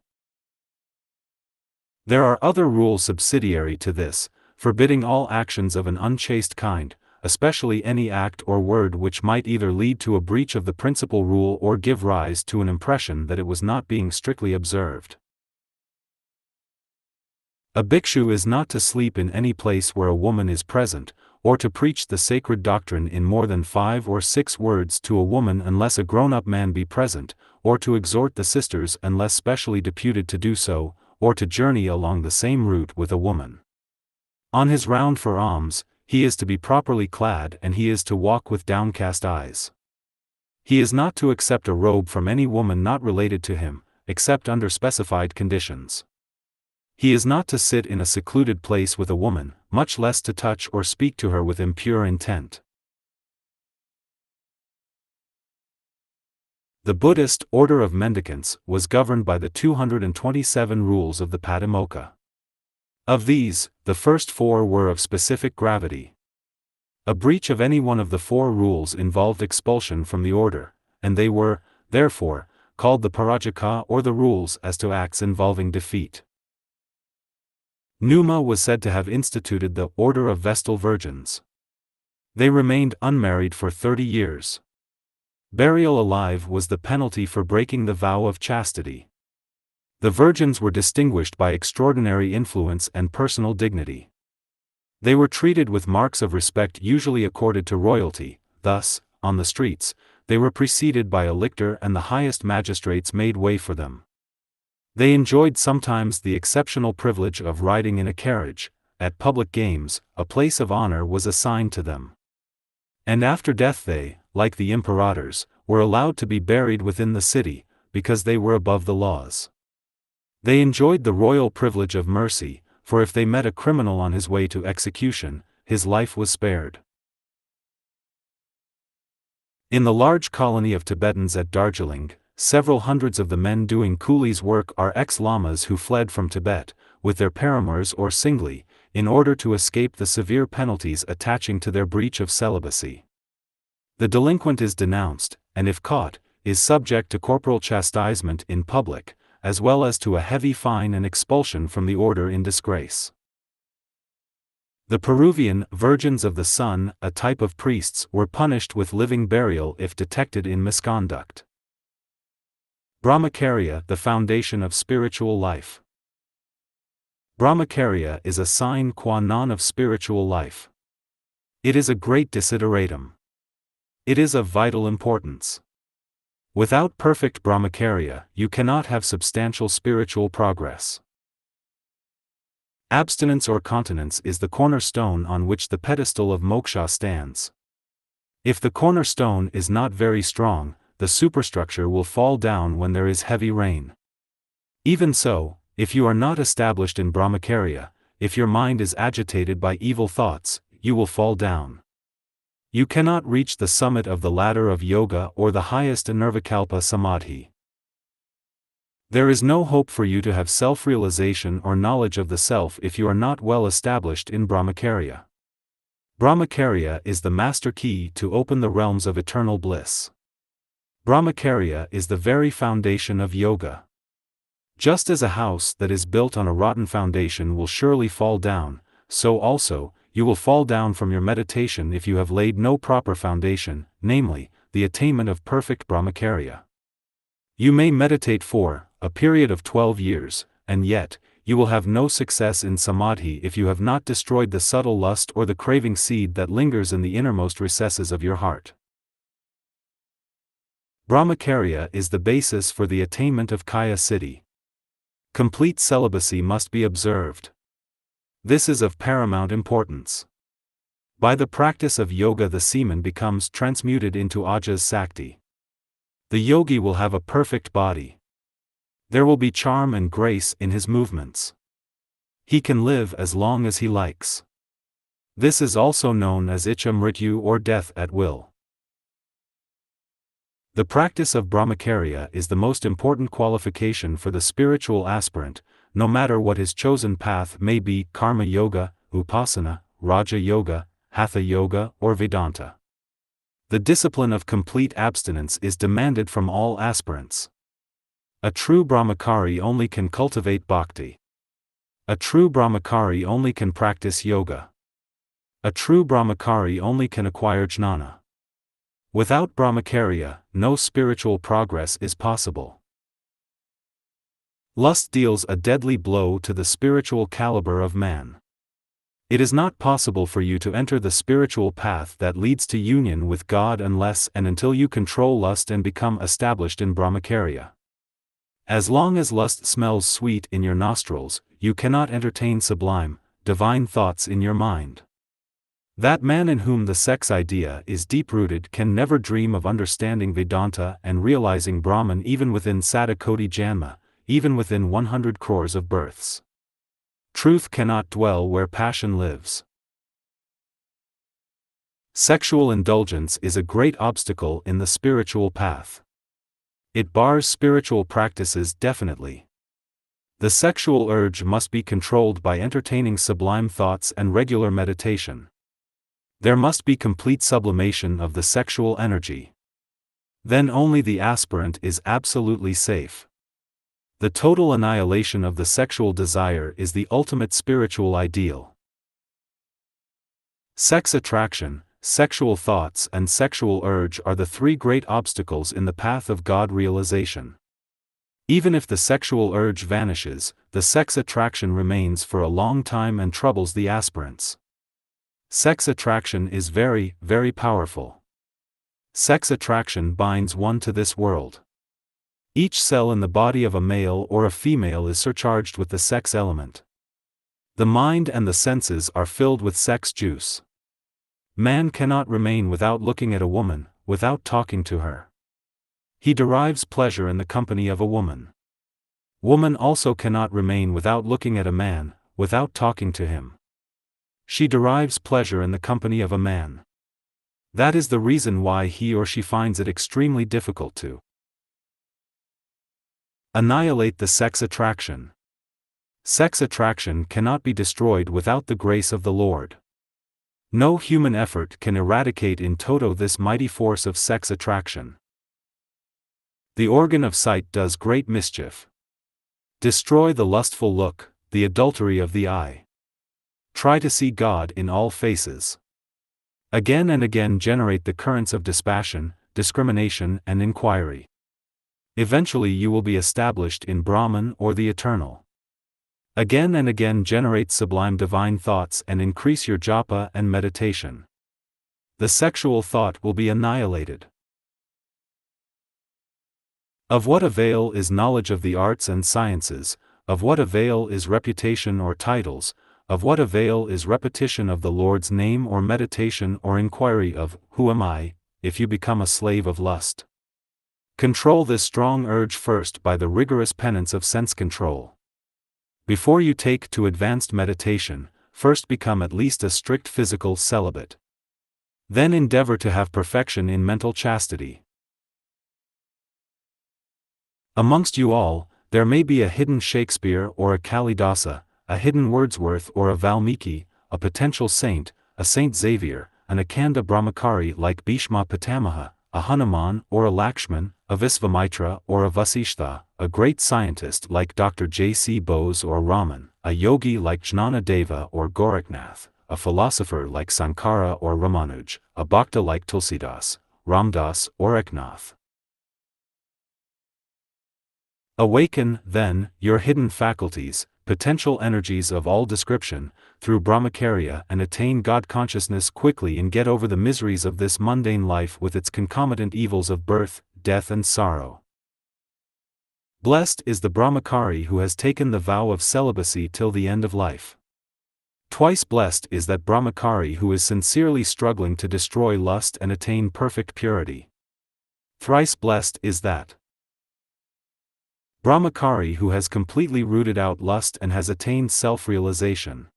There are other rules subsidiary to this, forbidding all actions of an unchaste kind, especially any act or word which might either lead to a breach of the principal rule or give rise to an impression that it was not being strictly observed. A bhikshu is not to sleep in any place where a woman is present, or to preach the sacred doctrine in more than 5 or 6 words to a woman unless a grown-up man be present, or to exhort the sisters unless specially deputed to do so, or to journey along the same route with a woman. On his round for alms, he is to be properly clad and he is to walk with downcast eyes. He is not to accept a robe from any woman not related to him, except under specified conditions. He is not to sit in a secluded place with a woman, much less to touch or speak to her with impure intent. The Buddhist order of mendicants was governed by the 227 rules of the Patimokkha. Of these, the first 4 were of specific gravity. A breach of any one of the 4 rules involved expulsion from the order, and they were, therefore, called the Parajaka or the rules as to acts involving defeat. Numa was said to have instituted the Order of Vestal Virgins. They remained unmarried for 30 years. Burial alive was the penalty for breaking the vow of chastity. The virgins were distinguished by extraordinary influence and personal dignity. They were treated with marks of respect usually accorded to royalty, thus, on the streets, they were preceded by a lictor and the highest magistrates made way for them. They enjoyed sometimes the exceptional privilege of riding in a carriage. At public games, a place of honor was assigned to them. And after death they, like the imperators, were allowed to be buried within the city, because they were above the laws. They enjoyed the royal privilege of mercy, for if they met a criminal on his way to execution, his life was spared. In the large colony of Tibetans at Darjeeling, several hundreds of the men doing coolies' work are ex-lamas who fled from Tibet, with their paramours or singly, in order to escape the severe penalties attaching to their breach of celibacy. The delinquent is denounced, and if caught, is subject to corporal chastisement in public, as well as to a heavy fine and expulsion from the order in disgrace. The Peruvian virgins of the sun, a type of priests, were punished with living burial if detected in misconduct. Brahmacharya, the foundation of spiritual life. Brahmacharya is a sine qua non of spiritual life. It is a great desideratum. It is of vital importance. Without perfect Brahmacharya, you cannot have substantial spiritual progress. Abstinence or continence is the cornerstone on which the pedestal of moksha stands. If the cornerstone is not very strong, the superstructure will fall down when there is heavy rain. Even so, if you are not established in Brahmacharya, if your mind is agitated by evil thoughts, you will fall down. You cannot reach the summit of the ladder of yoga or the highest nirvikalpa samadhi. There is no hope for you to have self-realization or knowledge of the self if you are not well established in Brahmacharya. Brahmacharya is the master key to open the realms of eternal bliss. Brahmacharya is the very foundation of yoga. Just as a house that is built on a rotten foundation will surely fall down, so also, you will fall down from your meditation if you have laid no proper foundation, namely, the attainment of perfect Brahmacharya. You may meditate for a period of 12 years, and yet, you will have no success in samadhi if you have not destroyed the subtle lust or the craving seed that lingers in the innermost recesses of your heart. Brahmacharya is the basis for the attainment of Kaya Siddhi. Complete celibacy must be observed. This is of paramount importance. By the practice of yoga the semen becomes transmuted into Ajas Sakti. The yogi will have a perfect body. There will be charm and grace in his movements. He can live as long as he likes. This is also known as Icha Mrityu or death at will. The practice of Brahmacharya is the most important qualification for the spiritual aspirant, no matter what his chosen path may be: Karma Yoga, Upasana, Raja Yoga, Hatha Yoga, or Vedanta. The discipline of complete abstinence is demanded from all aspirants. A true Brahmachari only can cultivate bhakti. A true Brahmachari only can practice yoga. A true Brahmachari only can acquire jnana. Without Brahmacharya, no spiritual progress is possible. Lust deals a deadly blow to the spiritual caliber of man. It is not possible for you to enter the spiritual path that leads to union with God unless and until you control lust and become established in Brahmacharya. As long as lust smells sweet in your nostrils, you cannot entertain sublime, divine thoughts in your mind. That man in whom the sex idea is deep-rooted can never dream of understanding Vedanta and realizing Brahman even within Satakoti Janma, even within 100 crores of births. Truth cannot dwell where passion lives. Sexual indulgence is a great obstacle in the spiritual path. It bars spiritual practices definitely. The sexual urge must be controlled by entertaining sublime thoughts and regular meditation. There must be complete sublimation of the sexual energy. Then only the aspirant is absolutely safe. The total annihilation of the sexual desire is the ultimate spiritual ideal. Sex attraction, sexual thoughts and sexual urge are the three great obstacles in the path of God realization. Even if the sexual urge vanishes, the sex attraction remains for a long time and troubles the aspirants. Sex attraction is very, very powerful. Sex attraction binds one to this world. Each cell in the body of a male or a female is surcharged with the sex element. The mind and the senses are filled with sex juice. Man cannot remain without looking at a woman, without talking to her. He derives pleasure in the company of a woman. Woman also cannot remain without looking at a man, without talking to him. She derives pleasure in the company of a man. That is the reason why he or she finds it extremely difficult to annihilate the sex attraction. Sex attraction cannot be destroyed without the grace of the Lord. No human effort can eradicate in toto this mighty force of sex attraction. The organ of sight does great mischief. Destroy the lustful look, the adultery of the eye. Try to see God in all faces. Again and again generate the currents of dispassion, discrimination and inquiry. Eventually you will be established in Brahman or the Eternal. Again and again generate sublime divine thoughts and increase your japa and meditation. The sexual thought will be annihilated. Of what avail is knowledge of the arts and sciences, of what avail is reputation or titles, of what avail is repetition of the Lord's name or meditation or inquiry of, who am I, if you become a slave of lust? Control this strong urge first by the rigorous penance of sense control. Before you take to advanced meditation, first become at least a strict physical celibate. Then endeavor to have perfection in mental chastity. Amongst you all, there may be a hidden Shakespeare or a Kalidasa, a hidden Wordsworth or a Valmiki, a potential saint, a Saint Xavier, an Akanda Brahmachari like Bhishma Pitamaha, a Hanuman or a Lakshman, a Visvamitra or a Vasishtha, a great scientist like Dr. J.C. Bose or Raman, a yogi like Jnana Deva or Gorakhnath, a philosopher like Sankara or Ramanuj, a bhakta like Tulsidas, Ramdas or Eknath. Awaken, then, your hidden faculties, potential energies of all description, through Brahmacharya and attain God consciousness quickly and get over the miseries of this mundane life with its concomitant evils of birth, death and sorrow. Blessed is the Brahmachari who has taken the vow of celibacy till the end of life. Twice blessed is that Brahmachari who is sincerely struggling to destroy lust and attain perfect purity. Thrice blessed is that Brahmachari who has completely rooted out lust and has attained self-realization.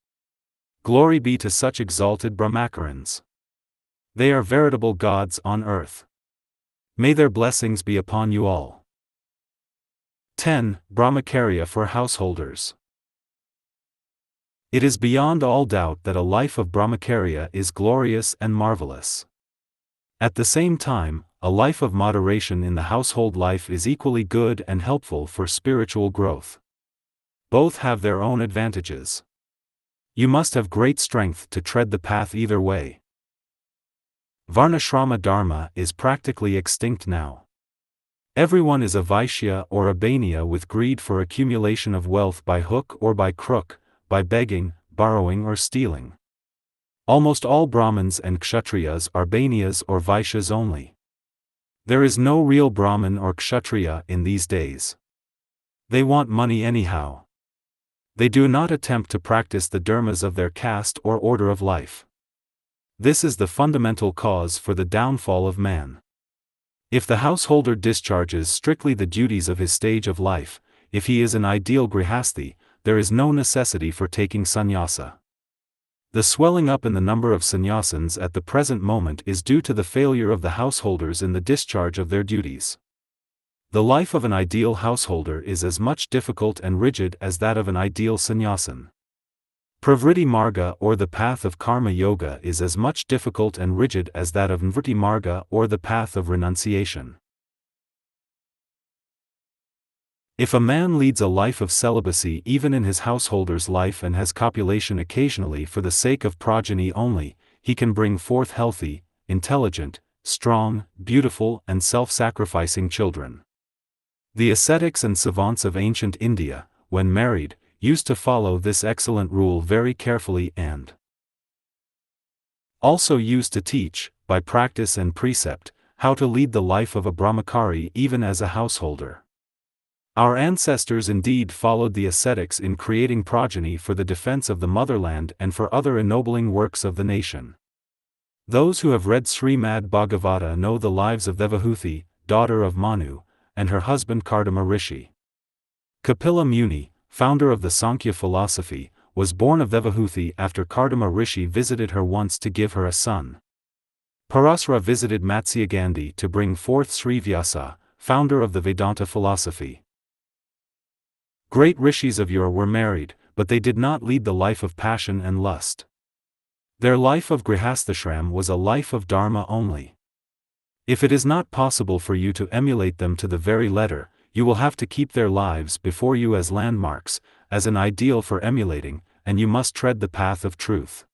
Glory be to such exalted Brahmacharins. They are veritable gods on earth. May their blessings be upon you all. 10. Brahmacharya for householders. It is beyond all doubt that a life of Brahmacharya is glorious and marvelous. At the same time, a life of moderation in the household life is equally good and helpful for spiritual growth. Both have their own advantages. You must have great strength to tread the path either way. Varnashrama dharma is practically extinct now. Everyone is a Vaishya or a Baniya with greed for accumulation of wealth by hook or by crook, by begging, borrowing or stealing. Almost all Brahmins and Kshatriyas are Baniyas or Vaishyas only. There is no real Brahmin or Kshatriya in these days. They want money anyhow. They do not attempt to practice the dharmas of their caste or order of life. This is the fundamental cause for the downfall of man. If the householder discharges strictly the duties of his stage of life, if he is an ideal grihasthi, there is no necessity for taking sannyasa. The swelling up in the number of sannyasins at the present moment is due to the failure of the householders in the discharge of their duties. The life of an ideal householder is as much difficult and rigid as that of an ideal sannyasin. Pravritti marga or the path of karma yoga is as much difficult and rigid as that of nvritti marga or the path of renunciation. If a man leads a life of celibacy even in his householder's life and has copulation occasionally for the sake of progeny only, he can bring forth healthy, intelligent, strong, beautiful and self-sacrificing children. The ascetics and savants of ancient India, when married, used to follow this excellent rule very carefully and also used to teach, by practice and precept, how to lead the life of a Brahmachari even as a householder. Our ancestors indeed followed the ascetics in creating progeny for the defense of the motherland and for other ennobling works of the nation. Those who have read Srimad Bhagavata know the lives of Devahuti, daughter of Manu, and her husband Kardama Rishi. Kapila Muni, founder of the Sankhya philosophy, was born of Devahuti after Kardama Rishi visited her once to give her a son. Parasara visited Matsya Gandhi to bring forth Sri Vyasa, founder of the Vedanta philosophy. Great rishis of yore were married, but they did not lead the life of passion and lust. Their life of grihasthashram was a life of dharma only. If it is not possible for you to emulate them to the very letter, you will have to keep their lives before you as landmarks, as an ideal for emulating, and you must tread the path of truth.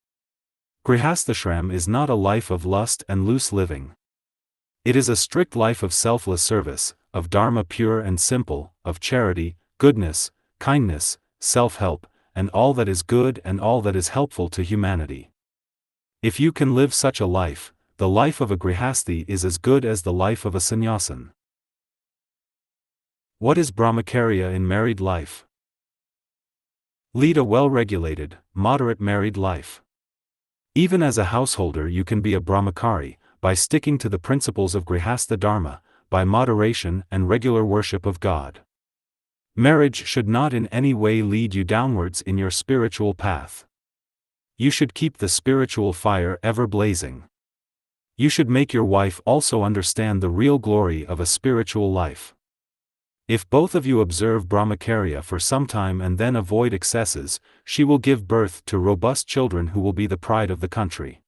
Grihasthashram is not a life of lust and loose living. It is a strict life of selfless service, of dharma pure and simple, of charity, goodness, kindness, self-help, and all that is good and all that is helpful to humanity. If you can live such a life, the life of a grihasthi is as good as the life of a sannyasin. What is Brahmacharya in married life? Lead a well-regulated, moderate married life. Even as a householder you can be a brahmachari, by sticking to the principles of grihastha dharma, by moderation and regular worship of God. Marriage should not in any way lead you downwards in your spiritual path. You should keep the spiritual fire ever blazing. You should make your wife also understand the real glory of a spiritual life. If both of you observe Brahmacharya for some time and then avoid excesses, she will give birth to robust children who will be the pride of the country.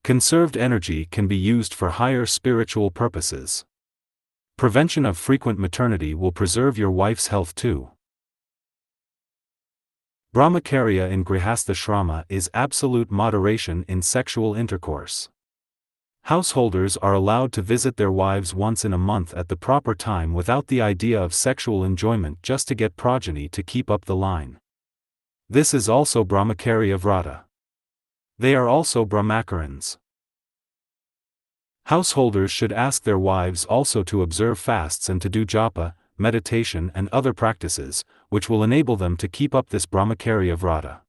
Conserved energy can be used for higher spiritual purposes. Prevention of frequent maternity will preserve your wife's health too. Brahmacharya in Grihastha is absolute moderation in sexual intercourse. Householders are allowed to visit their wives once in a month at the proper time without the idea of sexual enjoyment just to get progeny to keep up the line. This is also Brahmacharya Vrata. They are also Brahmacharans. Householders should ask their wives also to observe fasts and to do japa, meditation and other practices, which will enable them to keep up this Brahmacharya Vrata.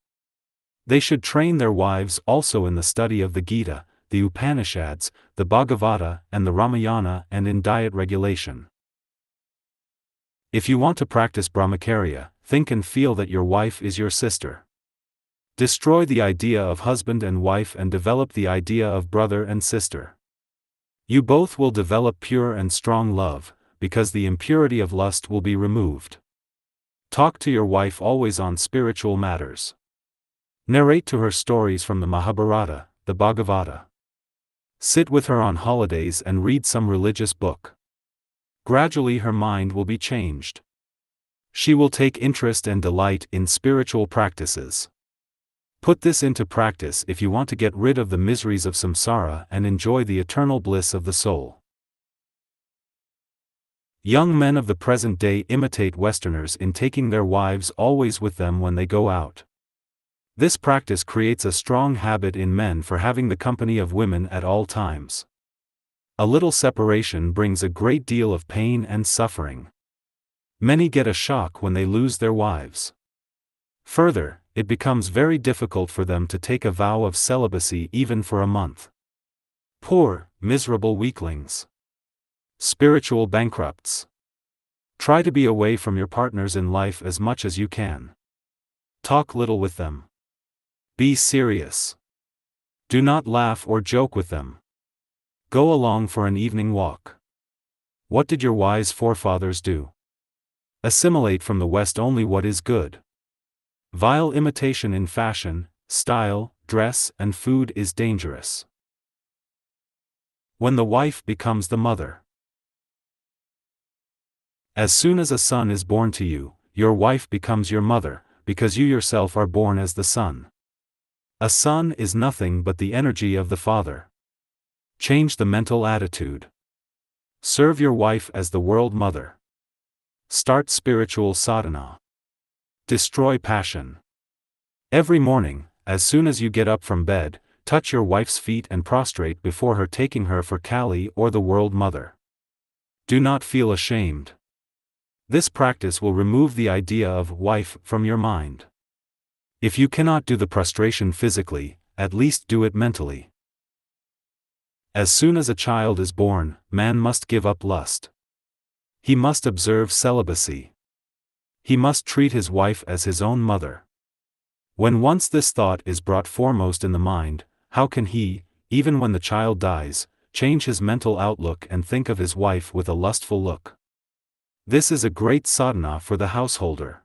They should train their wives also in the study of the Gita, the Upanishads, the Bhagavata and the Ramayana and in diet regulation. If you want to practice Brahmacharya, think and feel that your wife is your sister. Destroy the idea of husband and wife and develop the idea of brother and sister. You both will develop pure and strong love, because the impurity of lust will be removed. Talk to your wife always on spiritual matters. Narrate to her stories from the Mahabharata, the Bhagavata. Sit with her on holidays and read some religious book. Gradually her mind will be changed. She will take interest and delight in spiritual practices. Put this into practice if you want to get rid of the miseries of samsara and enjoy the eternal bliss of the soul. Young men of the present day imitate Westerners in taking their wives always with them when they go out. This practice creates a strong habit in men for having the company of women at all times. A little separation brings a great deal of pain and suffering. Many get a shock when they lose their wives. Further, it becomes very difficult for them to take a vow of celibacy even for a month. Poor, miserable weaklings. Spiritual bankrupts. Try to be away from your partners in life as much as you can. Talk little with them. Be serious. Do not laugh or joke with them. Go along for an evening walk. What did your wise forefathers do? Assimilate from the West only what is good. Vile imitation in fashion, style, dress and food is dangerous. When the wife becomes the mother. As soon as a son is born to you, your wife becomes your mother, because you yourself are born as the son. A son is nothing but the energy of the father. Change the mental attitude. Serve your wife as the world mother. Start spiritual sadhana. Destroy passion. Every morning, as soon as you get up from bed, touch your wife's feet and prostrate before her, taking her for Kali or the world mother. Do not feel ashamed. This practice will remove the idea of wife from your mind. If you cannot do the prostration physically, at least do it mentally. As soon as a child is born, man must give up lust. He must observe celibacy. He must treat his wife as his own mother. When once this thought is brought foremost in the mind, how can he, even when the child dies, change his mental outlook and think of his wife with a lustful look? This is a great sadhana for the householder.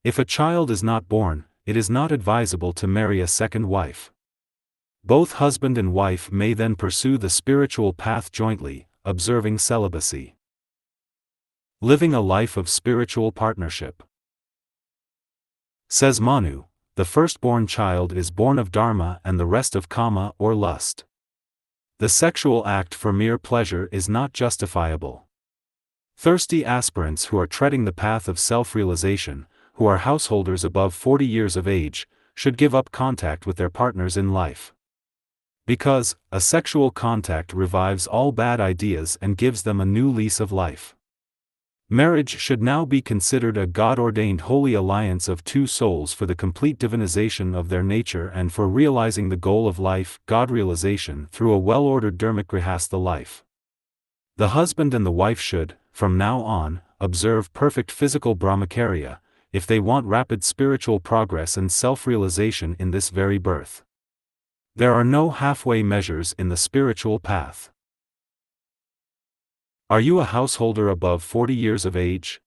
If a child is not born, it is not advisable to marry a second wife. Both husband and wife may then pursue the spiritual path jointly, observing celibacy. Living a life of spiritual partnership. Says Manu, the firstborn child is born of dharma and the rest of kama or lust. The sexual act for mere pleasure is not justifiable. Thirsty aspirants who are treading the path of self-realization, who are householders above 40 years of age, should give up contact with their partners in life. Because, a sexual contact revives all bad ideas and gives them a new lease of life. Marriage should now be considered a God-ordained holy alliance of two souls for the complete divinization of their nature and for realizing the goal of life, God realization, through a well-ordered dharmagrihastha life. The husband and the wife should, from now on, observe perfect physical Brahmacharya, if they want rapid spiritual progress and self-realization in this very birth. There are no halfway measures in the spiritual path. Are you a householder above 40 years of age?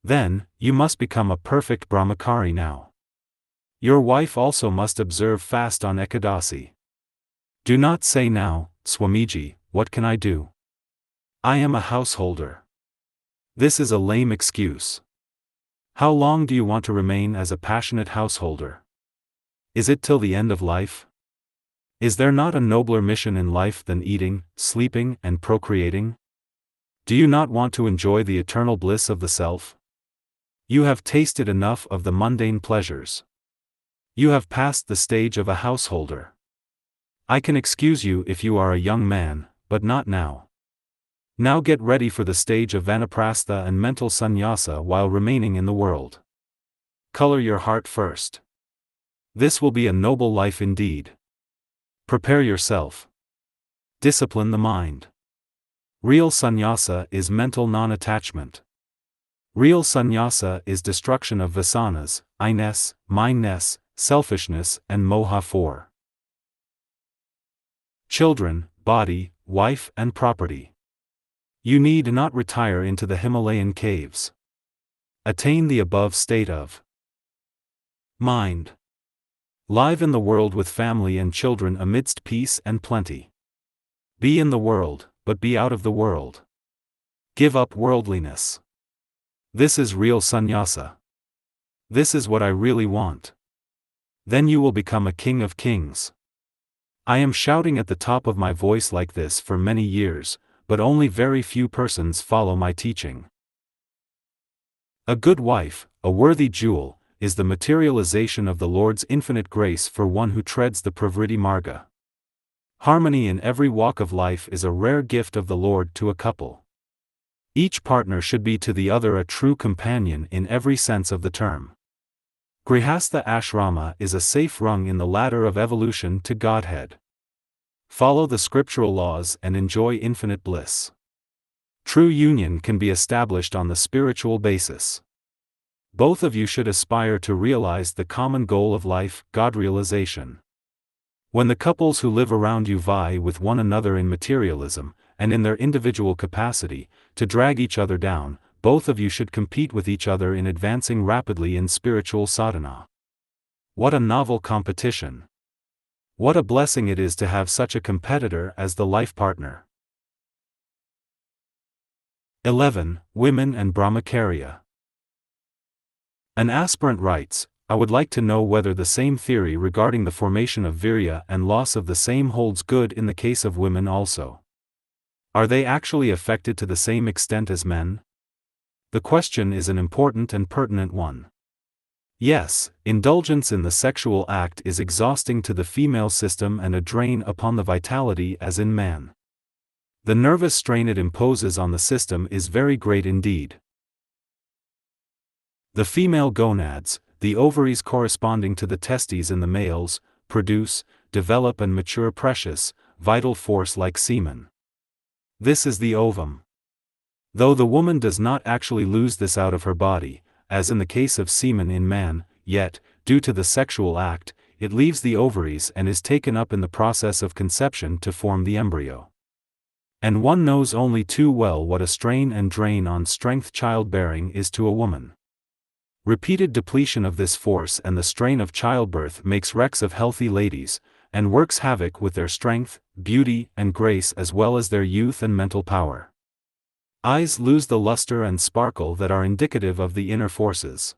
Then, you must become a perfect Brahmachari now. Your wife also must observe fast on Ekadasi. Do not say now, Swamiji, what can I do? I am a householder. This is a lame excuse. How long do you want to remain as a passionate householder? Is it till the end of life? Is there not a nobler mission in life than eating, sleeping, and procreating? Do you not want to enjoy the eternal bliss of the self? You have tasted enough of the mundane pleasures. You have passed the stage of a householder. I can excuse you if you are a young man, but not now. Now get ready for the stage of vanaprastha and mental sannyasa while remaining in the world. Color your heart first. This will be a noble life indeed. Prepare yourself. Discipline the mind. Real sannyasa is mental non-attachment. Real sannyasa is destruction of vasanas, I-ness, mine-ness, selfishness and moha. 4. Children, body, wife and property. You need not retire into the Himalayan caves. Attain the above state of mind. Live in the world with family and children amidst peace and plenty. Be in the world, but be out of the world. Give up worldliness. This is real sannyasa. This is what I really want. Then you will become a king of kings. I am shouting at the top of my voice like this for many years, but only very few persons follow my teaching. A good wife, a worthy jewel, is the materialization of the Lord's infinite grace for one who treads the Pravritti Marga. Harmony in every walk of life is a rare gift of the Lord to a couple. Each partner should be to the other a true companion in every sense of the term. Grihastha ashrama is a safe rung in the ladder of evolution to Godhead. Follow the scriptural laws and enjoy infinite bliss. True union can be established on the spiritual basis. Both of you should aspire to realize the common goal of life, God realization. When the couples who live around you vie with one another in materialism, and in their individual capacity, to drag each other down, both of you should compete with each other in advancing rapidly in spiritual sadhana. What a novel competition! What a blessing it is to have such a competitor as the life partner. 11. Women and Brahmacharya. An aspirant writes, I would like to know whether the same theory regarding the formation of virya and loss of the same holds good in the case of women also. Are they actually affected to the same extent as men? The question is an important and pertinent one. Yes, indulgence in the sexual act is exhausting to the female system and a drain upon the vitality as in man. The nervous strain it imposes on the system is very great indeed. The female gonads, the ovaries corresponding to the testes in the males, produce, develop and mature precious, vital force like semen. This is the ovum. Though the woman does not actually lose this out of her body, as in the case of semen in man, yet, due to the sexual act, it leaves the ovaries and is taken up in the process of conception to form the embryo. And one knows only too well what a strain and drain on strength childbearing is to a woman. Repeated depletion of this force and the strain of childbirth makes wrecks of healthy ladies, and works havoc with their strength, beauty, and grace as well as their youth and mental power. Eyes lose the luster and sparkle that are indicative of the inner forces.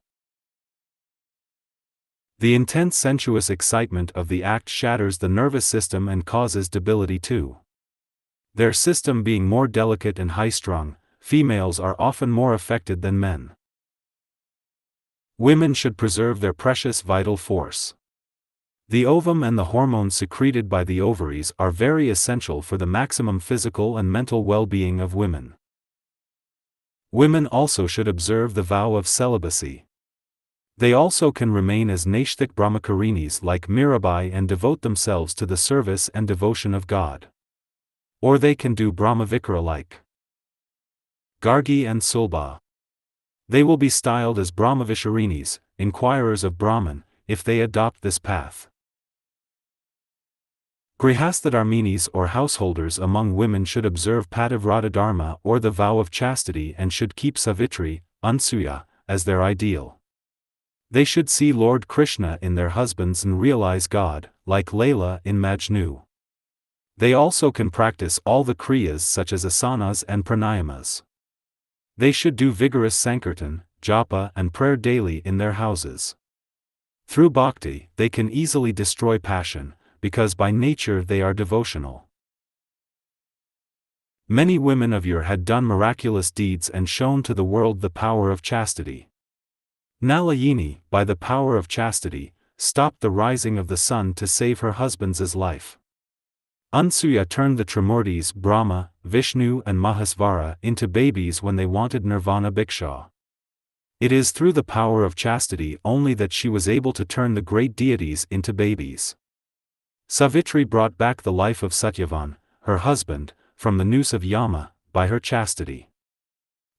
The intense sensuous excitement of the act shatters the nervous system and causes debility too. Their system being more delicate and high-strung, females are often more affected than men. Women should preserve their precious vital force. The ovum and the hormones secreted by the ovaries are very essential for the maximum physical and mental well-being of women. Women also should observe the vow of celibacy. They also can remain as Naishthik Brahmacharinis like Mirabai and devote themselves to the service and devotion of God. Or they can do Brahmavikara like Gargi and Sulba. They will be styled as Brahmavisharinis, inquirers of Brahman, if they adopt this path. Grihastadharminis or householders among women should observe Pativrata Dharma or the vow of chastity and should keep Savitri, Ansuya, as their ideal. They should see Lord Krishna in their husbands and realize God, like Layla in Majnu. They also can practice all the kriyas such as asanas and pranayamas. They should do vigorous sankirtan, japa and prayer daily in their houses. Through bhakti, they can easily destroy passion, because by nature they are devotional. Many women of yore had done miraculous deeds and shown to the world the power of chastity. Nalayini, by the power of chastity, stopped the rising of the sun to save her husband's life. Ansuya turned the Trimurtis Brahma, Vishnu and Mahasvara into babies when they wanted nirvana bhiksha. It is through the power of chastity only that she was able to turn the great deities into babies. Savitri brought back the life of Satyavan, her husband, from the noose of Yama, by her chastity.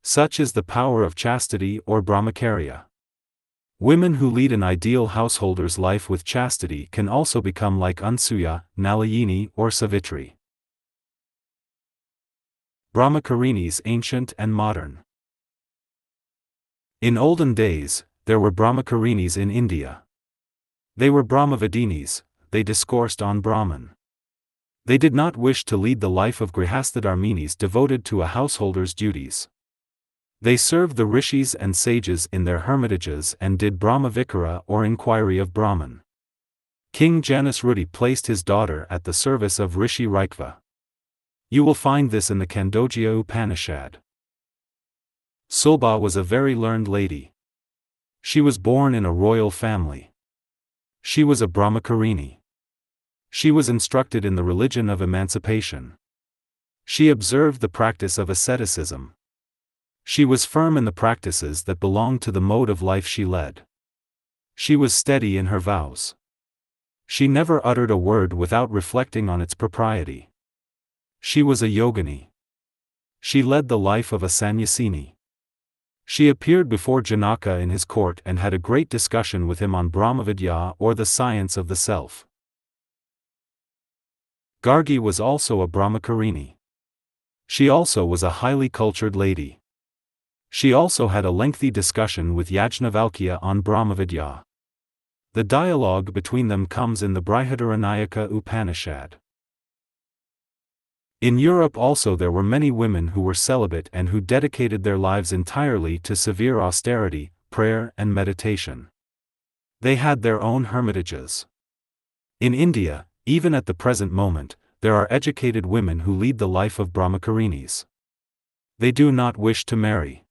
Such is the power of chastity or Brahmacharya. Women who lead an ideal householder's life with chastity can also become like Ansuya, Nalayini or Savitri. Brahmacharinis ancient and modern. In olden days, there were Brahmacharinis in India. They were Brahmavidinis, they discoursed on Brahman. They did not wish to lead the life of Grihastadharminis devoted to a householder's duties. They served the rishis and sages in their hermitages and did Brahmavikara or inquiry of Brahman. King Janasruti placed his daughter at the service of Rishi Raikva. You will find this in the Kandogya Upanishad. Sulba was a very learned lady. She was born in a royal family. She was a Brahmacharini. She was instructed in the religion of emancipation. She observed the practice of asceticism. She was firm in the practices that belonged to the mode of life she led. She was steady in her vows. She never uttered a word without reflecting on its propriety. She was a yogini. She led the life of a sannyasini. She appeared before Janaka in his court and had a great discussion with him on Brahmavidya or the science of the self. Gargi was also a Brahmacharini. She also was a highly cultured lady. She also had a lengthy discussion with Yajnavalkya on Brahmavidya. The dialogue between them comes in the Brihadaranyaka Upanishad. In Europe also there were many women who were celibate and who dedicated their lives entirely to severe austerity, prayer and meditation. They had their own hermitages. In India, even at the present moment, there are educated women who lead the life of Brahmacharinis. They do not wish to marry.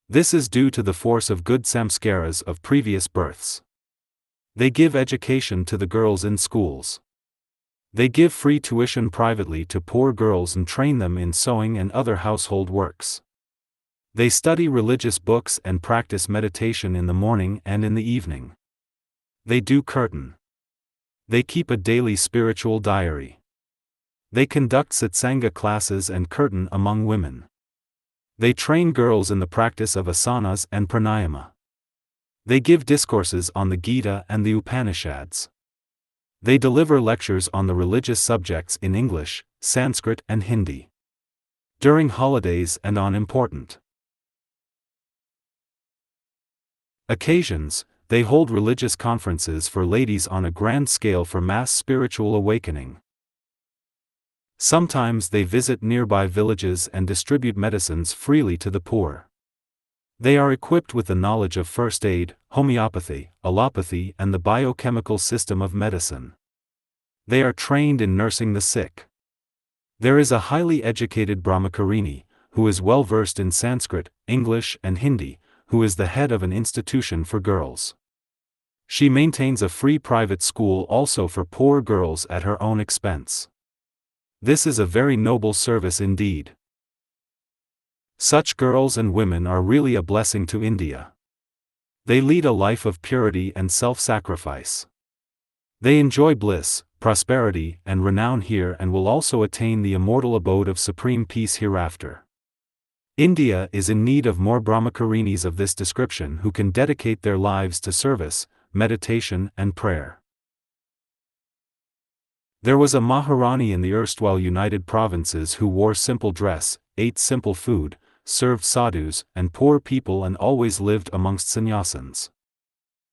This is due to the force of good samskaras of previous births. They give education to the girls in schools. They give free tuition privately to poor girls and train them in sewing and other household works. They study religious books and practice meditation in the morning and in the evening. They do kirtan. They keep a daily spiritual diary. They conduct satsanga classes and kirtan among women. They train girls in the practice of asanas and pranayama. They give discourses on the Gita and the Upanishads. They deliver lectures on the religious subjects in English, Sanskrit and Hindi. During holidays and on important occasions, they hold religious conferences for ladies on a grand scale for mass spiritual awakening. Sometimes they visit nearby villages and distribute medicines freely to the poor. They are equipped with the knowledge of first aid, homeopathy, allopathy, and the biochemical system of medicine. They are trained in nursing the sick. There is a highly educated Brahmacharini, who is well versed in Sanskrit, English, and Hindi, who is the head of an institution for girls. She maintains a free private school also for poor girls at her own expense. This is a very noble service indeed. Such girls and women are really a blessing to India. They lead a life of purity and self-sacrifice. They enjoy bliss, prosperity, and renown here and will also attain the immortal abode of supreme peace hereafter. India is in need of more Brahmacharinis of this description who can dedicate their lives to service, meditation, and prayer. There was a Maharani in the erstwhile United Provinces who wore simple dress, ate simple food, served sadhus and poor people and always lived amongst sannyasins.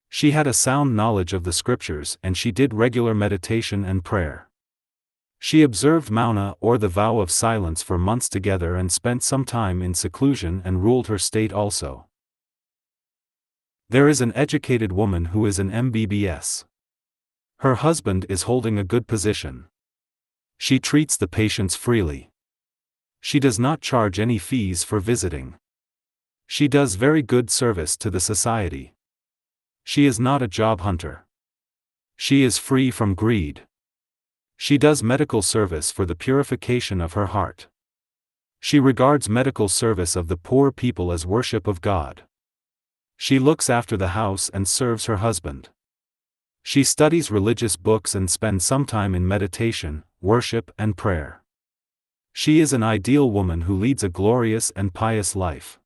She had a sound knowledge of the scriptures and she did regular meditation and prayer. She observed mauna or the vow of silence for months together and spent some time in seclusion and ruled her state also. There is an educated woman who is an MBBS. Her husband is holding a good position. She treats the patients freely. She does not charge any fees for visiting. She does very good service to the society. She is not a job hunter. She is free from greed. She does medical service for the purification of her heart. She regards medical service of the poor people as worship of God. She looks after the house and serves her husband. She studies religious books and spends some time in meditation, worship, and prayer. She is an ideal woman who leads a glorious and pious life.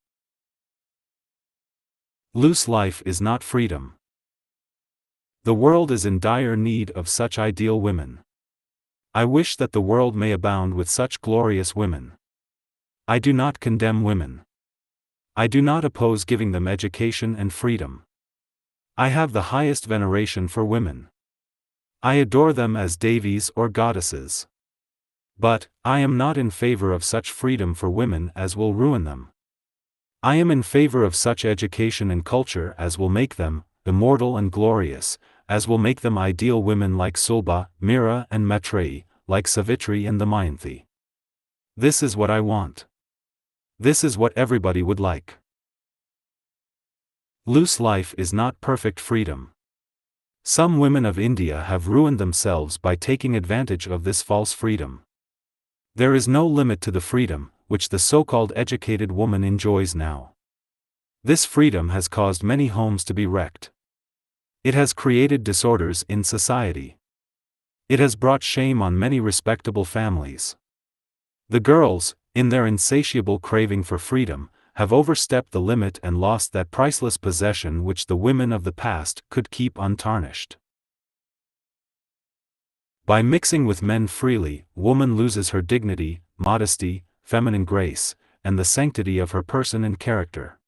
Loose life is not freedom. The world is in dire need of such ideal women. I wish that the world may abound with such glorious women. I do not condemn women. I do not oppose giving them education and freedom. I have the highest veneration for women. I adore them as devis or goddesses. But, I am not in favor of such freedom for women as will ruin them. I am in favor of such education and culture as will make them immortal and glorious, as will make them ideal women like Sulba, Mira and Maitreyi, like Savitri and Damayanti. This is what I want. This is what everybody would like. Loose life is not perfect freedom. Some women of India have ruined themselves by taking advantage of this false freedom. There is no limit to the freedom, which the so-called educated woman enjoys now. This freedom has caused many homes to be wrecked. It has created disorders in society. It has brought shame on many respectable families. The girls, in their insatiable craving for freedom, have overstepped the limit and lost that priceless possession which the women of the past could keep untarnished. By mixing with men freely, woman loses her dignity, modesty, feminine grace, and the sanctity of her person and character.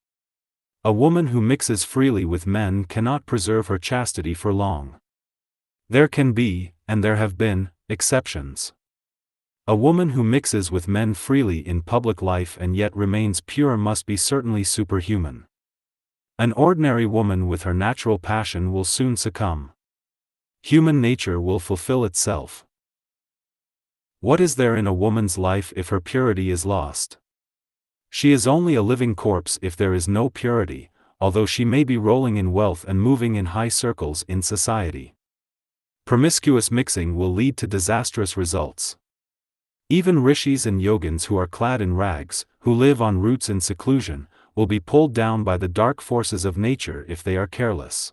A woman who mixes freely with men cannot preserve her chastity for long. There can be, and there have been, exceptions. A woman who mixes with men freely in public life and yet remains pure must be certainly superhuman. An ordinary woman with her natural passion will soon succumb. Human nature will fulfill itself. What is there in a woman's life if her purity is lost? She is only a living corpse if there is no purity, although she may be rolling in wealth and moving in high circles in society. Promiscuous mixing will lead to disastrous results. Even rishis and yogins who are clad in rags, who live on roots in seclusion, will be pulled down by the dark forces of nature if they are careless.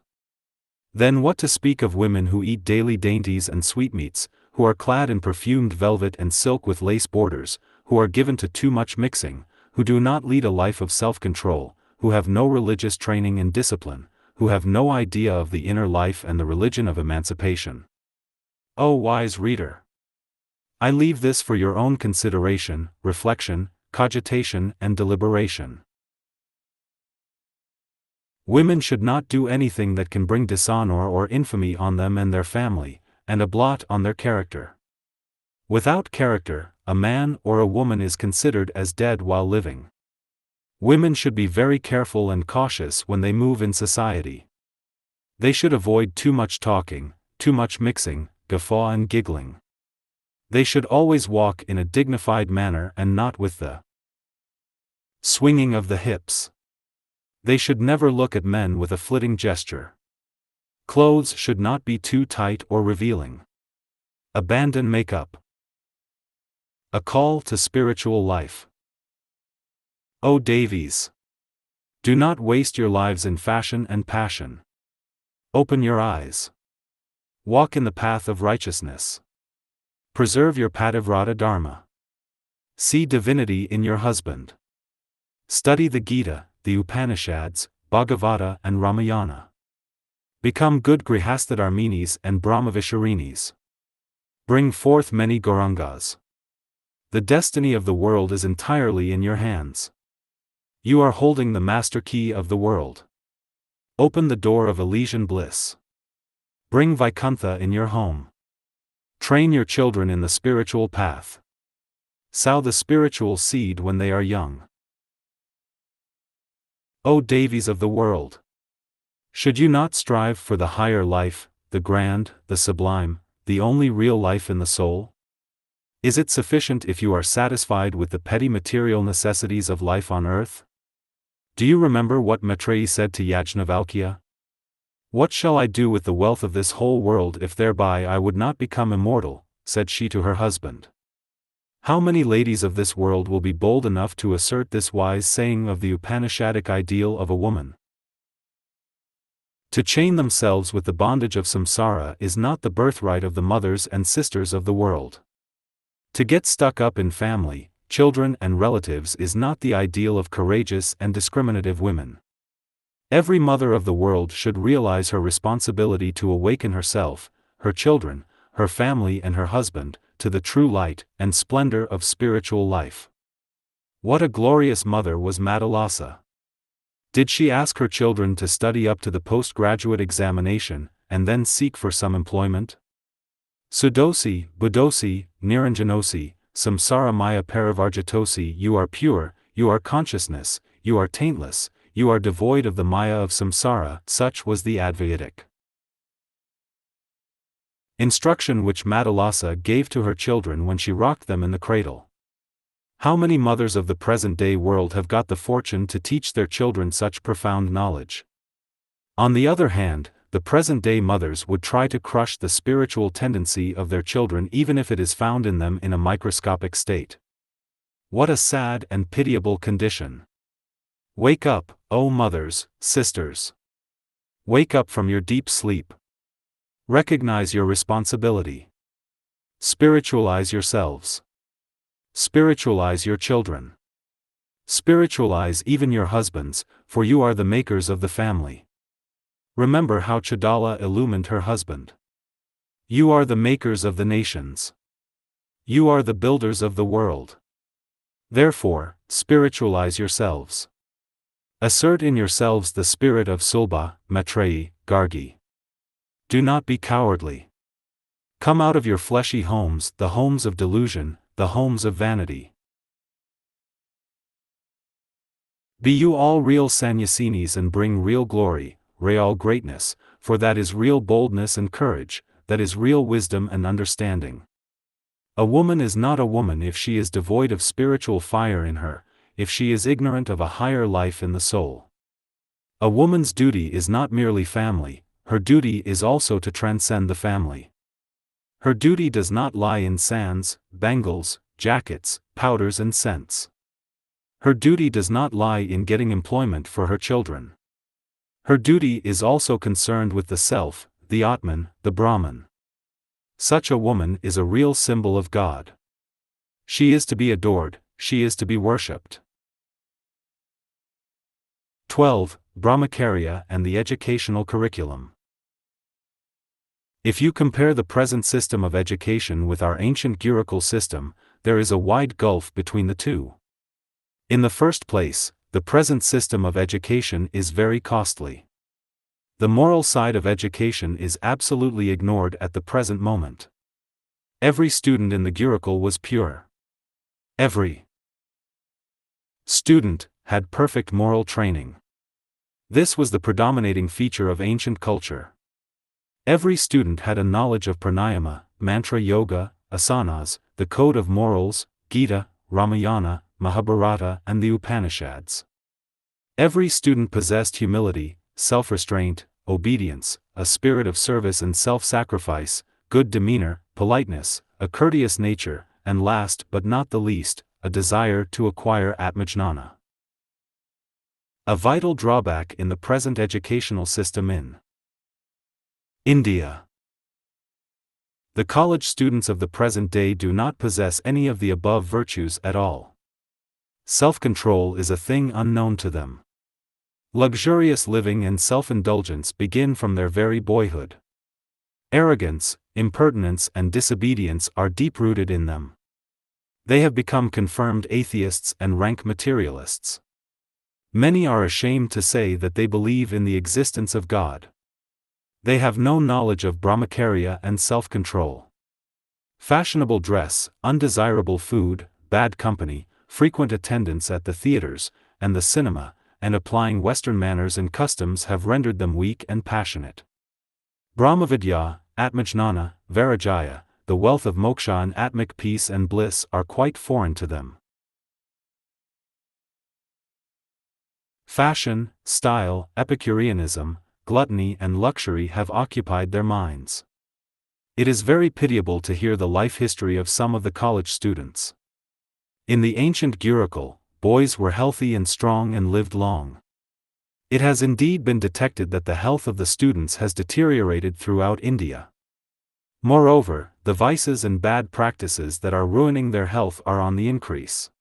Then what to speak of women who eat daily dainties and sweetmeats, who are clad in perfumed velvet and silk with lace borders, who are given to too much mixing, who do not lead a life of self-control, who have no religious training and discipline, who have no idea of the inner life and the religion of emancipation. O wise reader! I leave this for your own consideration, reflection, cogitation, and deliberation. Women should not do anything that can bring dishonor or infamy on them and their family, and a blot on their character. Without character, a man or a woman is considered as dead while living. Women should be very careful and cautious when they move in society. They should avoid too much talking, too much mixing, guffaw and giggling. They should always walk in a dignified manner and not with the swinging of the hips. They should never look at men with a flitting gesture. Clothes should not be too tight or revealing. Abandon makeup. A call to spiritual life. O Devis! Do not waste your lives in fashion and passion. Open your eyes. Walk in the path of righteousness. Preserve your Pativrata Dharma. See divinity in your husband. Study the Gita, the Upanishads, Bhagavata and Ramayana. Become good Grihastadharminis and Brahmavisharinis. Bring forth many Gaurangas. The destiny of the world is entirely in your hands. You are holding the master key of the world. Open the door of Elysian bliss. Bring Vaikuntha in your home. Train your children in the spiritual path. Sow the spiritual seed when they are young. O Devis of the world! Should you not strive for the higher life, the grand, the sublime, the only real life in the soul? Is it sufficient if you are satisfied with the petty material necessities of life on earth? Do you remember what Maitreyi said to Yajnavalkya? What shall I do with the wealth of this whole world if thereby I would not become immortal, said she to her husband. How many ladies of this world will be bold enough to assert this wise saying of the Upanishadic ideal of a woman? To chain themselves with the bondage of samsara is not the birthright of the mothers and sisters of the world. To get stuck up in family, children and relatives is not the ideal of courageous and discriminative women. Every mother of the world should realize her responsibility to awaken herself, her children, her family and her husband, to the true light and splendor of spiritual life. What a glorious mother was Madalasa! Did she ask her children to study up to the postgraduate examination, and then seek for some employment? Sudosi, Budosi, Niranjanosi, Samsara Maya Parivarjatosi, you are pure, you are consciousness, you are taintless, you are devoid of the Maya of samsara, such was the Advayatic instruction which Madalasa gave to her children when she rocked them in the cradle. How many mothers of the present-day world have got the fortune to teach their children such profound knowledge? On the other hand, the present-day mothers would try to crush the spiritual tendency of their children even if it is found in them in a microscopic state. What a sad and pitiable condition! Wake up, O mothers, sisters! Wake up from your deep sleep. Recognize your responsibility. Spiritualize yourselves. Spiritualize your children. Spiritualize even your husbands, for you are the makers of the family. Remember how Chadala illumined her husband. You are the makers of the nations. You are the builders of the world. Therefore, spiritualize yourselves. Assert in yourselves the spirit of Sulba, Maitreyi, Gargi. Do not be cowardly. Come out of your fleshy homes, the homes of delusion, the homes of vanity. Be you all real sannyasinis and bring real glory, real greatness, for that is real boldness and courage, that is real wisdom and understanding. A woman is not a woman if she is devoid of spiritual fire in her, if she is ignorant of a higher life in the soul. A woman's duty is not merely family, her duty is also to transcend the family. Her duty does not lie in sands, bangles, jackets, powders and scents. Her duty does not lie in getting employment for her children. Her duty is also concerned with the self, the Atman, the Brahman. Such a woman is a real symbol of God. She is to be adored, she is to be worshipped. 12. Brahmacharya and the educational curriculum. If you compare the present system of education with our ancient Gurukul system, there is a wide gulf between the two. In the first place, the present system of education is very costly. The moral side of education is absolutely ignored at the present moment. Every student in the Gurukul was pure. Every student had perfect moral training. This was the predominating feature of ancient culture. Every student had a knowledge of pranayama, mantra yoga, asanas, the code of morals, Gita, Ramayana, Mahabharata and the Upanishads. Every student possessed humility, self-restraint, obedience, a spirit of service and self-sacrifice, good demeanor, politeness, a courteous nature, and last but not the least, a desire to acquire Atmajnana. A vital drawback in the present educational system in India. The college students of the present day do not possess any of the above virtues at all. Self-control is a thing unknown to them. Luxurious living and self-indulgence begin from their very boyhood. Arrogance, impertinence and disobedience are deep-rooted in them. They have become confirmed atheists and rank materialists. Many are ashamed to say that they believe in the existence of God. They have no knowledge of Brahmacharya and self-control. Fashionable dress, undesirable food, bad company, frequent attendance at the theaters, and the cinema, and applying Western manners and customs have rendered them weak and passionate. Brahmavidya, Atmajnana, Vairagya, the wealth of moksha and atmic peace and bliss are quite foreign to them. Fashion, style, Epicureanism, gluttony and luxury have occupied their minds. It is very pitiable to hear the life history of some of the college students. In the ancient Gurukul, boys were healthy and strong and lived long. It has indeed been detected that the health of the students has deteriorated throughout India. Moreover, the vices and bad practices that are ruining their health are on the increase.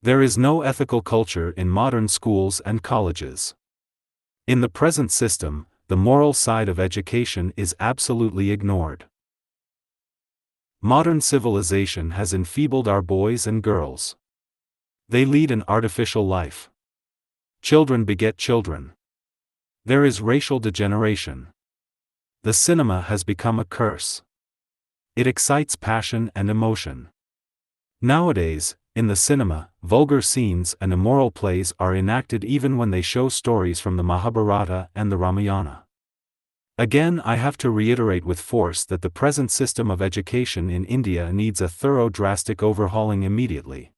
There is no ethical culture in modern schools and colleges. In the present system, the moral side of education is absolutely ignored. Modern civilization has enfeebled our boys and girls. They lead an artificial life. Children beget children. There is racial degeneration. The cinema has become a curse. It excites passion and emotion. Nowadays, in the cinema, vulgar scenes and immoral plays are enacted even when they show stories from the Mahabharata and the Ramayana. Again, I have to reiterate with force that the present system of education in India needs a thorough drastic overhauling immediately.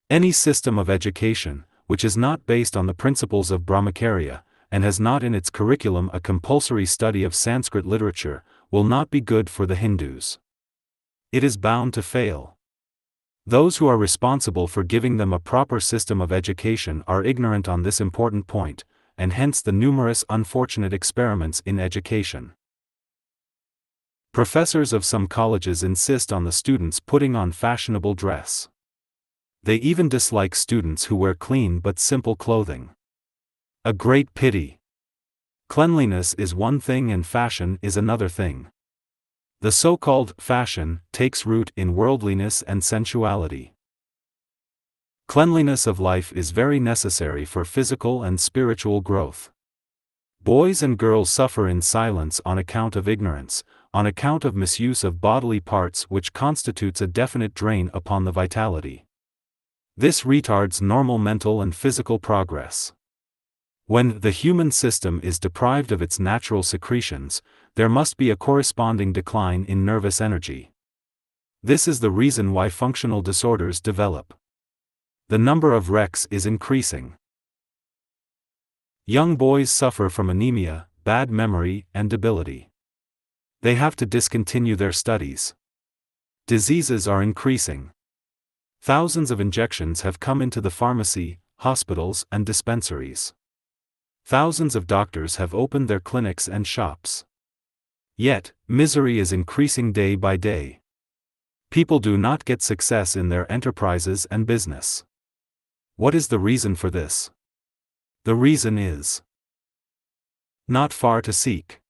Any system of education, which is not based on the principles of Brahmacharya, and has not in its curriculum a compulsory study of Sanskrit literature, will not be good for the Hindus. It is bound to fail. Those who are responsible for giving them a proper system of education are ignorant on this important point, and hence the numerous unfortunate experiments in education. Professors of some colleges insist on the students putting on fashionable dress. They even dislike students who wear clean but simple clothing. A great pity. Cleanliness is one thing and fashion is another thing. The so-called fashion takes root in worldliness and sensuality. Cleanliness of life is very necessary for physical and spiritual growth. Boys and girls suffer in silence on account of ignorance, on account of misuse of bodily parts which constitutes a definite drain upon the vitality. This retards normal mental and physical progress. When the human system is deprived of its natural secretions, there must be a corresponding decline in nervous energy. This is the reason why functional disorders develop. The number of wrecks is increasing. Young boys suffer from anemia, bad memory, and debility. They have to discontinue their studies. Diseases are increasing. Thousands of injections have come into the pharmacy, hospitals, and dispensaries. Thousands of doctors have opened their clinics and shops. Yet, misery is increasing day by day. People do not get success in their enterprises and business. What is the reason for this? The reason is not far to seek.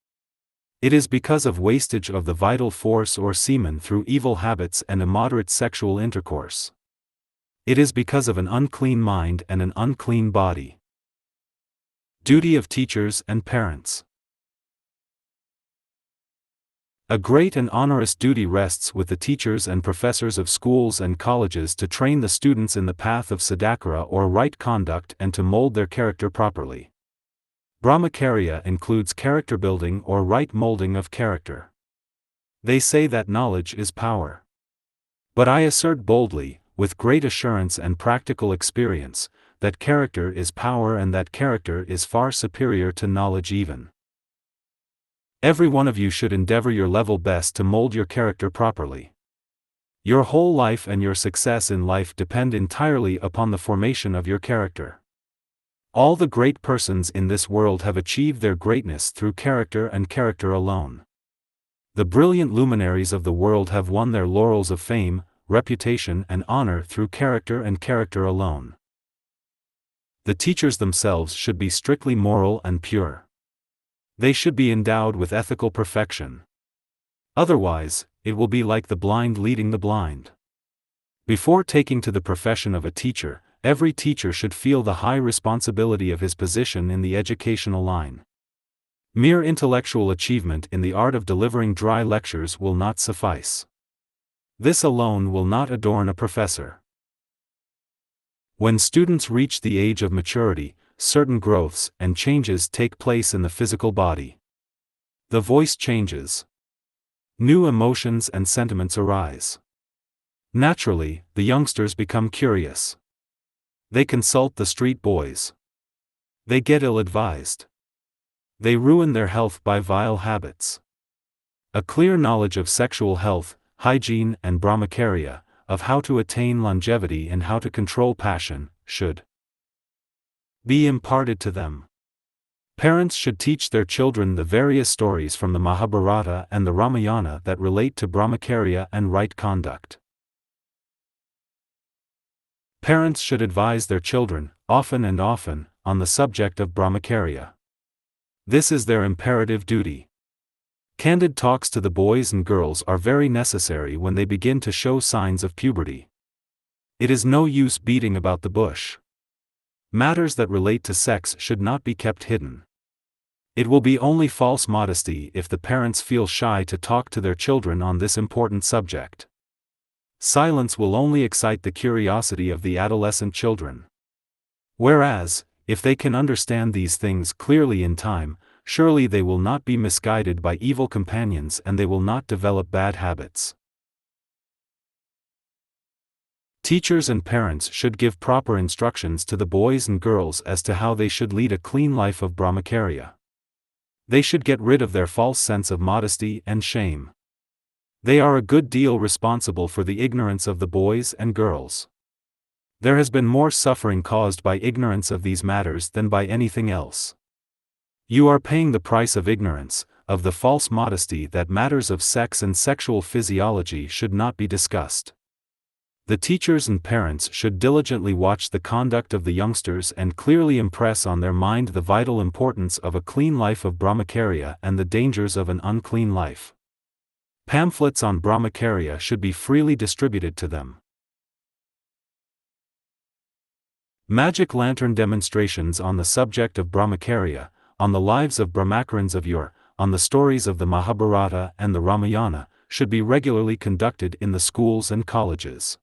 It is because of wastage of the vital force or semen through evil habits and immoderate sexual intercourse. It is because of an unclean mind and an unclean body. Duty of teachers and parents. A great and onerous duty rests with the teachers and professors of schools and colleges to train the students in the path of sadhakara or right conduct and to mold their character properly. Brahmacharya includes character building or right molding of character. They say that knowledge is power. But I assert boldly, with great assurance and practical experience, that character is power and that character is far superior to knowledge even. Every one of you should endeavor your level best to mold your character properly. Your whole life and your success in life depend entirely upon the formation of your character. All the great persons in this world have achieved their greatness through character and character alone. The brilliant luminaries of the world have won their laurels of fame, reputation and honor through character and character alone. The teachers themselves should be strictly moral and pure. They should be endowed with ethical perfection. Otherwise, it will be like the blind leading the blind. Before taking to the profession of a teacher, every teacher should feel the high responsibility of his position in the educational line. Mere intellectual achievement in the art of delivering dry lectures will not suffice. This alone will not adorn a professor. When students reach the age of maturity, certain growths and changes take place in the physical body. The voice changes. New emotions and sentiments arise. Naturally, the youngsters become curious. They consult the street boys. They get ill-advised. They ruin their health by vile habits. A clear knowledge of sexual health, hygiene and Brahmacharya, of how to attain longevity and how to control passion, should be imparted to them. Parents should teach their children the various stories from the Mahabharata and the Ramayana that relate to Brahmacharya and right conduct. Parents should advise their children, often and often, on the subject of Brahmacharya. This is their imperative duty. Candid talks to the boys and girls are very necessary when they begin to show signs of puberty. It is no use beating about the bush. Matters that relate to sex should not be kept hidden. It will be only false modesty if the parents feel shy to talk to their children on this important subject. Silence will only excite the curiosity of the adolescent children. Whereas, if they can understand these things clearly in time, surely they will not be misguided by evil companions and they will not develop bad habits. Teachers and parents should give proper instructions to the boys and girls as to how they should lead a clean life of Brahmacharya. They should get rid of their false sense of modesty and shame. They are a good deal responsible for the ignorance of the boys and girls. There has been more suffering caused by ignorance of these matters than by anything else. You are paying the price of ignorance, of the false modesty that matters of sex and sexual physiology should not be discussed. The teachers and parents should diligently watch the conduct of the youngsters and clearly impress on their mind the vital importance of a clean life of Brahmacharya and the dangers of an unclean life. Pamphlets on Brahmacharya should be freely distributed to them. Magic lantern demonstrations on the subject of Brahmacharya, on the lives of Brahmacharyans of yore, on the stories of the Mahabharata and the Ramayana, should be regularly conducted in the schools and colleges.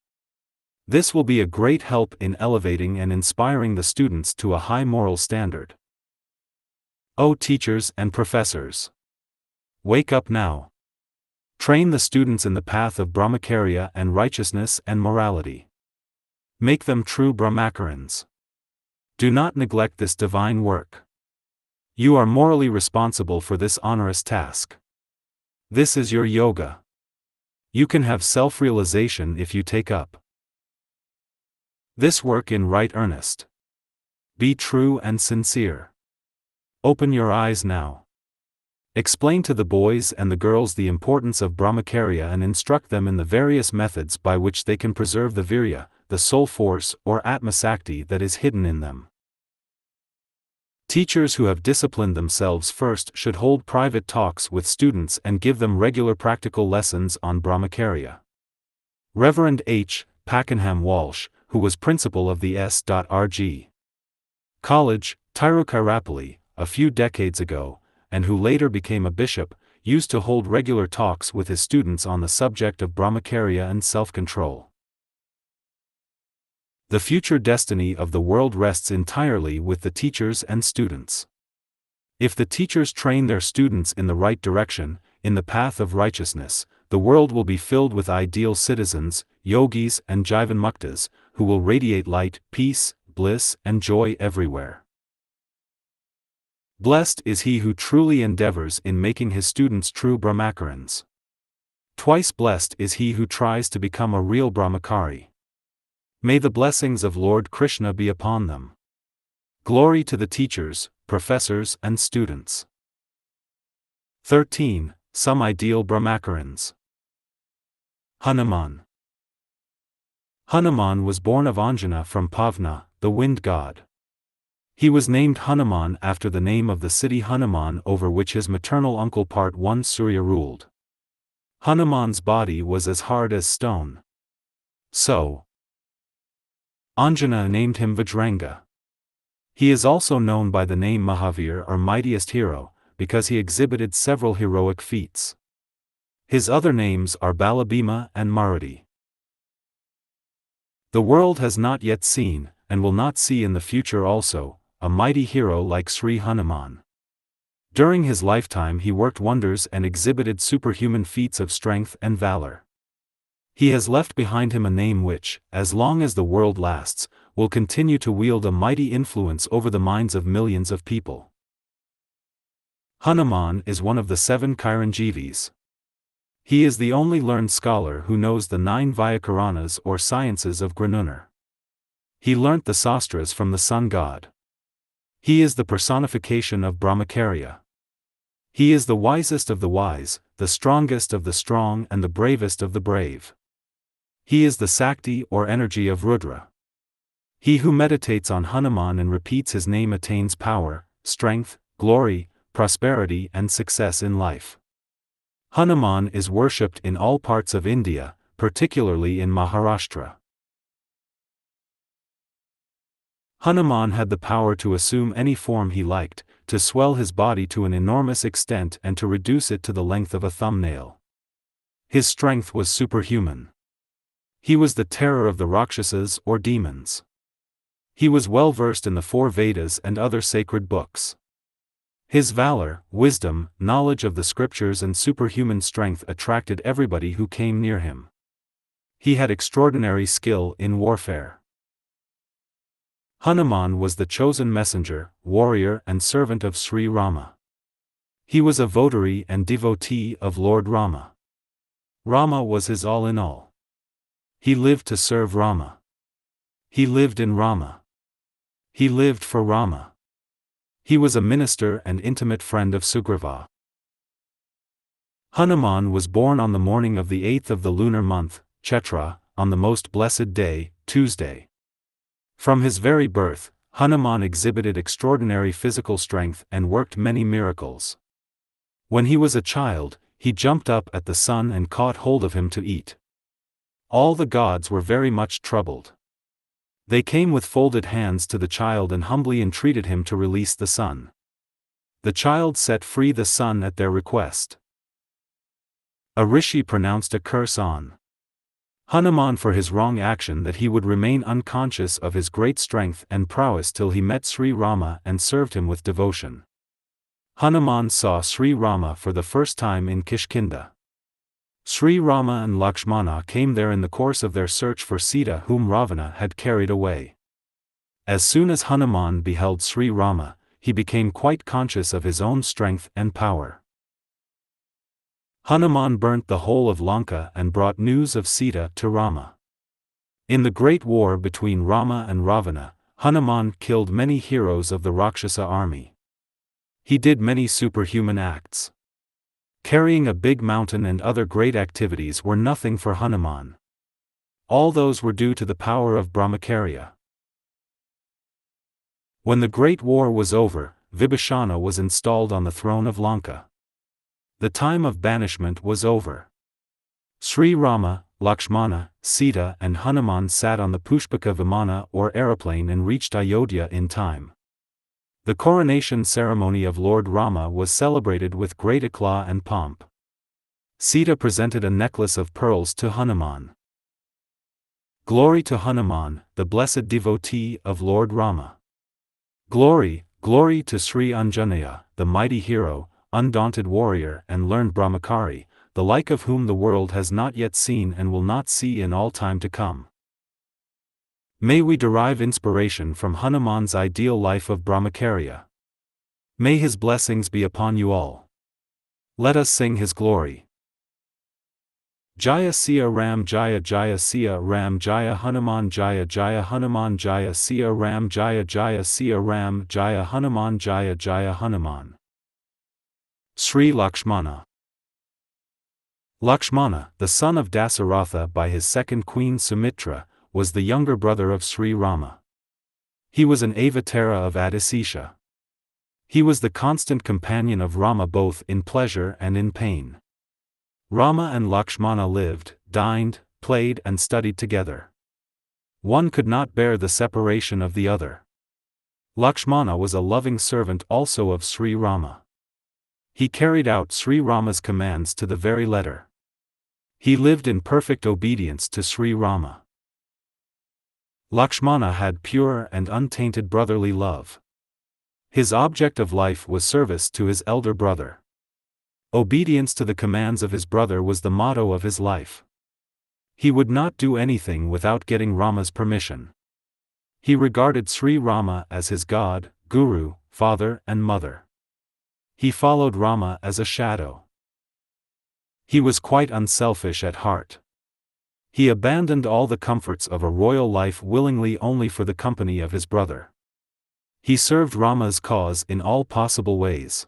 This will be a great help in elevating and inspiring the students to a high moral standard. O teachers and professors! Wake up now. Train the students in the path of Brahmacharya and righteousness and morality. Make them true Brahmacharyans. Do not neglect this divine work. You are morally responsible for this onerous task. This is your yoga. You can have self-realization if you take up this work in right earnest. Be true and sincere. Open your eyes now. Explain to the boys and the girls the importance of Brahmacharya and instruct them in the various methods by which they can preserve the virya, the soul force or atmasakti that is hidden in them. Teachers who have disciplined themselves first should hold private talks with students and give them regular practical lessons on Brahmacharya. Reverend H. Pakenham Walsh, who was principal of the S.R.G. College, Tiruchirappalli, a few decades ago, and who later became a bishop, used to hold regular talks with his students on the subject of Brahmacharya and self-control. The future destiny of the world rests entirely with the teachers and students. If the teachers train their students in the right direction, in the path of righteousness, the world will be filled with ideal citizens, yogis and jivanmuktas, who will radiate light, peace, bliss and joy everywhere. Blessed is he who truly endeavors in making his students true Brahmacharans. Twice blessed is he who tries to become a real Brahmachari. May the blessings of Lord Krishna be upon them. Glory to the teachers, professors and students. 13. Some ideal Brahmacharans. Hanuman. Hanuman was born of Anjana from Pavna, the wind god. He was named Hanuman after the name of the city Hanuman over which his maternal uncle Part 1 Surya ruled. Hanuman's body was as hard as stone. So Anjana named him Vajranga. He is also known by the name Mahavir or mightiest hero, because he exhibited several heroic feats. His other names are Balabhima and Maruti. The world has not yet seen, and will not see in the future also, a mighty hero like Sri Hanuman. During his lifetime he worked wonders and exhibited superhuman feats of strength and valor. He has left behind him a name which, as long as the world lasts, will continue to wield a mighty influence over the minds of millions of people. Hanuman is one of the 7 Chiranjeevis. He is the only learned scholar who knows the 9 Vyakaranas or sciences of Granunar. He learnt the Sastras from the sun god. He is the personification of Brahmacharya. He is the wisest of the wise, the strongest of the strong and the bravest of the brave. He is the Sakti or energy of Rudra. He who meditates on Hanuman and repeats his name attains power, strength, glory, prosperity and success in life. Hanuman is worshipped in all parts of India, particularly in Maharashtra. Hanuman had the power to assume any form he liked, to swell his body to an enormous extent and to reduce it to the length of a thumbnail. His strength was superhuman. He was the terror of the Rakshasas or demons. He was well versed in the 4 Vedas and other sacred books. His valor, wisdom, knowledge of the scriptures and superhuman strength attracted everybody who came near him. He had extraordinary skill in warfare. Hanuman was the chosen messenger, warrior and servant of Sri Rama. He was a votary and devotee of Lord Rama. Rama was his all in all. He lived to serve Rama. He lived in Rama. He lived for Rama. He was a minister and intimate friend of Sugriva. Hanuman was born on the morning of the 8th of the lunar month, Chaitra, on the most blessed day, Tuesday. From his very birth, Hanuman exhibited extraordinary physical strength and worked many miracles. When he was a child, he jumped up at the sun and caught hold of him to eat. All the gods were very much troubled. They came with folded hands to the child and humbly entreated him to release the sun. The child set free the sun at their request. A rishi pronounced a curse on Hanuman for his wrong action that he would remain unconscious of his great strength and prowess till he met Sri Rama and served him with devotion. Hanuman saw Sri Rama for the first time in Kishkinda. Sri Rama and Lakshmana came there in the course of their search for Sita whom Ravana had carried away. As soon as Hanuman beheld Sri Rama, he became quite conscious of his own strength and power. Hanuman burnt the whole of Lanka and brought news of Sita to Rama. In the great war between Rama and Ravana, Hanuman killed many heroes of the Rakshasa army. He did many superhuman acts. Carrying a big mountain and other great activities were nothing for Hanuman. All those were due to the power of Brahmacharya. When the great war was over, Vibhishana was installed on the throne of Lanka. The time of banishment was over. Sri Rama, Lakshmana, Sita and Hanuman sat on the Pushpaka Vimana or aeroplane and reached Ayodhya in time. The coronation ceremony of Lord Rama was celebrated with great eclat and pomp. Sita presented a necklace of pearls to Hanuman. Glory to Hanuman, the blessed devotee of Lord Rama. Glory, glory to Sri Anjaneya, the mighty hero, undaunted warrior and learned Brahmachari, the like of whom the world has not yet seen and will not see in all time to come. May we derive inspiration from Hanuman's ideal life of Brahmacharya. May his blessings be upon you all. Let us sing his glory. Jaya Siya Ram Jaya Jaya Siya Ram Jaya Hanuman Jaya Jaya Hanuman Jaya Siya Ram Jaya Jaya Siya Ram Jaya Hanuman Jaya Jaya Hanuman. Sri Lakshmana. Lakshmana, the son of Dasaratha by his second queen Sumitra, was the younger brother of Sri Rama. He was an avatara of Adisesha. He was the constant companion of Rama both in pleasure and in pain. Rama and Lakshmana lived, dined, played and studied together. One could not bear the separation of the other. Lakshmana was a loving servant also of Sri Rama. He carried out Sri Rama's commands to the very letter. He lived in perfect obedience to Sri Rama. Lakshmana had pure and untainted brotherly love. His object of life was service to his elder brother. Obedience to the commands of his brother was the motto of his life. He would not do anything without getting Rama's permission. He regarded Sri Rama as his god, guru, father and mother. He followed Rama as a shadow. He was quite unselfish at heart. He abandoned all the comforts of a royal life willingly only for the company of his brother. He served Rama's cause in all possible ways.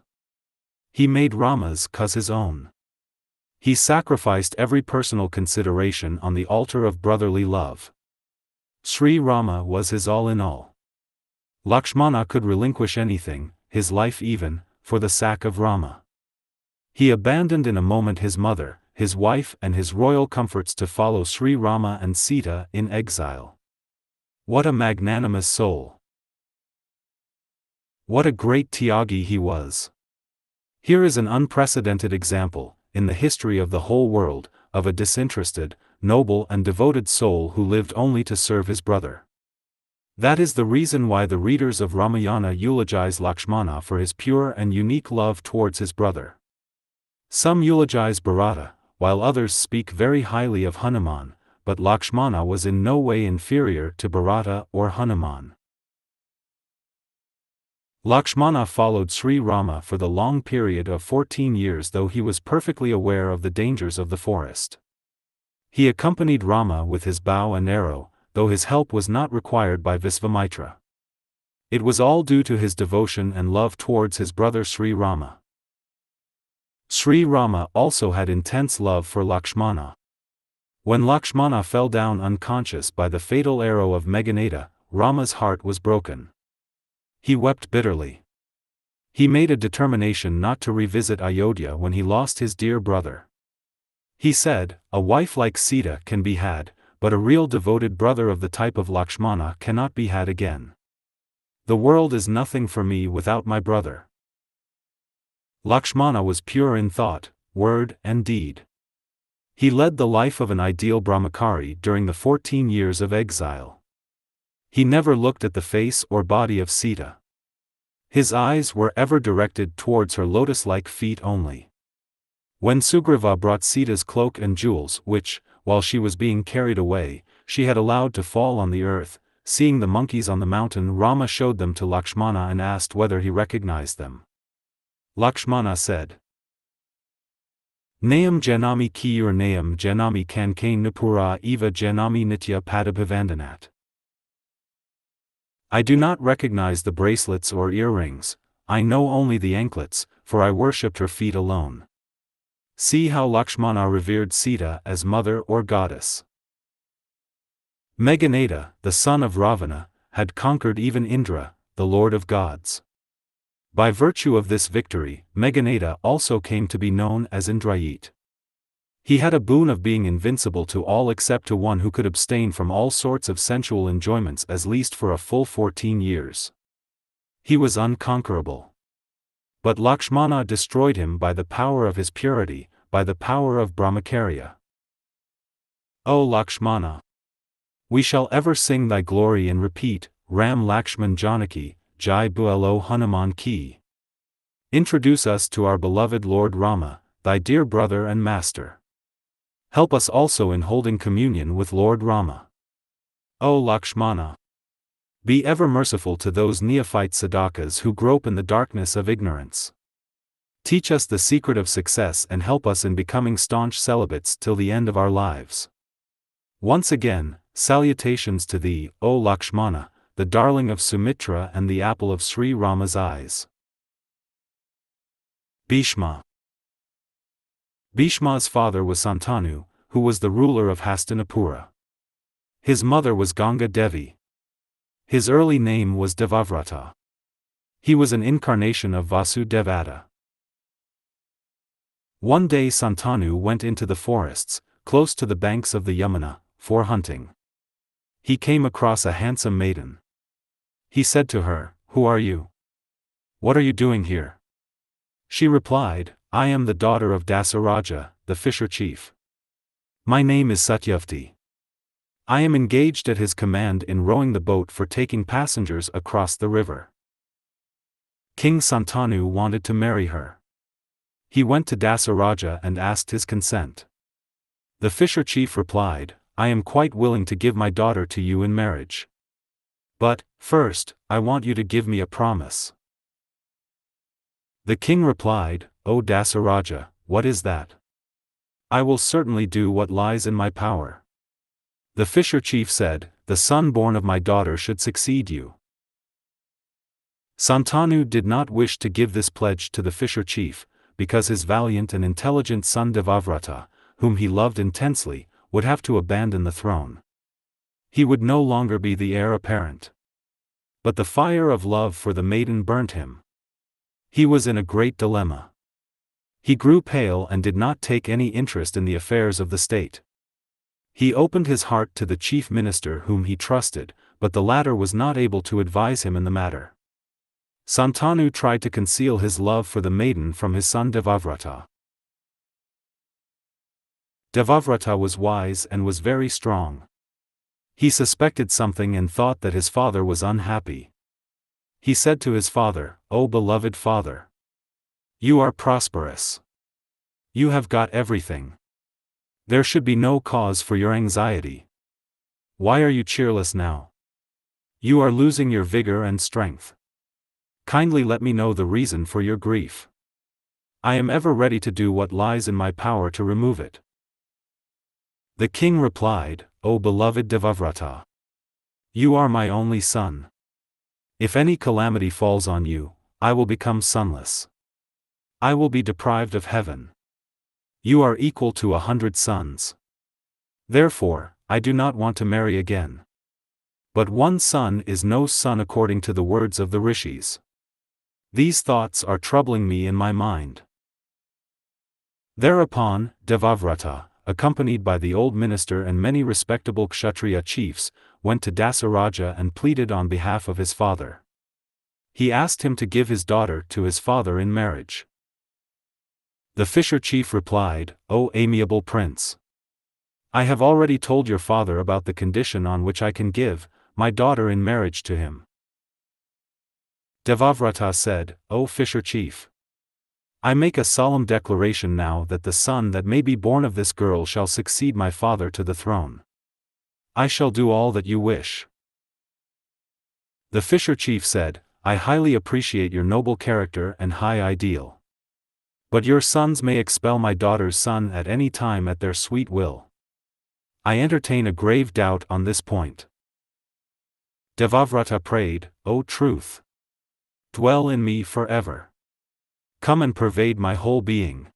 He made Rama's cause his own. He sacrificed every personal consideration on the altar of brotherly love. Sri Rama was his all in all. Lakshmana could relinquish anything, his life even, for the sake of Rama. He abandoned in a moment his mother, his wife and his royal comforts to follow Sri Rama and Sita in exile. What a magnanimous soul! What a great Tyagi he was! Here is an unprecedented example, in the history of the whole world, of a disinterested, noble and devoted soul who lived only to serve his brother. That is the reason why the readers of Ramayana eulogize Lakshmana for his pure and unique love towards his brother. Some eulogize Bharata, while others speak very highly of Hanuman, but Lakshmana was in no way inferior to Bharata or Hanuman. Lakshmana followed Sri Rama for the long period of 14 years, though he was perfectly aware of the dangers of the forest. He accompanied Rama with his bow and arrow, though his help was not required by Visvamitra. It was all due to his devotion and love towards his brother Sri Rama. Sri Rama also had intense love for Lakshmana. When Lakshmana fell down unconscious by the fatal arrow of Meghanada, Rama's heart was broken. He wept bitterly. He made a determination not to revisit Ayodhya when he lost his dear brother. He said, "A wife like Sita can be had, but a real devoted brother of the type of Lakshmana cannot be had again. The world is nothing for me without my brother." Lakshmana was pure in thought, word and deed. He led the life of an ideal Brahmachari during the 14 years of exile. He never looked at the face or body of Sita. His eyes were ever directed towards her lotus-like feet only. When Sugriva brought Sita's cloak and jewels which, while she was being carried away, she had allowed to fall on the earth, seeing the monkeys on the mountain, Rama showed them to Lakshmana and asked whether he recognized them. Lakshmana said, "Nayam janami kiyur nayam janami kankane nupura eva janami nitya padabhivandanat." I do not recognize the bracelets or earrings, I know only the anklets, for I worshipped her feet alone. See how Lakshmana revered Sita as mother or goddess. Meghanada, the son of Ravana, had conquered even Indra, the lord of gods. By virtue of this victory, Meghanada also came to be known as Indrayit. He had a boon of being invincible to all except to one who could abstain from all sorts of sensual enjoyments at least for a full 14 years. He was unconquerable. But Lakshmana destroyed him by the power of his purity, by the power of Brahmacharya. O Lakshmana! We shall ever sing thy glory and repeat, Ram Lakshman Janaki, Jai Bulo Hanuman Ki. Introduce us to our beloved Lord Rama, thy dear brother and master. Help us also in holding communion with Lord Rama. O Lakshmana! Be ever merciful to those neophyte sadhakas who grope in the darkness of ignorance. Teach us the secret of success and help us in becoming staunch celibates till the end of our lives. Once again, salutations to thee, O Lakshmana, the darling of Sumitra and the apple of Sri Rama's eyes. Bhishma. Bhishma's father was Santanu, who was the ruler of Hastinapura. His mother was Ganga Devi. His early name was Devavrata. He was an incarnation of Vasudevata. One day Santanu went into the forests, close to the banks of the Yamuna, for hunting. He came across a handsome maiden. He said to her, "Who are you? What are you doing here?" She replied, "I am the daughter of Dasaraja, the fisher chief. My name is Satyavati. I am engaged at his command in rowing the boat for taking passengers across the river." King Santanu wanted to marry her. He went to Dasaraja and asked his consent. The fisher chief replied, "I am quite willing to give my daughter to you in marriage. But, first, I want you to give me a promise." The king replied, "O Dasaraja, what is that?" "I will certainly do what lies in my power." The fisher chief said, "The son born of my daughter should succeed you." Santanu did not wish to give this pledge to the fisher chief, because his valiant and intelligent son Devavrata, whom he loved intensely, would have to abandon the throne. He would no longer be the heir apparent. But the fire of love for the maiden burnt him. He was in a great dilemma. He grew pale and did not take any interest in the affairs of the state. He opened his heart to the chief minister whom he trusted, but the latter was not able to advise him in the matter. Santanu tried to conceal his love for the maiden from his son Devavrata. Devavrata was wise and was very strong. He suspected something and thought that his father was unhappy. He said to his father, "O beloved father! You are prosperous. You have got everything. There should be no cause for your anxiety. Why are you cheerless now? You are losing your vigor and strength. Kindly let me know the reason for your grief. I am ever ready to do what lies in my power to remove it." The king replied, "O beloved Devavrata! You are my only son. If any calamity falls on you, I will become sunless. I will be deprived of heaven. You are equal to 100 sons. Therefore, I do not want to marry again. But one son is no son according to the words of the rishis. These thoughts are troubling me in my mind." Thereupon, Devavrata, accompanied by the old minister and many respectable Kshatriya chiefs, went to Dasaraja and pleaded on behalf of his father. He asked him to give his daughter to his father in marriage. The fisher chief replied, "O amiable prince! I have already told your father about the condition on which I can give my daughter in marriage to him." Devavrata said, "O fisher chief! I make a solemn declaration now that the son that may be born of this girl shall succeed my father to the throne. I shall do all that you wish." The fisher chief said, "I highly appreciate your noble character and high ideal. But your sons may expel my daughter's son at any time at their sweet will. I entertain a grave doubt on this point." Devavrata prayed, "O truth! Dwell in me forever. Come and pervade my whole being.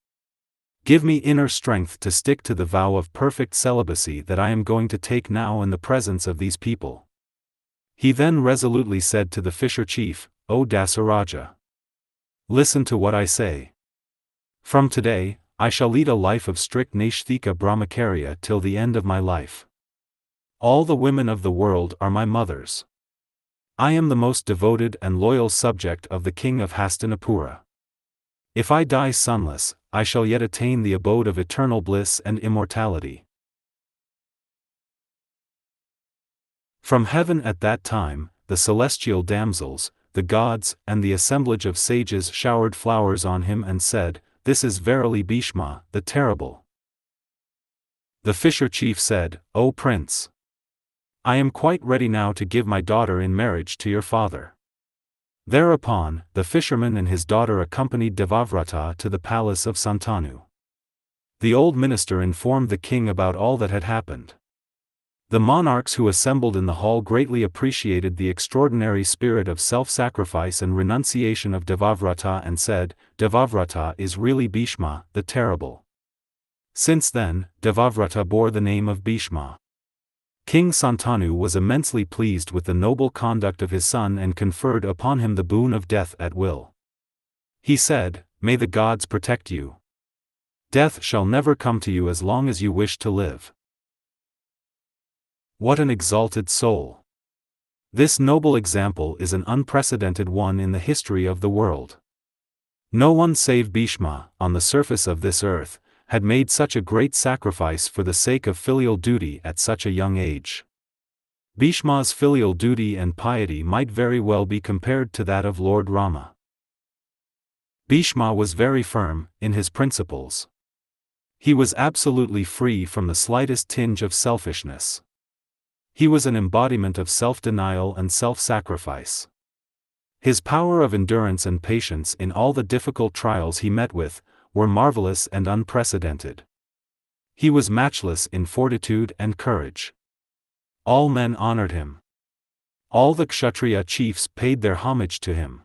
Give me inner strength to stick to the vow of perfect celibacy that I am going to take now in the presence of these people." He then resolutely said to the fisher chief, "O Dasaraja! Listen to what I say. From today, I shall lead a life of strict Naishthika Brahmacharya till the end of my life. All the women of the world are my mothers. I am the most devoted and loyal subject of the king of Hastinapura. If I die sonless, I shall yet attain the abode of eternal bliss and immortality. From heaven at that time, the celestial damsels, the gods, and the assemblage of sages showered flowers on him and said, "This is verily Bhishma, the terrible." The fisher chief said, "O prince! I am quite ready now to give my daughter in marriage to your father." Thereupon, the fisherman and his daughter accompanied Devavrata to the palace of Santanu. The old minister informed the king about all that had happened. The monarchs who assembled in the hall greatly appreciated the extraordinary spirit of self-sacrifice and renunciation of Devavrata and said, "Devavrata is really Bhishma, the terrible." Since then, Devavrata bore the name of Bhishma. King Santanu was immensely pleased with the noble conduct of his son and conferred upon him the boon of death at will. He said, "May the gods protect you. Death shall never come to you as long as you wish to live." What an exalted soul! This noble example is an unprecedented one in the history of the world. No one save Bhishma, on the surface of this earth, had made such a great sacrifice for the sake of filial duty at such a young age. Bhishma's filial duty and piety might very well be compared to that of Lord Rama. Bhishma was very firm in his principles. He was absolutely free from the slightest tinge of selfishness. He was an embodiment of self-denial and self-sacrifice. His power of endurance and patience in all the difficult trials he met with were marvelous and unprecedented. He was matchless in fortitude and courage. All men honored him. All the Kshatriya chiefs paid their homage to him.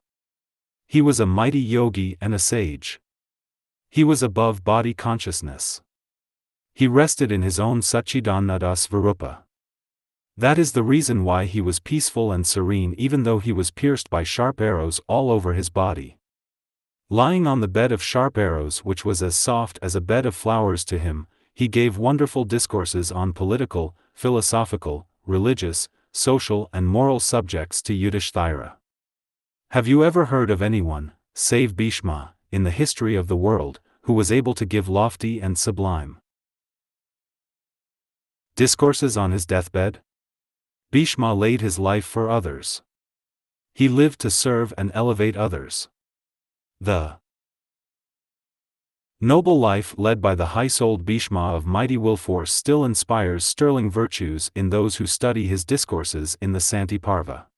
He was a mighty yogi and a sage. He was above body consciousness. He rested in his own Satchidananda Svarupa. That is the reason why he was peaceful and serene even though he was pierced by sharp arrows all over his body. Lying on the bed of sharp arrows which was as soft as a bed of flowers to him, he gave wonderful discourses on political, philosophical, religious, social and moral subjects to Yudhishthira. Have you ever heard of anyone, save Bhishma, in the history of the world, who was able to give lofty and sublime discourses on his deathbed? Bhishma laid his life for others. He lived to serve and elevate others. The noble life led by the high-souled Bhishma of mighty will force still inspires sterling virtues in those who study his discourses in the Santi Parva.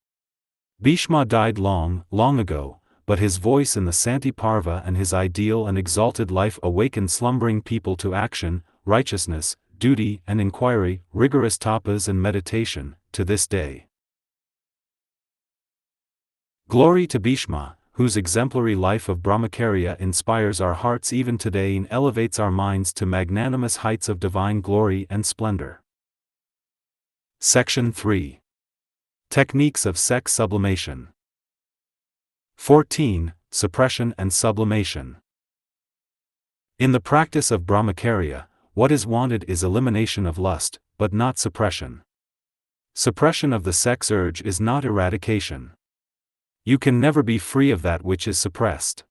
Bhishma died long, long ago, but his voice in the Santi Parva and his ideal and exalted life awakened slumbering people to action, righteousness, duty and inquiry, rigorous tapas and meditation, to this day. Glory to Bhishma, whose exemplary life of Brahmacharya inspires our hearts even today and elevates our minds to magnanimous heights of divine glory and splendor. Section 3. Techniques of Sex Sublimation. 14. Suppression and Sublimation. In the practice of Brahmacharya, what is wanted is elimination of lust, but not suppression. Suppression of the sex urge is not eradication. You can never be free of that which is suppressed.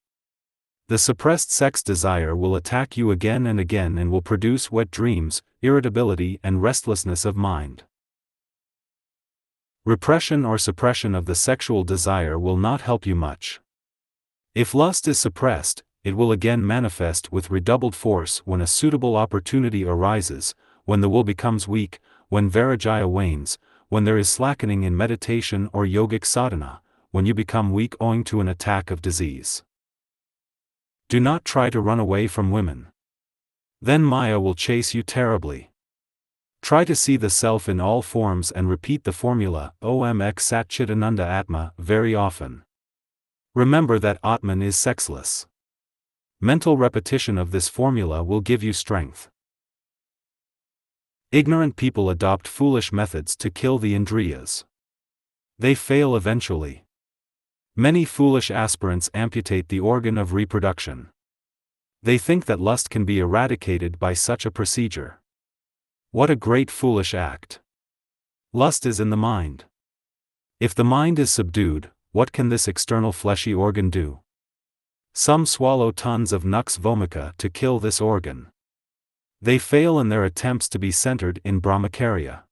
The suppressed sex desire will attack you again and again and will produce wet dreams, irritability and restlessness of mind. Repression or suppression of the sexual desire will not help you much. If lust is suppressed, it will again manifest with redoubled force when a suitable opportunity arises, when the will becomes weak, when Vairagya wanes, when there is slackening in meditation or yogic sadhana, when you become weak owing to an attack of disease. Do not try to run away from women. Then Maya will chase you terribly. Try to see the self in all forms and repeat the formula, Om Ek Sat Chit Ananda Atma, very often. Remember that Atman is sexless. Mental repetition of this formula will give you strength. Ignorant people adopt foolish methods to kill the indriyas. They fail eventually. Many foolish aspirants amputate the organ of reproduction. They think that lust can be eradicated by such a procedure. What a great foolish act! Lust is in the mind. If the mind is subdued, what can this external fleshy organ do? Some swallow tons of nux vomica to kill this organ. They fail in their attempts to be centered in Brahmacharya.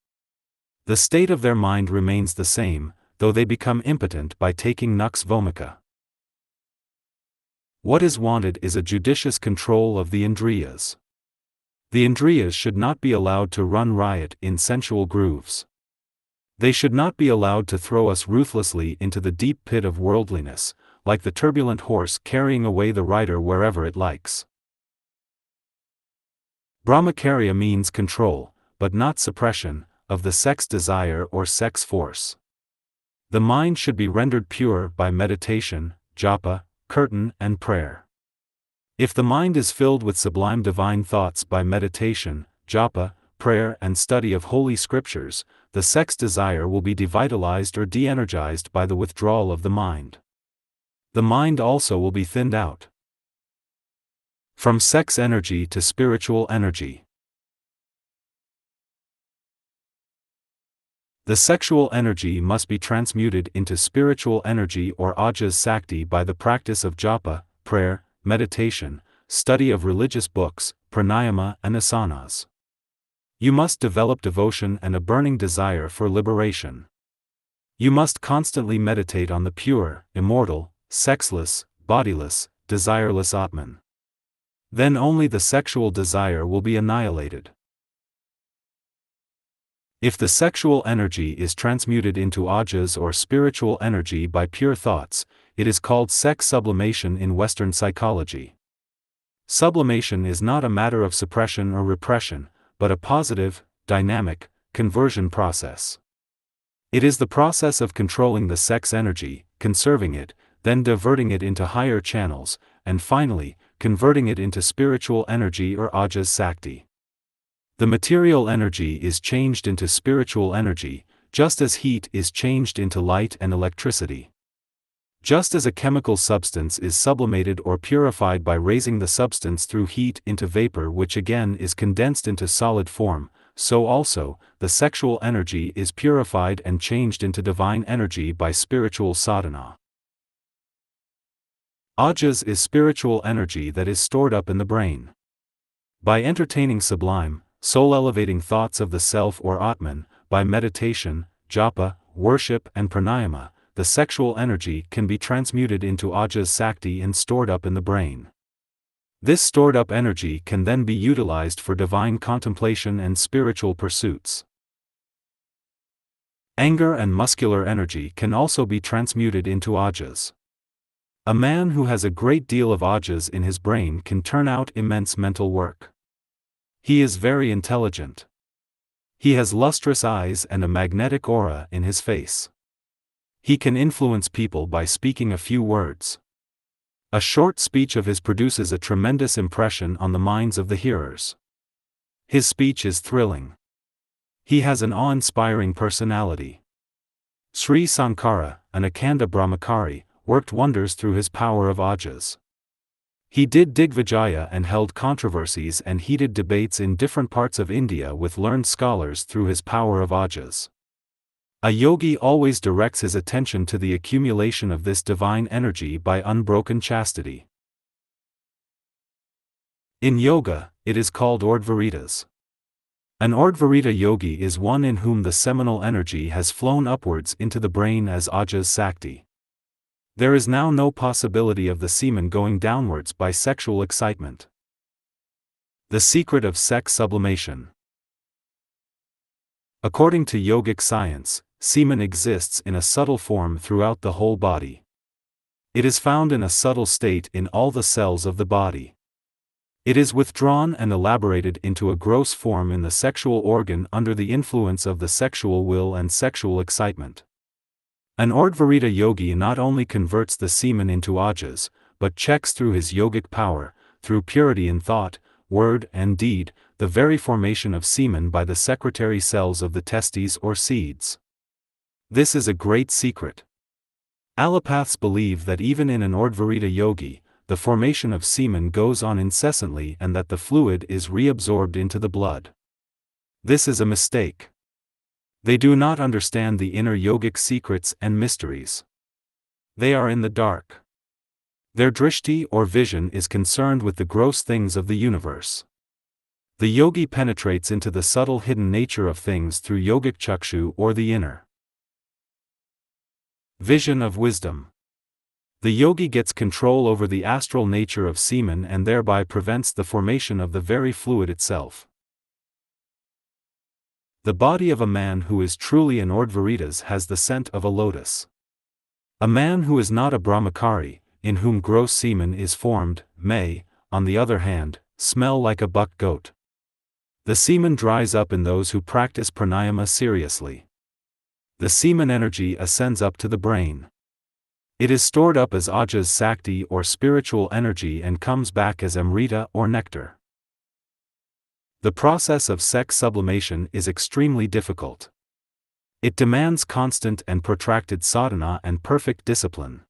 The state of their mind remains the same, though they become impotent by taking nux vomica. What is wanted is a judicious control of the indriyas. The indriyas should not be allowed to run riot in sensual grooves. They should not be allowed to throw us ruthlessly into the deep pit of worldliness, like the turbulent horse carrying away the rider wherever it likes. Brahmacharya means control, but not suppression, of the sex desire or sex force. The mind should be rendered pure by meditation, japa, kirtan and prayer. If the mind is filled with sublime divine thoughts by meditation, japa, prayer and study of holy scriptures, the sex desire will be devitalized or de-energized by the withdrawal of the mind. The mind also will be thinned out. From sex energy to spiritual energy. The sexual energy must be transmuted into spiritual energy or ajas sakti by the practice of japa, prayer, meditation, study of religious books, pranayama and asanas. You must develop devotion and a burning desire for liberation. You must constantly meditate on the pure, immortal, sexless, bodiless, desireless Atman. Then only the sexual desire will be annihilated. If the sexual energy is transmuted into ajas or spiritual energy by pure thoughts, it is called sex sublimation in Western psychology. Sublimation is not a matter of suppression or repression, but a positive, dynamic, conversion process. It is the process of controlling the sex energy, conserving it, then diverting it into higher channels, and finally, converting it into spiritual energy or ajas sakti. The material energy is changed into spiritual energy, just as heat is changed into light and electricity. Just as a chemical substance is sublimated or purified by raising the substance through heat into vapor which again is condensed into solid form, so also, the sexual energy is purified and changed into divine energy by spiritual sadhana. Ajas is spiritual energy that is stored up in the brain. By entertaining sublime, soul-elevating thoughts of the self or Atman, by meditation, japa, worship and pranayama, the sexual energy can be transmuted into ajas sakti and stored up in the brain. This stored up energy can then be utilized for divine contemplation and spiritual pursuits. Anger and muscular energy can also be transmuted into ajas. A man who has a great deal of ajas in his brain can turn out immense mental work. He is very intelligent. He has lustrous eyes and a magnetic aura in his face. He can influence people by speaking a few words. A short speech of his produces a tremendous impression on the minds of the hearers. His speech is thrilling. He has an awe-inspiring personality. Sri Sankara, an Akhanda Brahmachari, worked wonders through his power of ajas. He did Digvijaya and held controversies and heated debates in different parts of India with learned scholars through his power of ajas. A yogi always directs his attention to the accumulation of this divine energy by unbroken chastity. In yoga, it is called Urdhvaritas. An Urdhvarita yogi is one in whom the seminal energy has flown upwards into the brain as ajas sakti. There is now no possibility of the semen going downwards by sexual excitement. The secret of sex sublimation. According to yogic science, semen exists in a subtle form throughout the whole body. It is found in a subtle state in all the cells of the body. It is withdrawn and elaborated into a gross form in the sexual organ under the influence of the sexual will and sexual excitement. An Urdhvarita yogi not only converts the semen into ajas, but checks through his yogic power, through purity in thought, word and deed, the very formation of semen by the secretory cells of the testes or seeds. This is a great secret. Allopaths believe that even in an Urdhvarita yogi, the formation of semen goes on incessantly and that the fluid is reabsorbed into the blood. This is a mistake. They do not understand the inner yogic secrets and mysteries. They are in the dark. Their drishti or vision is concerned with the gross things of the universe. The yogi penetrates into the subtle hidden nature of things through yogic chakshu or the inner vision of wisdom. The yogi gets control over the astral nature of semen and thereby prevents the formation of the very fluid itself. The body of a man who is truly an Ordvaritas has the scent of a lotus. A man who is not a Brahmacharya, in whom gross semen is formed, may, on the other hand, smell like a buck goat. The semen dries up in those who practice pranayama seriously. The semen energy ascends up to the brain. It is stored up as ajas sakti or spiritual energy and comes back as amrita or nectar. The process of sex sublimation is extremely difficult. It demands constant and protracted sadhana and perfect discipline.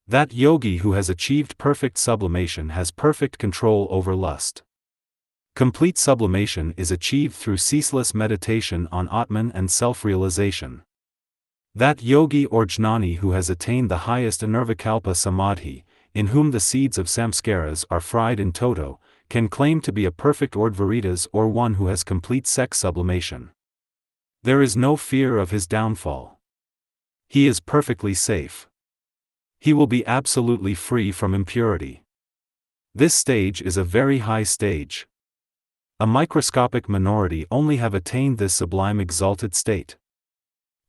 That yogi who has achieved perfect sublimation has perfect control over lust. Complete sublimation is achieved through ceaseless meditation on Atman and self-realization. That yogi or jnani who has attained the highest anurvikalpa samadhi, in whom the seeds of samskaras are fried in toto, can claim to be a perfect Ordvaritas or one who has complete sex sublimation. There is no fear of his downfall. He is perfectly safe. He will be absolutely free from impurity. This stage is a very high stage. A microscopic minority only have attained this sublime exalted state.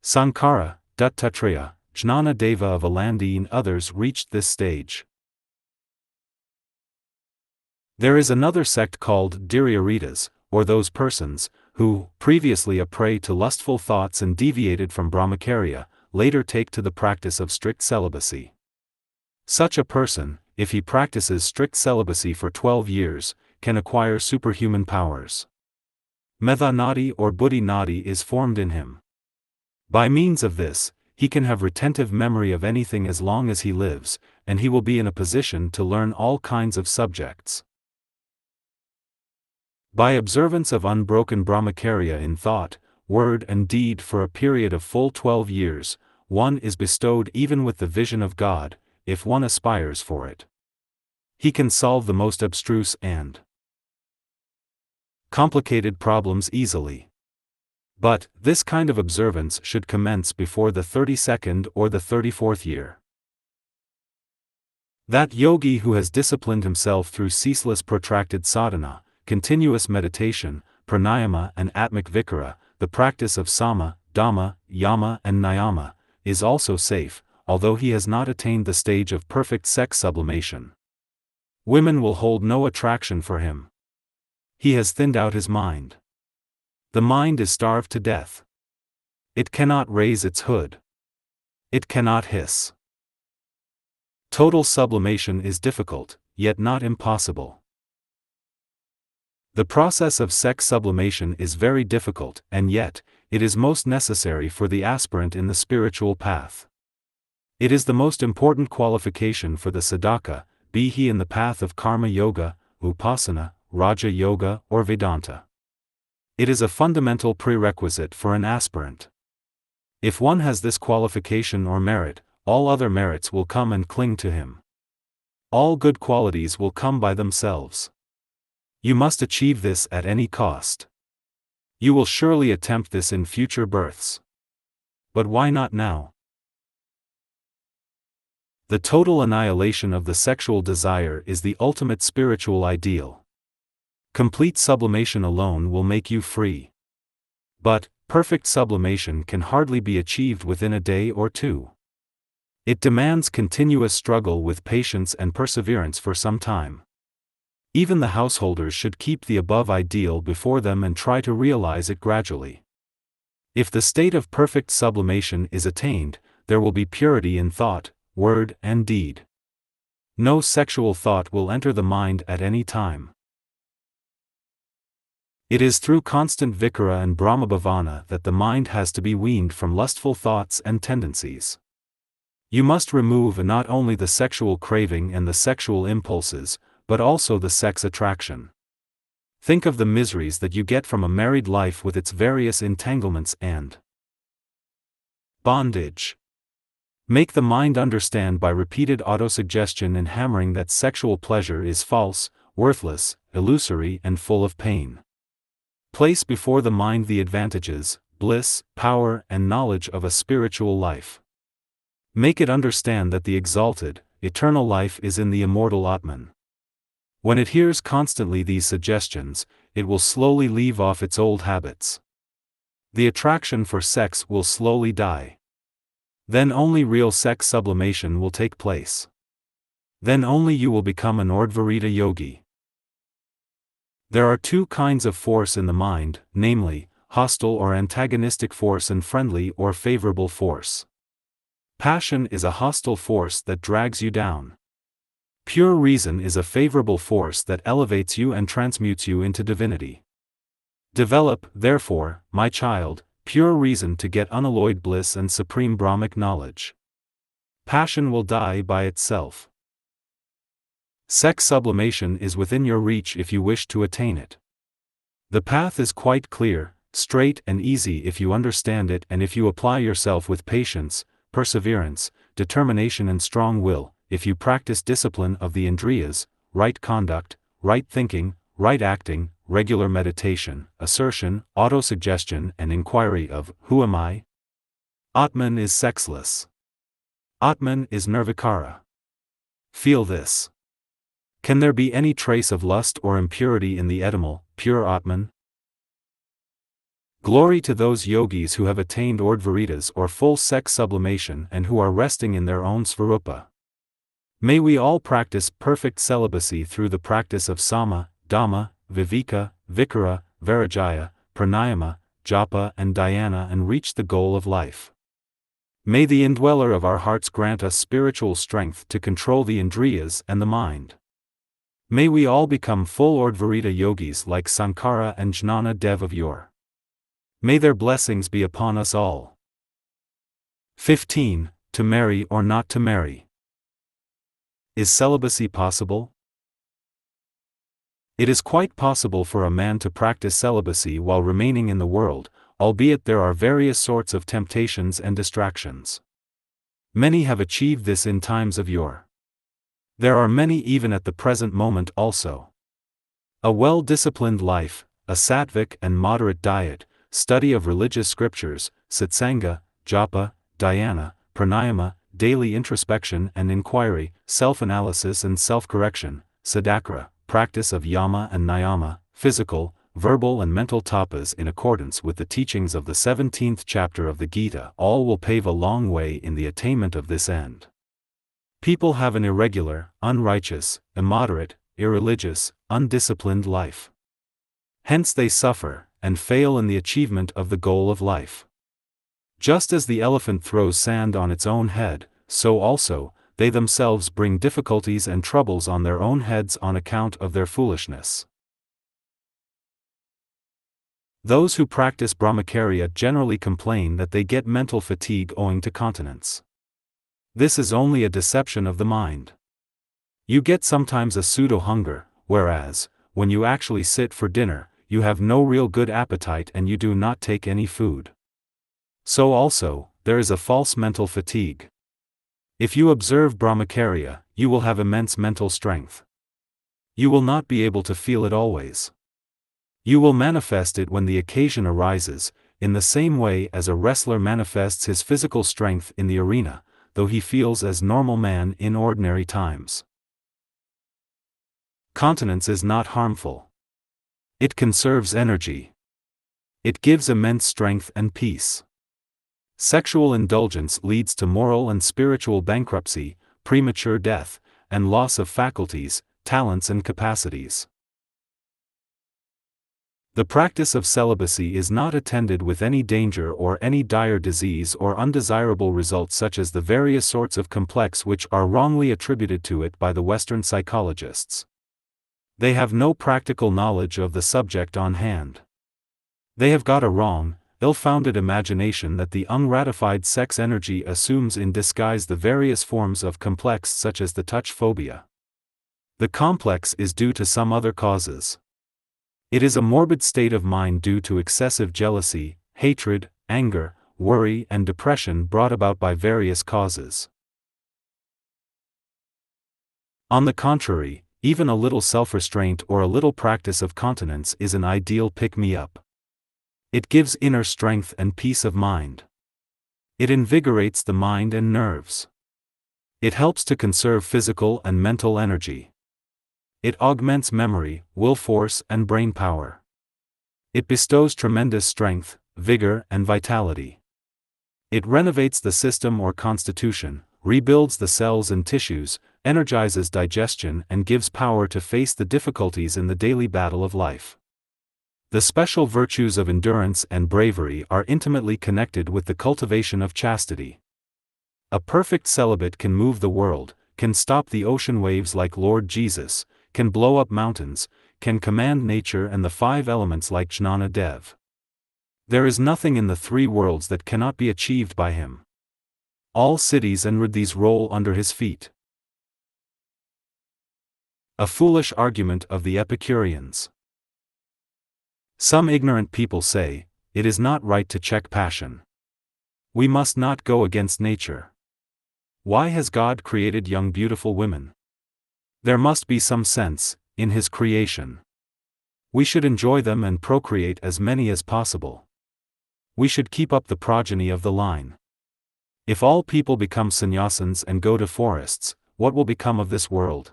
Sankara, Dattatreya, Jnana Deva of Alandi and others reached this stage. There is another sect called Dhiryaritas, or those persons, who, previously a prey to lustful thoughts and deviated from Brahmacharya, later take to the practice of strict celibacy. Such a person, if he practices strict celibacy for 12 years, can acquire superhuman powers. Metha nadi or buddhi nadi is formed in him. By means of this, he can have retentive memory of anything as long as he lives, and he will be in a position to learn all kinds of subjects. By observance of unbroken Brahmacharya in thought, word and deed for a period of full 12 years, one is bestowed even with the vision of God, if one aspires for it. He can solve the most abstruse and complicated problems easily. But, this kind of observance should commence before the 32nd or the 34th year. That yogi who has disciplined himself through ceaseless protracted sadhana, continuous meditation, pranayama and atmic vikara, the practice of sama, dhamma, yama and niyama, is also safe, although he has not attained the stage of perfect sex sublimation. Women will hold no attraction for him. He has thinned out his mind. The mind is starved to death. It cannot raise its hood. It cannot hiss. Total sublimation is difficult, yet not impossible. The process of sex sublimation is very difficult, and yet, it is most necessary for the aspirant in the spiritual path. It is the most important qualification for the sadhaka, be he in the path of karma yoga, upasana, raja yoga or Vedanta. It is a fundamental prerequisite for an aspirant. If one has this qualification or merit, all other merits will come and cling to him. All good qualities will come by themselves. You must achieve this at any cost. You will surely attempt this in future births. But why not now? The total annihilation of the sexual desire is the ultimate spiritual ideal. Complete sublimation alone will make you free. But, perfect sublimation can hardly be achieved within a day or two. It demands continuous struggle with patience and perseverance for some time. Even the householders should keep the above ideal before them and try to realize it gradually. If the state of perfect sublimation is attained, there will be purity in thought, word and deed. No sexual thought will enter the mind at any time. It is through constant vikara and brahmabhavana that the mind has to be weaned from lustful thoughts and tendencies. You must remove not only the sexual craving and the sexual impulses, but also the sex attraction. Think of the miseries that you get from a married life with its various entanglements and bondage. Make the mind understand by repeated autosuggestion and hammering that sexual pleasure is false, worthless, illusory and full of pain. Place before the mind the advantages, bliss, power and knowledge of a spiritual life. Make it understand that the exalted, eternal life is in the immortal Atman. When it hears constantly these suggestions, it will slowly leave off its old habits. The attraction for sex will slowly die. Then only real sex sublimation will take place. Then only you will become an Urdhvarita yogi. There are two kinds of force in the mind, namely, hostile or antagonistic force and friendly or favorable force. Passion is a hostile force that drags you down. Pure reason is a favorable force that elevates you and transmutes you into divinity. Develop, therefore, my child, pure reason to get unalloyed bliss and supreme Brahmic knowledge. Passion will die by itself. Sex sublimation is within your reach if you wish to attain it. The path is quite clear, straight and easy if you understand it and if you apply yourself with patience, perseverance, determination and strong will, if you practice discipline of the Indriyas, right conduct, right thinking, right acting, regular meditation, assertion, autosuggestion and inquiry of, who am I? Atman is sexless. Atman is nirvikara. Feel this. Can there be any trace of lust or impurity in the eternal, pure Atman? Glory to those yogis who have attained Urdhvaritas or full sex sublimation and who are resting in their own Svarupa. May we all practice perfect celibacy through the practice of Sama, Dhamma, Viveka, Vikara, Vairagya, Pranayama, Japa and Dhyana and reach the goal of life. May the indweller of our hearts grant us spiritual strength to control the Indriyas and the mind. May we all become full Urdhvarita yogis like Sankara and Jnana Dev of yore. May their blessings be upon us all. 15. To marry or not to marry. Is celibacy possible? It is quite possible for a man to practice celibacy while remaining in the world, albeit there are various sorts of temptations and distractions. Many have achieved this in times of yore. There are many even at the present moment also. A well-disciplined life, a sattvic and moderate diet, study of religious scriptures, satsanga, japa, dhyana, pranayama, daily introspection and inquiry, self-analysis and self-correction, sadhakara, practice of yama and niyama, physical, verbal and mental tapas in accordance with the teachings of the 17th chapter of the Gita, all will pave a long way in the attainment of this end. People have an irregular, unrighteous, immoderate, irreligious, undisciplined life. Hence they suffer, and fail in the achievement of the goal of life. Just as the elephant throws sand on its own head, so also, they themselves bring difficulties and troubles on their own heads on account of their foolishness. Those who practice Brahmacharya generally complain that they get mental fatigue owing to continence. This is only a deception of the mind. You get sometimes a pseudo-hunger, whereas, when you actually sit for dinner, you have no real good appetite and you do not take any food. So also, there is a false mental fatigue. If you observe Brahmacharya, you will have immense mental strength. You will not be able to feel it always. You will manifest it when the occasion arises, in the same way as a wrestler manifests his physical strength in the arena, though he feels as normal man in ordinary times. Continence is not harmful. It conserves energy. It gives immense strength and peace. Sexual indulgence leads to moral and spiritual bankruptcy, premature death, and loss of faculties, talents and capacities. The practice of celibacy is not attended with any danger or any dire disease or undesirable results such as the various sorts of complex which are wrongly attributed to it by the Western psychologists. They have no practical knowledge of the subject on hand. They have got a wrong, ill-founded imagination that the ungratified sex energy assumes in disguise the various forms of complex such as the touch phobia. The complex is due to some other causes. It is a morbid state of mind due to excessive jealousy, hatred, anger, worry and depression brought about by various causes. On the contrary, even a little self-restraint or a little practice of continence is an ideal pick-me-up. It gives inner strength and peace of mind. It invigorates the mind and nerves. It helps to conserve physical and mental energy. It augments memory, will force and brain power. It bestows tremendous strength, vigor and vitality. It renovates the system or constitution, rebuilds the cells and tissues, energizes digestion and gives power to face the difficulties in the daily battle of life. The special virtues of endurance and bravery are intimately connected with the cultivation of chastity. A perfect celibate can move the world, can stop the ocean waves like Lord Jesus, can blow up mountains, can command nature and the 5 elements like Jnana Dev. There is nothing in the 3 worlds that cannot be achieved by him. All cities and riddhis roll under his feet. A foolish argument of the Epicureans. Some ignorant people say, it is not right to check passion. We must not go against nature. Why has God created young beautiful women? There must be some sense in His creation. We should enjoy them and procreate as many as possible. We should keep up the progeny of the line. If all people become sannyasins and go to forests, what will become of this world?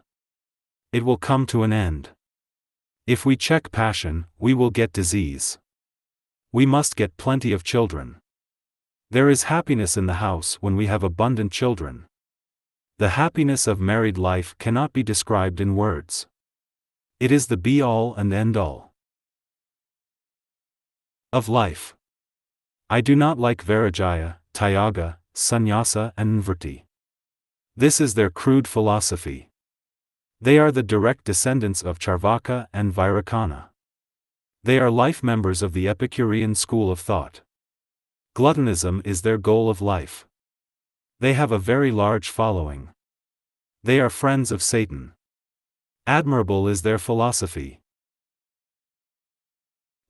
It will come to an end. If we check passion, we will get disease. We must get plenty of children. There is happiness in the house when we have abundant children. The happiness of married life cannot be described in words. It is the be-all and end-all of life. I do not like Vairagya, Tyaga, Sannyasa and Nvritti. This is their crude philosophy. They are the direct descendants of Charvaka and Vairocana. They are life members of the Epicurean school of thought. Gluttonism is their goal of life. They have a very large following. They are friends of Satan. Admirable is their philosophy.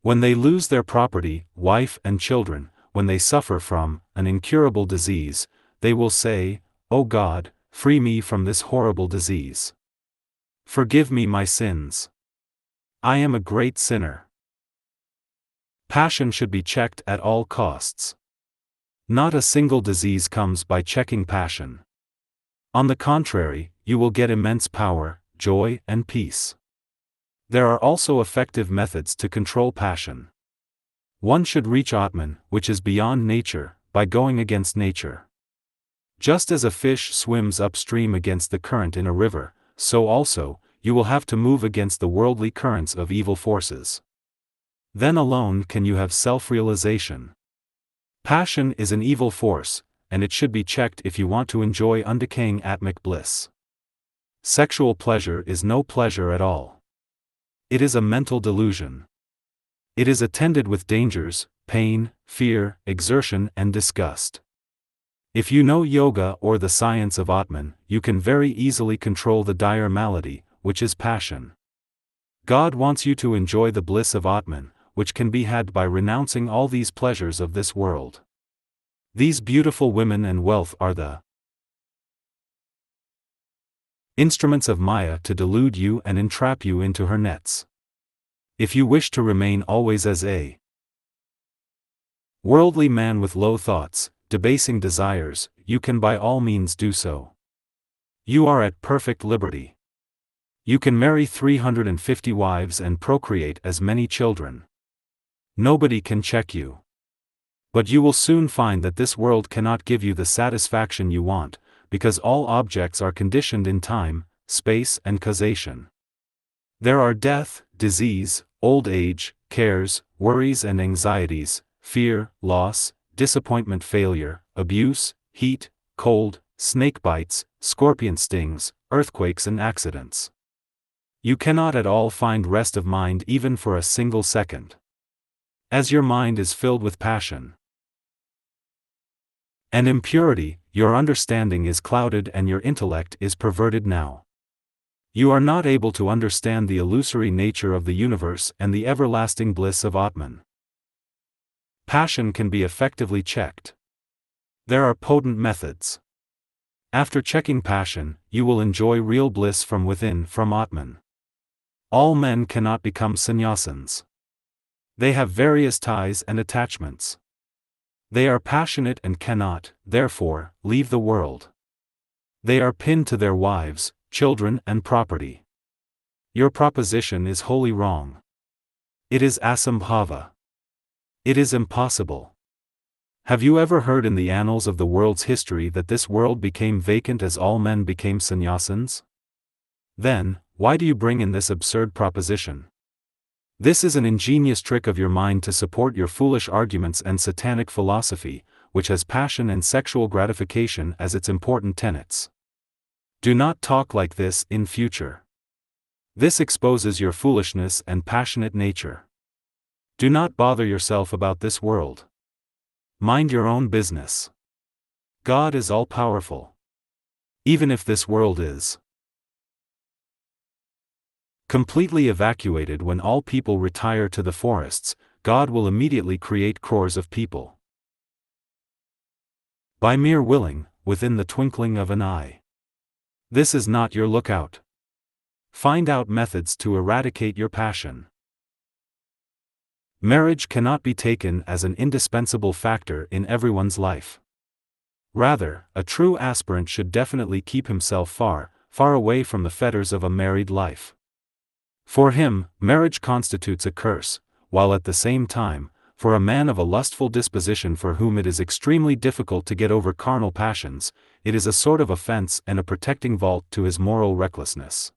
When they lose their property, wife and children, when they suffer from an incurable disease, they will say, "O God, free me from this horrible disease. Forgive me my sins. I am a great sinner." Passion should be checked at all costs. Not a single disease comes by checking passion. On the contrary, you will get immense power, joy, and peace. There are also effective methods to control passion. One should reach Atman, which is beyond nature, by going against nature. Just as a fish swims upstream against the current in a river, so also, you will have to move against the worldly currents of evil forces. Then alone can you have self-realization. Passion is an evil force, and it should be checked if you want to enjoy undecaying atmic bliss. Sexual pleasure is no pleasure at all. It is a mental delusion. It is attended with dangers, pain, fear, exertion and disgust. If you know yoga or the science of Atman, you can very easily control the dire malady, which is passion. God wants you to enjoy the bliss of Atman, which can be had by renouncing all these pleasures of this world. These beautiful women and wealth are the instruments of Maya to delude you and entrap you into her nets. If you wish to remain always as a worldly man with low thoughts, debasing desires, you can by all means do so. You are at perfect liberty. You can marry 350 wives and procreate as many children. Nobody can check you. But you will soon find that this world cannot give you the satisfaction you want, because all objects are conditioned in time, space and causation. There are death, disease, old age, cares, worries and anxieties, fear, loss, disappointment, failure, abuse, heat, cold, snake bites, scorpion stings, earthquakes and accidents. You cannot at all find rest of mind even for a single second. as your mind is filled with passion and impurity, your understanding is clouded and your intellect is perverted now. You are not able to understand the illusory nature of the universe and the everlasting bliss of Atman. Passion can be effectively checked. There are potent methods. After checking passion, you will enjoy real bliss from within, from Atman. All men cannot become sannyasins. They have various ties and attachments. They are passionate and cannot, therefore, leave the world. They are pinned to their wives, children and property. Your proposition is wholly wrong. It is asambhava. It is impossible. Have you ever heard in the annals of the world's history that this world became vacant as all men became sannyasins? Then, why do you bring in this absurd proposition? This is an ingenious trick of your mind to support your foolish arguments and satanic philosophy, which has passion and sexual gratification as its important tenets. Do not talk like this in future. This exposes your foolishness and passionate nature. Do not bother yourself about this world. Mind your own business. God is all-powerful. Even if this world is completely evacuated when all people retire to the forests, God will immediately create crores of people. By mere willing, within the twinkling of an eye. This is not your lookout. Find out methods to eradicate your passion. Marriage cannot be taken as an indispensable factor in everyone's life. Rather, a true aspirant should definitely keep himself far, far away from the fetters of a married life. For him, marriage constitutes a curse, while at the same time, for a man of a lustful disposition for whom it is extremely difficult to get over carnal passions, it is a sort of offense and a protecting vault to his moral recklessness.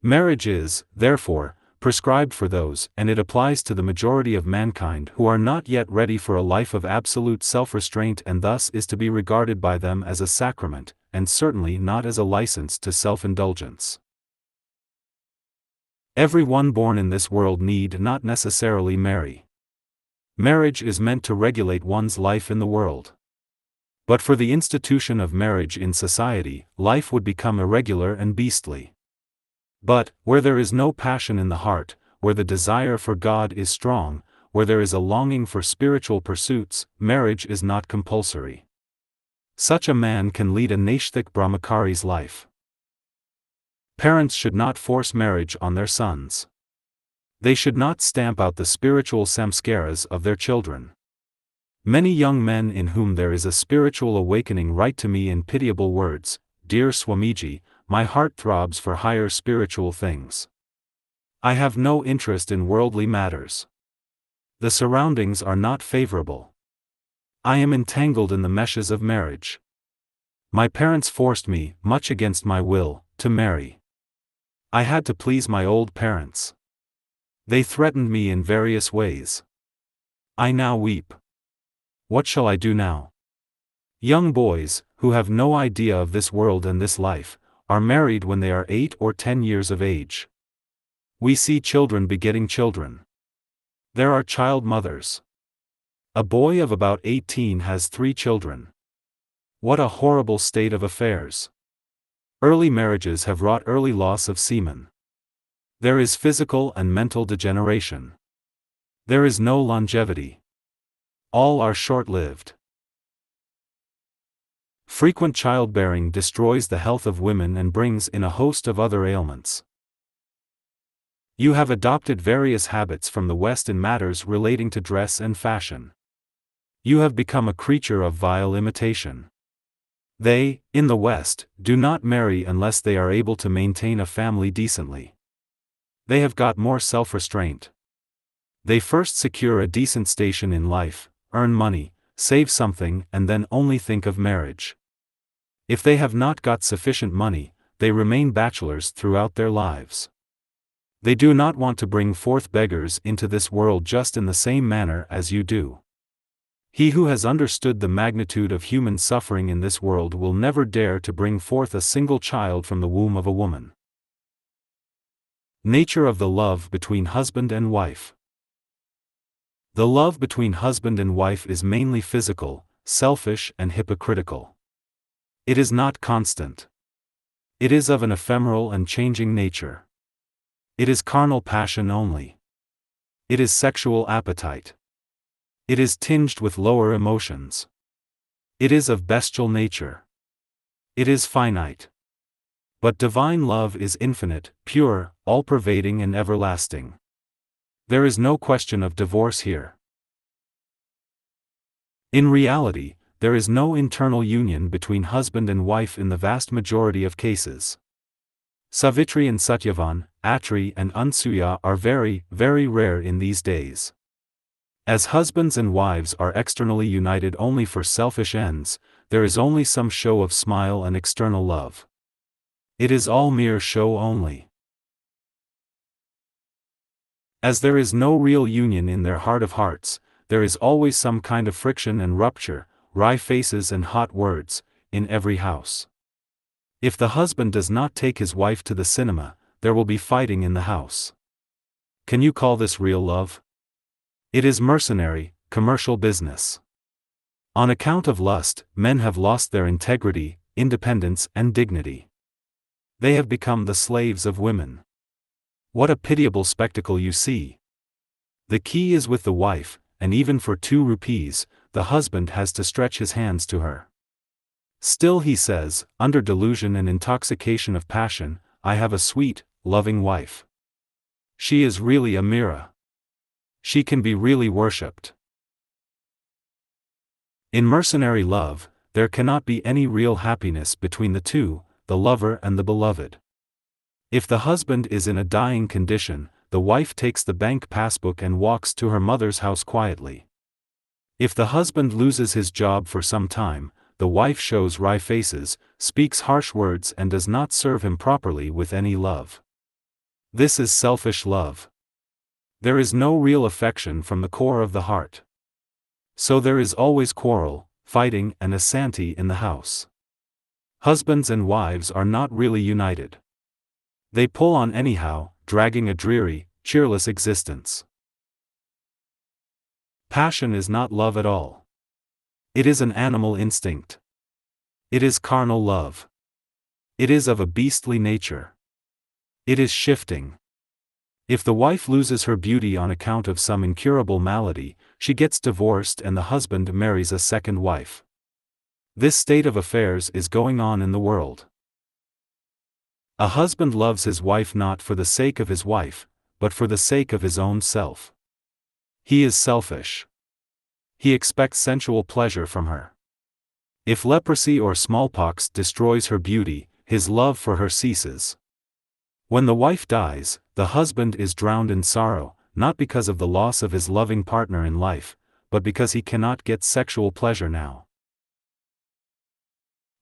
Marriage is, therefore, prescribed for those, and it applies to the majority of mankind who are not yet ready for a life of absolute self-restraint, and thus is to be regarded by them as a sacrament, and certainly not as a license to self-indulgence. Every one born in this world need not necessarily marry. Marriage is meant to regulate one's life in the world. But for the institution of marriage in society, life would become irregular and beastly. But, where there is no passion in the heart, where the desire for God is strong, where there is a longing for spiritual pursuits, marriage is not compulsory. Such a man can lead a Naishthik Brahmachari's life. Parents should not force marriage on their sons. They should not stamp out the spiritual samskaras of their children. Many young men in whom there is a spiritual awakening write to me in pitiable words, "Dear Swamiji, my heart throbs for higher spiritual things. I have no interest in worldly matters. The surroundings are not favorable. I am entangled in the meshes of marriage. My parents forced me, much against my will, to marry. I had to please my old parents. They threatened me in various ways. I now weep. What shall I do now?" Young boys, who have no idea of this world and this life, are married when they are 8 or 10 years of age. We see children begetting children. There are child mothers. A boy of about 18 has 3 children. What a horrible state of affairs. Early marriages have wrought early loss of semen. There is physical and mental degeneration. There is no longevity. All are short-lived. Frequent childbearing destroys the health of women and brings in a host of other ailments. You have adopted various habits from the West in matters relating to dress and fashion. You have become a creature of vile imitation. They, in the West, do not marry unless they are able to maintain a family decently. They have got more self-restraint. They first secure a decent station in life, earn money, save something, and then only think of marriage. If they have not got sufficient money, they remain bachelors throughout their lives. They do not want to bring forth beggars into this world just in the same manner as you do. He who has understood the magnitude of human suffering in this world will never dare to bring forth a single child from the womb of a woman. Nature of the love between husband and wife. The love between husband and wife is mainly physical, selfish and hypocritical. It is not constant. It is of an ephemeral and changing nature. It is carnal passion only. It is sexual appetite. It is tinged with lower emotions. It is of bestial nature. It is finite. But divine love is infinite, pure, all-pervading and everlasting. There is no question of divorce here. In reality, there is no internal union between husband and wife in the vast majority of cases. Savitri and Satyavan, Atri and Ansuya are very, very rare in these days. As husbands and wives are externally united only for selfish ends, there is only some show of smile and external love. It is all mere show only. As there is no real union in their heart of hearts, there is always some kind of friction and rupture, wry faces and hot words, in every house. If the husband does not take his wife to the cinema, there will be fighting in the house. Can you call this real love? It is mercenary, commercial business. On account of lust, men have lost their integrity, independence and dignity. They have become the slaves of women. What a pitiable spectacle you see. The key is with the wife, and even for 2 rupees, the husband has to stretch his hands to her. Still he says, under delusion and intoxication of passion, I have a sweet, loving wife. She is really a Mira. She can be really worshipped. In mercenary love, there cannot be any real happiness between the two, the lover and the beloved. If the husband is in a dying condition, the wife takes the bank passbook and walks to her mother's house quietly. If the husband loses his job for some time, the wife shows wry faces, speaks harsh words and does not serve him properly with any love. This is selfish love. There is no real affection from the core of the heart. So there is always quarrel, fighting and asanti in the house. Husbands and wives are not really united. They pull on anyhow, dragging a dreary, cheerless existence. Passion is not love at all. It is an animal instinct. It is carnal love. It is of a beastly nature. It is shifting. If the wife loses her beauty on account of some incurable malady, she gets divorced and the husband marries a second wife. This state of affairs is going on in the world. A husband loves his wife not for the sake of his wife, but for the sake of his own self. He is selfish. He expects sensual pleasure from her. If leprosy or smallpox destroys her beauty, his love for her ceases. When the wife dies, the husband is drowned in sorrow, not because of the loss of his loving partner in life, but because he cannot get sexual pleasure now.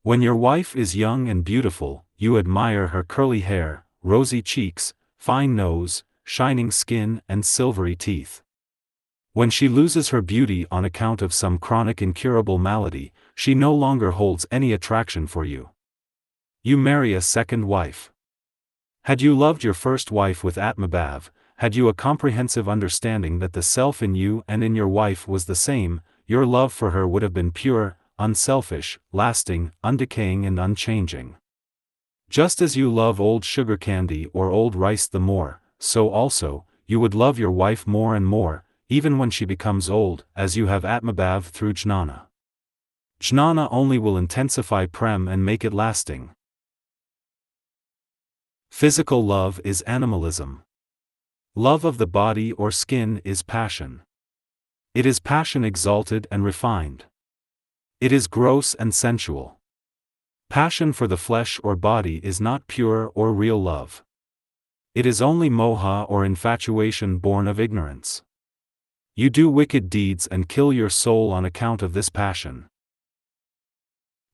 When your wife is young and beautiful, you admire her curly hair, rosy cheeks, fine nose, shining skin and silvery teeth. When she loses her beauty on account of some chronic incurable malady, she no longer holds any attraction for you. You marry a second wife. Had you loved your first wife with Atmabhav, had you a comprehensive understanding that the self in you and in your wife was the same, your love for her would have been pure, unselfish, lasting, undecaying and unchanging. Just as you love old sugar candy or old rice the more, so also, you would love your wife more and more, even when she becomes old, as you have Atmabhav through Jnana. Jnana only will intensify prem and make it lasting. Physical love is animalism. Love of the body or skin is passion. It is passion exalted and refined. It is gross and sensual. Passion for the flesh or body is not pure or real love. It is only moha or infatuation born of ignorance. You do wicked deeds and kill your soul on account of this passion.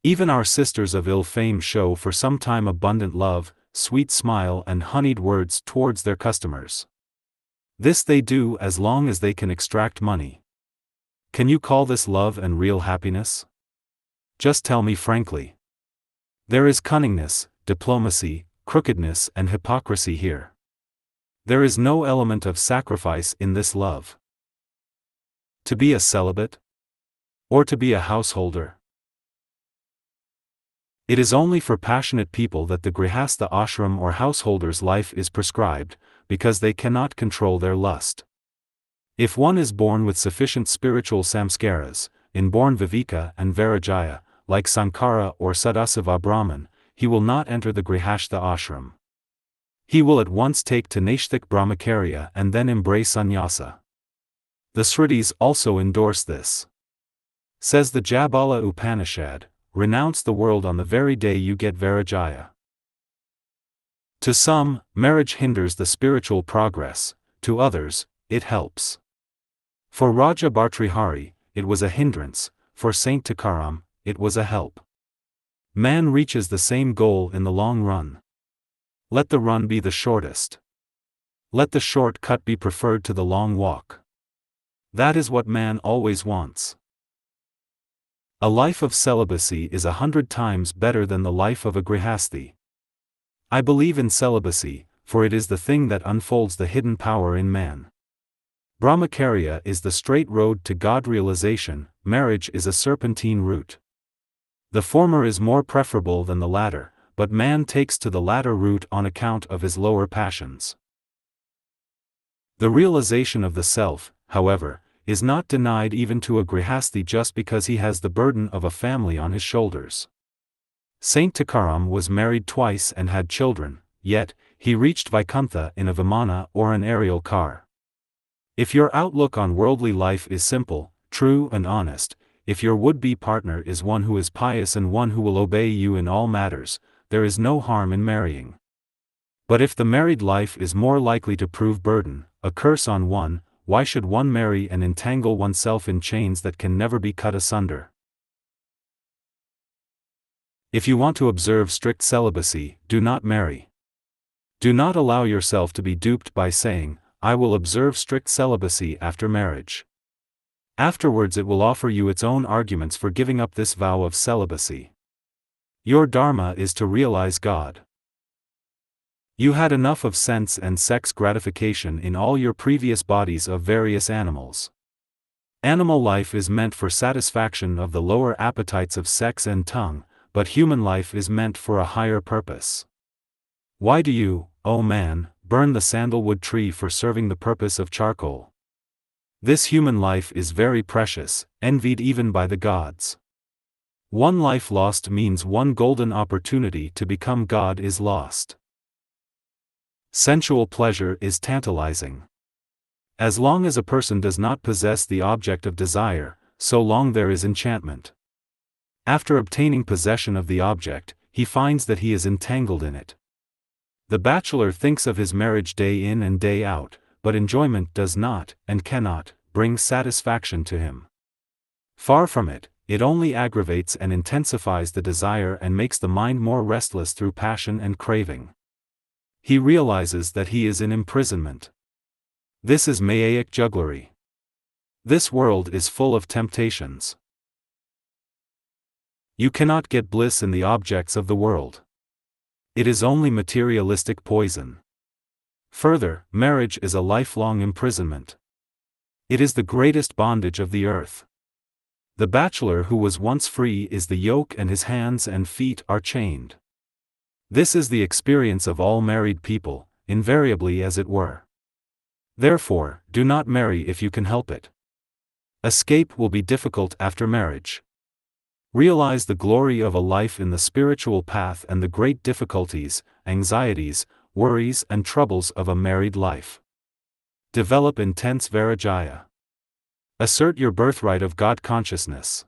Even our sisters of ill fame show for some time abundant love, sweet smile and honeyed words towards their customers. This they do as long as they can extract money. Can you call this love and real happiness? Just tell me frankly. There is cunningness, diplomacy, crookedness and hypocrisy here. There is no element of sacrifice in this love. To be a celibate? Or to be a householder? It is only for passionate people that the grihastha ashram or householder's life is prescribed, because they cannot control their lust. If one is born with sufficient spiritual samskaras, inborn viveka and vairagya, like Sankara or Sadasava Brahman, he will not enter the grihastha ashram. He will at once take Tanashthik Brahmacharya and then embrace sannyasa. The Srutis also endorse this. Says the Jabala Upanishad, renounce the world on the very day you get vairagya. To some, marriage hinders the spiritual progress, to others, it helps. For Raja Bhartrihari, it was a hindrance, for Saint Tukaram, it was a help. Man reaches the same goal in the long run. Let the run be the shortest. Let the short cut be preferred to the long walk. That is what man always wants. A life of celibacy is 100 times better than the life of a grihasthi. I believe in celibacy, for it is the thing that unfolds the hidden power in man. Brahmacharya is the straight road to God realization, marriage is a serpentine route. The former is more preferable than the latter, but man takes to the latter route on account of his lower passions. The realization of the self, however, is not denied even to a grihasthi just because he has the burden of a family on his shoulders. Saint Tukaram was married twice and had children, yet, he reached Vaikuntha in a vimana or an aerial car. If your outlook on worldly life is simple, true and honest, if your would-be partner is one who is pious and one who will obey you in all matters, there is no harm in marrying. But if the married life is more likely to prove burden, a curse on one, why should one marry and entangle oneself in chains that can never be cut asunder? If you want to observe strict celibacy, do not marry. Do not allow yourself to be duped by saying, I will observe strict celibacy after marriage. Afterwards it will offer you its own arguments for giving up this vow of celibacy. Your dharma is to realize God. You had enough of sense and sex gratification in all your previous bodies of various animals. Animal life is meant for satisfaction of the lower appetites of sex and tongue, but human life is meant for a higher purpose. Why do you, O man, burn the sandalwood tree for serving the purpose of charcoal? This human life is very precious, envied even by the gods. One life lost means one golden opportunity to become God is lost. Sensual pleasure is tantalizing. As long as a person does not possess the object of desire, so long there is enchantment. After obtaining possession of the object, he finds that he is entangled in it. The bachelor thinks of his marriage day in and day out, but enjoyment does not, and cannot, bring satisfaction to him. Far from it, it only aggravates and intensifies the desire and makes the mind more restless through passion and craving. He realizes that he is in imprisonment. This is Mayaic jugglery. This world is full of temptations. You cannot get bliss in the objects of the world. It is only materialistic poison. Further, marriage is a lifelong imprisonment. It is the greatest bondage of the earth. The bachelor who was once free is the yoke and his hands and feet are chained. This is the experience of all married people, invariably as it were. Therefore, do not marry if you can help it. Escape will be difficult after marriage. Realize the glory of a life in the spiritual path and the great difficulties, anxieties, worries and troubles of a married life. Develop intense vairagya. Assert your birthright of God consciousness.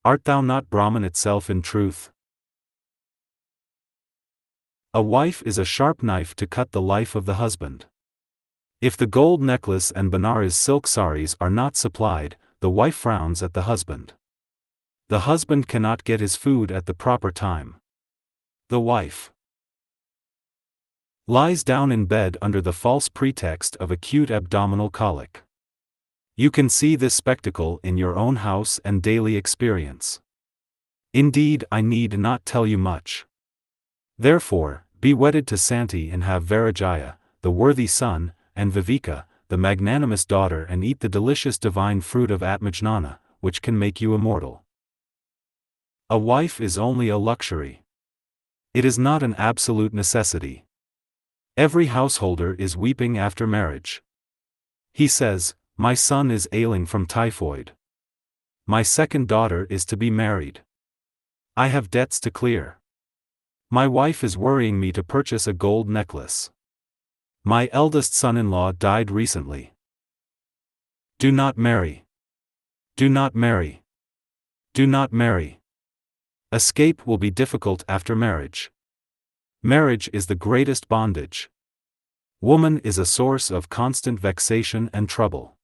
Art thou not Brahman itself in truth? A wife is a sharp knife to cut the life of the husband. If the gold necklace and Benares silk saris are not supplied, the wife frowns at the husband. The husband cannot get his food at the proper time. The wife lies down in bed under the false pretext of acute abdominal colic. You can see this spectacle in your own house and daily experience. Indeed, I need not tell you much. Therefore, be wedded to Santi and have Vairagya, the worthy son, and Viveka, the magnanimous daughter, and eat the delicious divine fruit of Atmajnana, which can make you immortal. A wife is only a luxury. It is not an absolute necessity. Every householder is weeping after marriage. He says, "My son is ailing from typhoid. My second daughter is to be married. I have debts to clear. My wife is worrying me to purchase a gold necklace. My eldest son-in-law died recently." Do not marry. Do not marry. Do not marry. Escape will be difficult after marriage. Marriage is the greatest bondage. Woman is a source of constant vexation and trouble.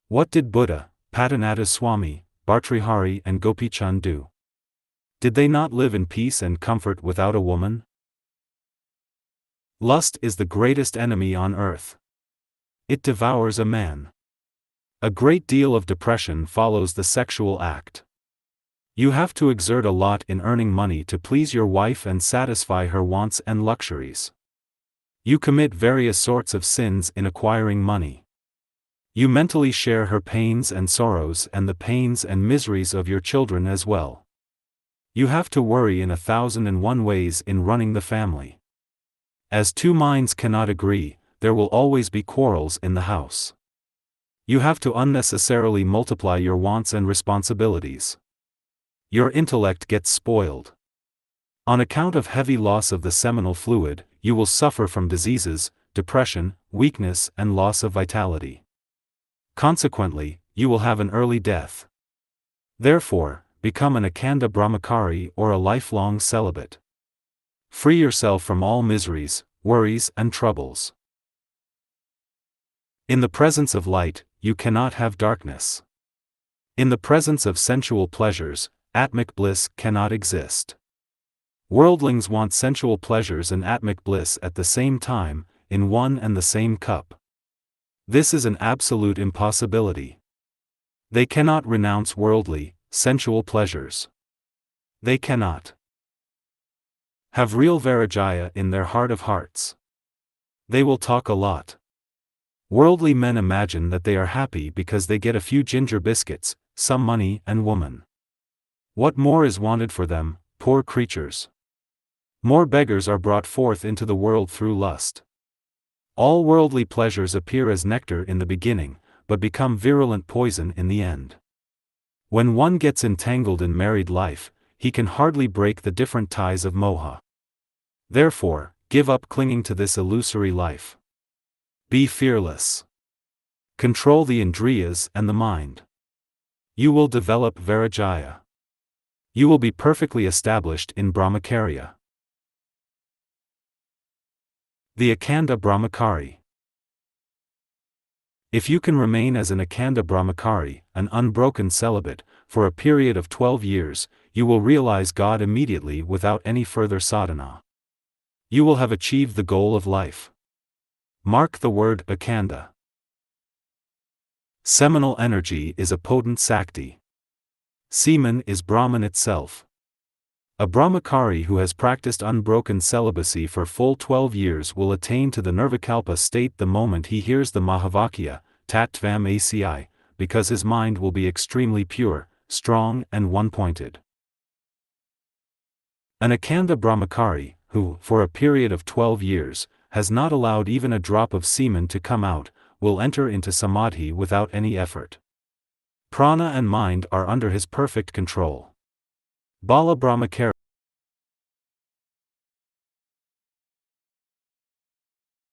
What did Buddha, Padanatta Swami, Bhartrihari and Gopichand do? Did they not live in peace and comfort without a woman? Lust is the greatest enemy on earth. It devours a man. A great deal of depression follows the sexual act. You have to exert a lot in earning money to please your wife and satisfy her wants and luxuries. You commit various sorts of sins in acquiring money. You mentally share her pains and sorrows and the pains and miseries of your children as well. You have to worry in 1,001 ways in running the family. As two minds cannot agree, there will always be quarrels in the house. You have to unnecessarily multiply your wants and responsibilities. Your intellect gets spoiled. On account of heavy loss of the seminal fluid, you will suffer from diseases, depression, weakness and loss of vitality. Consequently, you will have an early death. Therefore, become an Akanda Brahmachari or a lifelong celibate. Free yourself from all miseries, worries and troubles. In the presence of light, you cannot have darkness. In the presence of sensual pleasures, Atmic bliss cannot exist. Worldlings want sensual pleasures and Atmic bliss at the same time, in one and the same cup. This is an absolute impossibility. They cannot renounce worldly, sensual pleasures. They cannot have real Vairagya in their heart of hearts. They will talk a lot. Worldly men imagine that they are happy because they get a few ginger biscuits, some money and woman. What more is wanted for them, poor creatures? More beggars are brought forth into the world through lust. All worldly pleasures appear as nectar in the beginning, but become virulent poison in the end. When one gets entangled in married life, he can hardly break the different ties of moha. Therefore, give up clinging to this illusory life. Be fearless. Control the indriyas and the mind. You will develop Vairagya. You will be perfectly established in Brahmacharya. The Akanda Brahmachari. If you can remain as an Akanda Brahmachari, an unbroken celibate, for a period of 12 years, you will realize God immediately without any further sadhana. You will have achieved the goal of life. Mark the word Akanda. Seminal energy is a potent Sakti. Semen is Brahman itself. A Brahmachari who has practiced unbroken celibacy for full 12 years will attain to the Nirvikalpa state the moment he hears the Mahavakya, Tat Tvam Asi, because his mind will be extremely pure, strong and one-pointed. An Akanda Brahmachari, who, for a period of 12 years, has not allowed even a drop of semen to come out, will enter into samadhi without any effort. Prana and mind are under his perfect control. Bala Brahmacharya